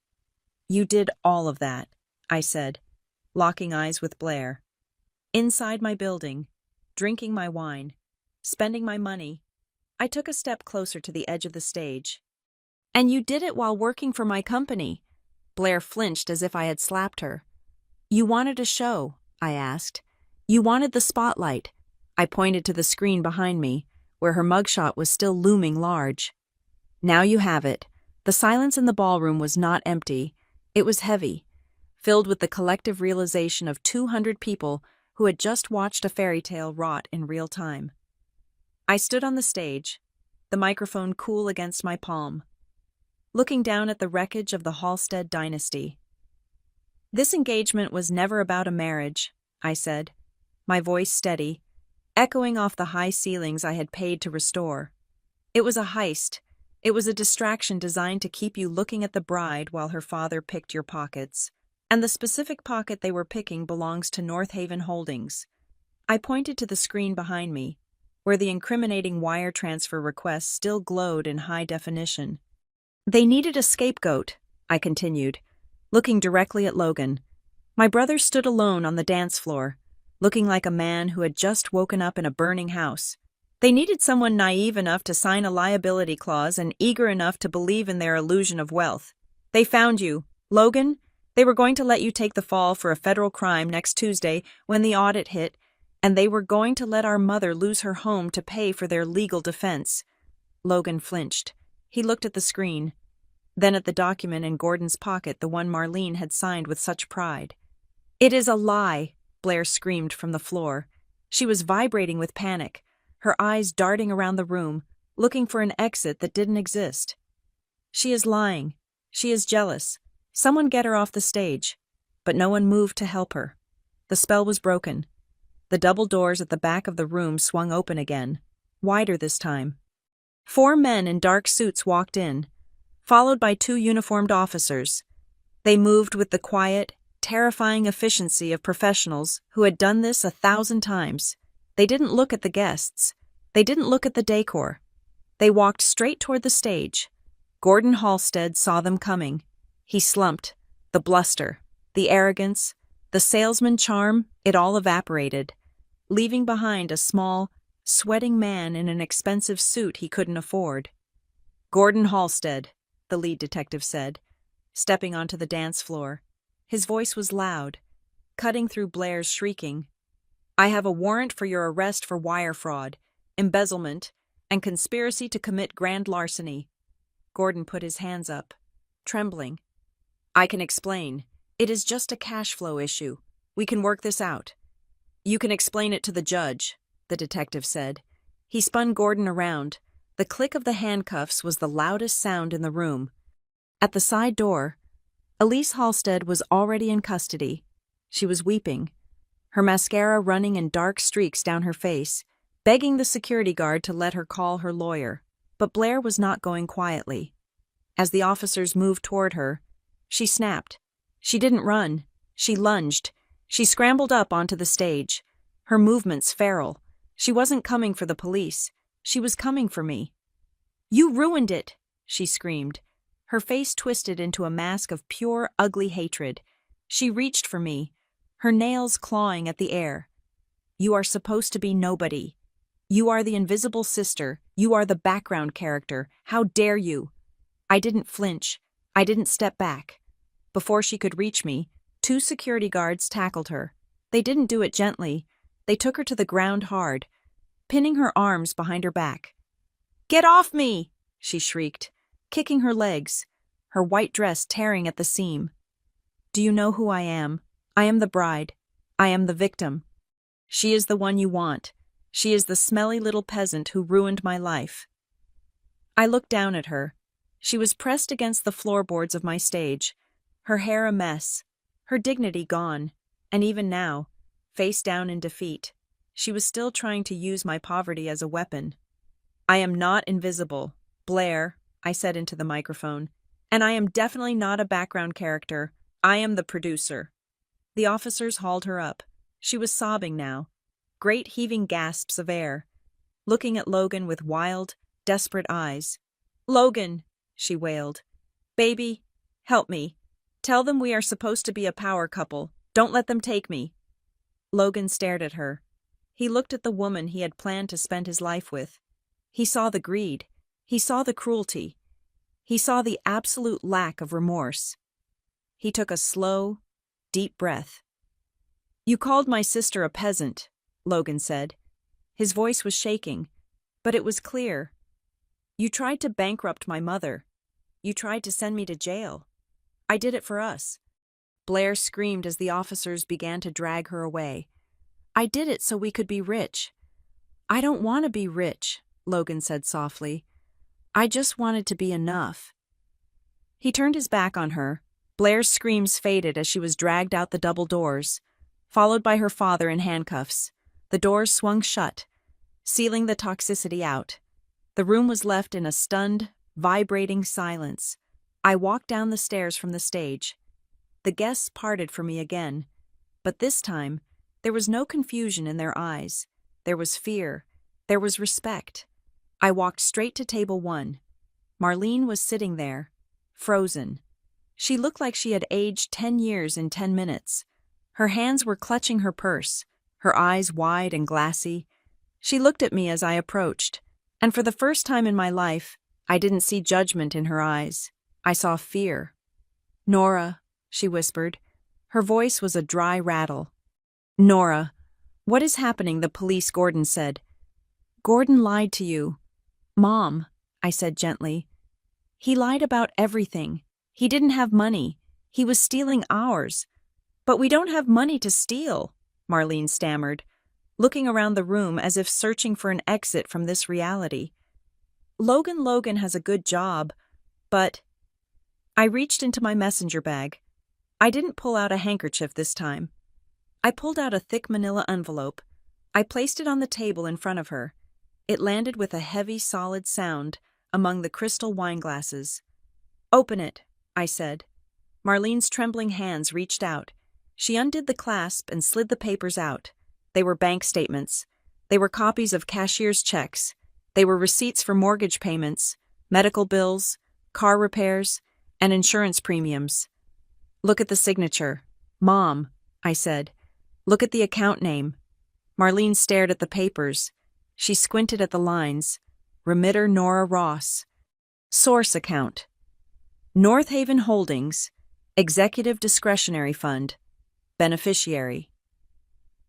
"You did all of that," I said, locking eyes with Blair. "Inside my building, drinking my wine, spending my money." I took a step closer to the edge of the stage. "And you did it while working for my company." Blair flinched as if I had slapped her. "You wanted a show," I asked. "You wanted the spotlight." I pointed to the screen behind me, where her mugshot was still looming large. "Now you have it." The silence in the ballroom was not empty. It was heavy, filled with the collective realization of 200 people who had just watched a fairy tale wrought in real time. I stood on the stage, the microphone cool against my palm, looking down at the wreckage of the Halstead dynasty. "This engagement was never about a marriage," I said, my voice steady, echoing off the high ceilings I had paid to restore. "It was a heist. It was a distraction designed to keep you looking at the bride while her father picked your pockets. And the specific pocket they were picking belongs to North Haven Holdings." I pointed to the screen behind me, where the incriminating wire transfer requests still glowed in high definition. "They needed a scapegoat," I continued, looking directly at Logan. My brother stood alone on the dance floor, looking like a man who had just woken up in a burning house. "They needed someone naive enough to sign a liability clause and eager enough to believe in their illusion of wealth. They found you, Logan. They were going to let you take the fall for a federal crime next Tuesday when the audit hit, and they were going to let our mother lose her home to pay for their legal defense." Logan flinched. He looked at the screen, then at the document in Gordon's pocket, the one Marlene had signed with such pride. "It is a lie," Blair screamed from the floor. She was vibrating with panic, her eyes darting around the room, looking for an exit that didn't exist. "She is lying. She is jealous. Someone get her off the stage." But no one moved to help her. The spell was broken. The double doors at the back of the room swung open again, wider this time. 4 men in dark suits walked in, followed by 2 uniformed officers. They moved with the quiet, terrifying efficiency of professionals who had done this 1,000 times. They didn't look at the guests. They didn't look at the decor. They walked straight toward the stage. Gordon Halstead saw them coming. He slumped. The bluster, the arrogance, the salesman charm, it all evaporated, leaving behind a small, sweating man in an expensive suit he couldn't afford. "Gordon Halstead," the lead detective said, stepping onto the dance floor. His voice was loud, cutting through Blair's shrieking. "I have a warrant for your arrest for wire fraud, embezzlement, and conspiracy to commit grand larceny." Gordon put his hands up, trembling. "I can explain. It is just a cash flow issue. We can work this out." "You can explain it to the judge," the detective said. He spun Gordon around. The click of the handcuffs was the loudest sound in the room. At the side door, Elise Halstead was already in custody. She was weeping, her mascara running in dark streaks down her face, begging the security guard to let her call her lawyer. But Blair was not going quietly. As the officers moved toward her, she snapped. She didn't run. She lunged. She scrambled up onto the stage, her movements feral. She wasn't coming for the police. She was coming for me. "You ruined it!" she screamed. Her face twisted into a mask of pure, ugly hatred. She reached for me, her nails clawing at the air. "You are supposed to be nobody. You are the invisible sister. You are the background character. How dare you?" I didn't flinch. I didn't step back. Before she could reach me, 2 security guards tackled her. They didn't do it gently. They took her to the ground hard, pinning her arms behind her back. "Get off me!" she shrieked, kicking her legs, her white dress tearing at the seam. "Do you know who I am? I am the bride. I am the victim. She is the one you want. She is the smelly little peasant who ruined my life." I looked down at her. She was pressed against the floorboards of my stage, her hair a mess, her dignity gone, and even now, face down in defeat, she was still trying to use my poverty as a weapon. "I am not invisible, Blair," I said into the microphone, "and I am definitely not a background character. I am the producer." The officers hauled her up. She was sobbing now, great heaving gasps of air, looking at Logan with wild, desperate eyes. "Logan," she wailed. "Baby, help me. Tell them we are supposed to be a power couple. Don't let them take me." Logan stared at her. He looked at the woman he had planned to spend his life with. He saw the greed. He saw the cruelty. He saw the absolute lack of remorse. He took a slow, deep breath. "You called my sister a peasant," Logan said. His voice was shaking, but it was clear. "You tried to bankrupt my mother. You tried to send me to jail. I did it for us." Blair screamed as the officers began to drag her away. "I did it so we could be rich." "I don't want to be rich," Logan said softly. "I just wanted to be enough." He turned his back on her. Blair's screams faded as she was dragged out the double doors, followed by her father in handcuffs. The doors swung shut, sealing the toxicity out. The room was left in a stunned, vibrating silence. I walked down the stairs from the stage. The guests parted for me again, but this time, there was no confusion in their eyes. There was fear. There was respect. I walked straight to table 1. Marlene was sitting there, frozen. She looked like she had aged 10 years in 10 minutes. Her hands were clutching her purse, her eyes wide and glassy. She looked at me as I approached, and for the first time in my life, I didn't see judgment in her eyes. I saw fear. "Nora," she whispered. Her voice was a dry rattle. "Nora, what is happening?" the police Gordon said. "Gordon lied to you." "Mom," I said gently. "He lied about everything. He didn't have money. He was stealing ours." "But we don't have money to steal," Marlene stammered, looking around the room as if searching for an exit from this reality. Logan has a good job, but..." I reached into my messenger bag. I didn't pull out a handkerchief this time. I pulled out a thick manila envelope. I placed it on the table in front of her. It landed with a heavy, solid sound among the crystal wine glasses. "Open it," I said. Marlene's trembling hands reached out. She undid the clasp and slid the papers out. They were bank statements. They were copies of cashier's checks. They were receipts for mortgage payments, medical bills, car repairs, and insurance premiums. Look at the signature. Mom, I said. Look at the account name. Marlene stared at the papers. She squinted at the lines. Remitter Nora Ross. Source account. North Haven Holdings, Executive Discretionary Fund. Beneficiary.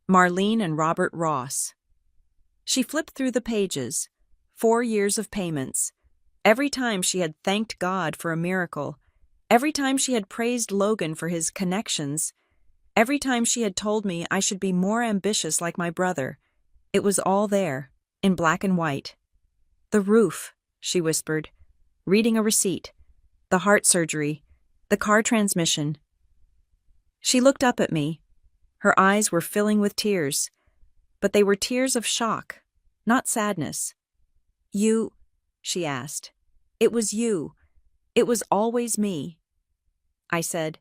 Marlene and Robert Ross. She flipped through the pages. 4 years of payments. Every time she had thanked God for a miracle. Every time she had praised Logan for his connections. Every time she had told me I should be more ambitious like my brother. It was all there, in black and white. The roof, she whispered, reading a receipt. The heart surgery. The car transmission. She looked up at me. Her eyes were filling with tears. But they were tears of shock, not sadness. You, she asked. It was you. It was always me. I said,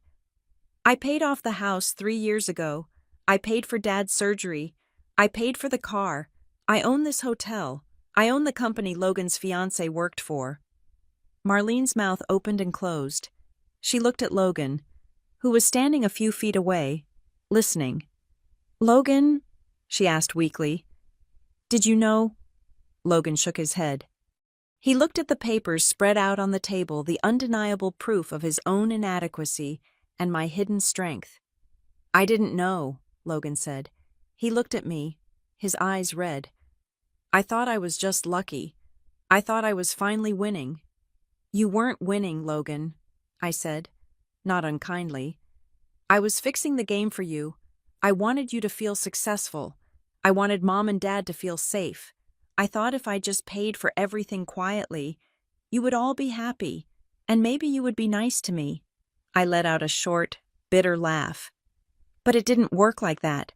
I paid off the house 3 years ago. I paid for Dad's surgery. I paid for the car. I own this hotel. I own the company Logan's fiancé worked for. Marlene's mouth opened and closed. She looked at Logan, who was standing a few feet away, listening. Logan, she asked weakly, did you know? Logan shook his head. He looked at the papers spread out on the table, the undeniable proof of his own inadequacy and my hidden strength. I didn't know, Logan said. He looked at me, his eyes red. I thought I was just lucky. I thought I was finally winning. You weren't winning, Logan, I said, not unkindly. I was fixing the game for you. I wanted you to feel successful. I wanted Mom and Dad to feel safe. I thought if I just paid for everything quietly, you would all be happy, and maybe you would be nice to me. I let out a short, bitter laugh. But it didn't work like that,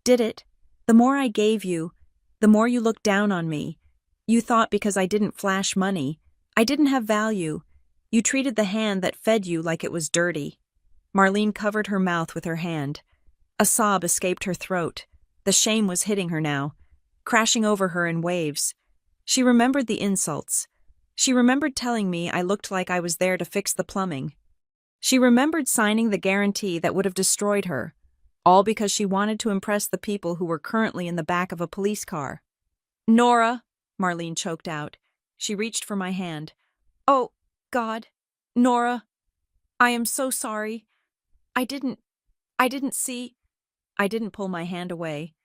did it? The more I gave you, the more you looked down on me. You thought because I didn't flash money, I didn't have value. You treated the hand that fed you like it was dirty. Marlene covered her mouth with her hand. A sob escaped her throat. The shame was hitting her now, crashing over her in waves. She remembered the insults. She remembered telling me I looked like I was there to fix the plumbing. She remembered signing the guarantee that would have destroyed her, all because she wanted to impress the people who were currently in the back of a police car. Nora, Marlene choked out. She reached for my hand. Oh, God, Nora, I am so sorry. I didn't see. I didn't pull my hand away,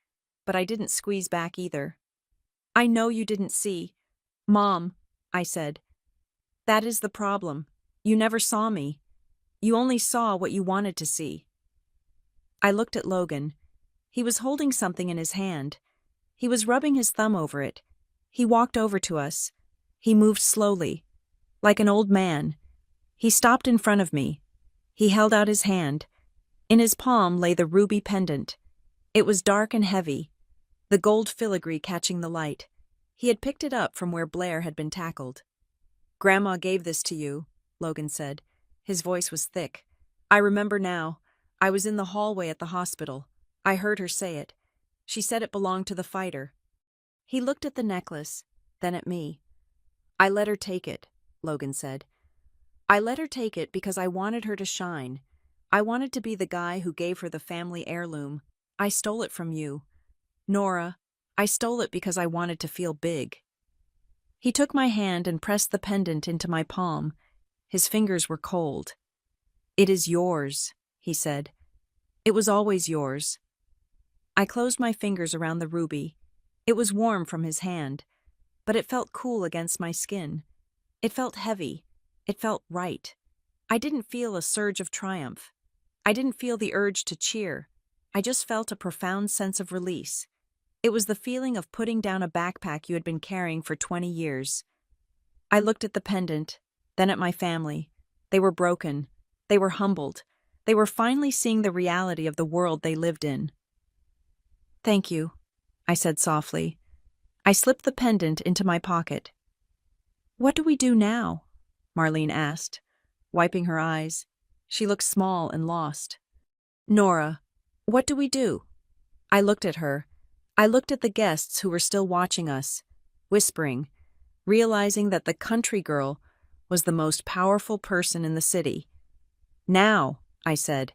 but I didn't squeeze back either. I know you didn't see. Mom, I said. That is the problem. You never saw me. You only saw what you wanted to see. I looked at Logan. He was holding something in his hand. He was rubbing his thumb over it. He walked over to us. He moved slowly, like an old man. He stopped in front of me. He held out his hand. In his palm lay the ruby pendant. It was dark and heavy, the gold filigree catching the light. He had picked it up from where Blair had been tackled. Grandma gave this to you, Logan said. His voice was thick. I remember now. I was in the hallway at the hospital. I heard her say it. She said it belonged to the fighter. He looked at the necklace, then at me. I let her take it, Logan said. I let her take it because I wanted her to shine. I wanted to be the guy who gave her the family heirloom. I stole it from you. Nora, I stole it because I wanted to feel big. He took my hand and pressed the pendant into my palm. His fingers were cold. It is yours, he said. It was always yours. I closed my fingers around the ruby. It was warm from his hand, but it felt cool against my skin. It felt heavy. It felt right. I didn't feel a surge of triumph. I didn't feel the urge to cheer. I just felt a profound sense of release. It was the feeling of putting down a backpack you had been carrying for 20 years. I looked at the pendant, then at my family. They were broken. They were humbled. They were finally seeing the reality of the world they lived in. Thank you, I said softly. I slipped the pendant into my pocket. What do we do now? Marlene asked, wiping her eyes. She looked small and lost. Nora, what do we do? I looked at her. I looked at the guests who were still watching us, whispering. realizing that the country girl was the most powerful person in the city. Now, I said,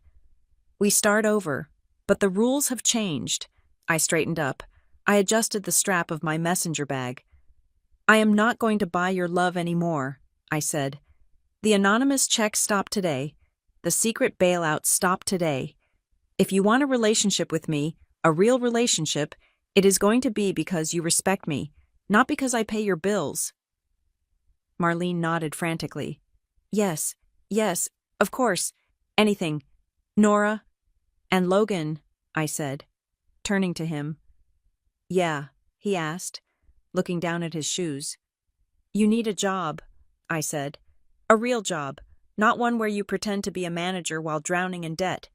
we start over, but the rules have changed. I straightened up. I adjusted the strap of my messenger bag. I am not going to buy your love anymore, I said. The anonymous checks stop today. The secret bailout stopped today. If you want a relationship with me, a real relationship, it is going to be because you respect me, not because I pay your bills. Marlene nodded frantically. Yes, of course, anything. Nora and Logan, I said, turning to him. Yeah, he asked, looking down at his shoes. You need a job, I said. A real job, not one where you pretend to be a manager while drowning in debt.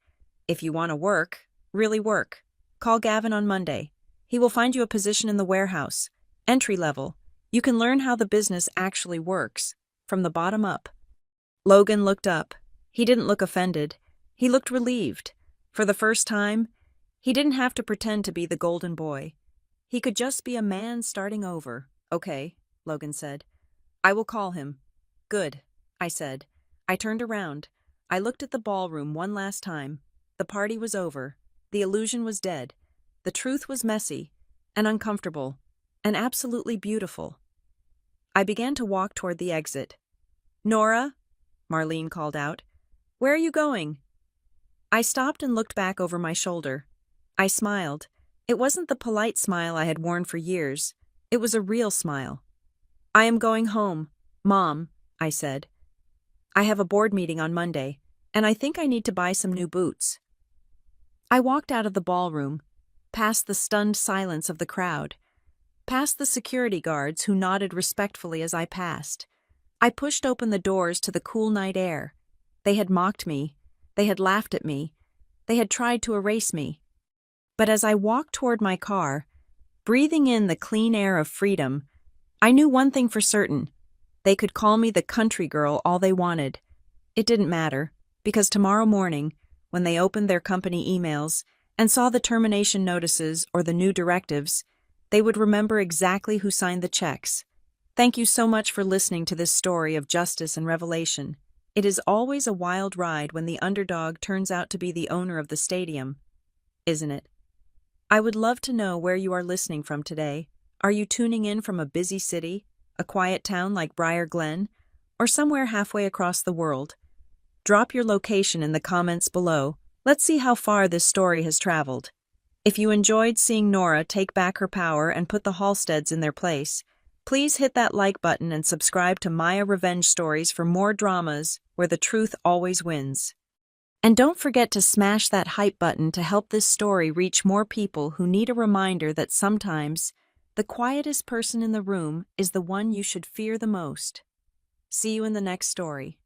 If you want to work, really work, call Gavin on Monday. He will find you a position in the warehouse, entry level. You can learn how the business actually works, from the bottom up. Logan looked up. He didn't look offended. He looked relieved. For the first time, he didn't have to pretend to be the golden boy. He could just be a man starting over. Okay, Logan said. I will call him. Good, I said. I turned around. I looked at the ballroom one last time. The party was over. The illusion was dead. The truth was messy and uncomfortable and absolutely beautiful. I began to walk toward the exit. Nora, Marlene called out. Where are you going? I stopped and looked back over my shoulder. I smiled. It wasn't the polite smile I had worn for years. It was a real smile. I am going home, Mom, I said. I have a board meeting on Monday, and I think I need to buy some new boots. I walked out of the ballroom, past the stunned silence of the crowd, past the security guards who nodded respectfully as I passed. I pushed open the doors to the cool night air. They had mocked me. They had laughed at me. They had tried to erase me. But as I walked toward my car, breathing in the clean air of freedom, I knew one thing for certain. They could call me the country girl all they wanted. It didn't matter, because tomorrow morning, when they opened their company emails and saw the termination notices or the new directives, they would remember exactly who signed the checks. Thank you so much for listening to this story of justice and revelation. It is always a wild ride when the underdog turns out to be the owner of the stadium, isn't it? I would love to know where you are listening from today. Are you tuning in from a busy city, a quiet town like Briar Glen, or somewhere halfway across the world? Drop your location in the comments below. Let's see how far this story has traveled. If you enjoyed seeing Nora take back her power and put the Halsteads in their place, please hit that like button and subscribe to Maya Revenge Stories for more dramas where the truth always wins. And don't forget to smash that hype button to help this story reach more people who need a reminder that sometimes the quietest person in the room is the one you should fear the most. See you in the next story.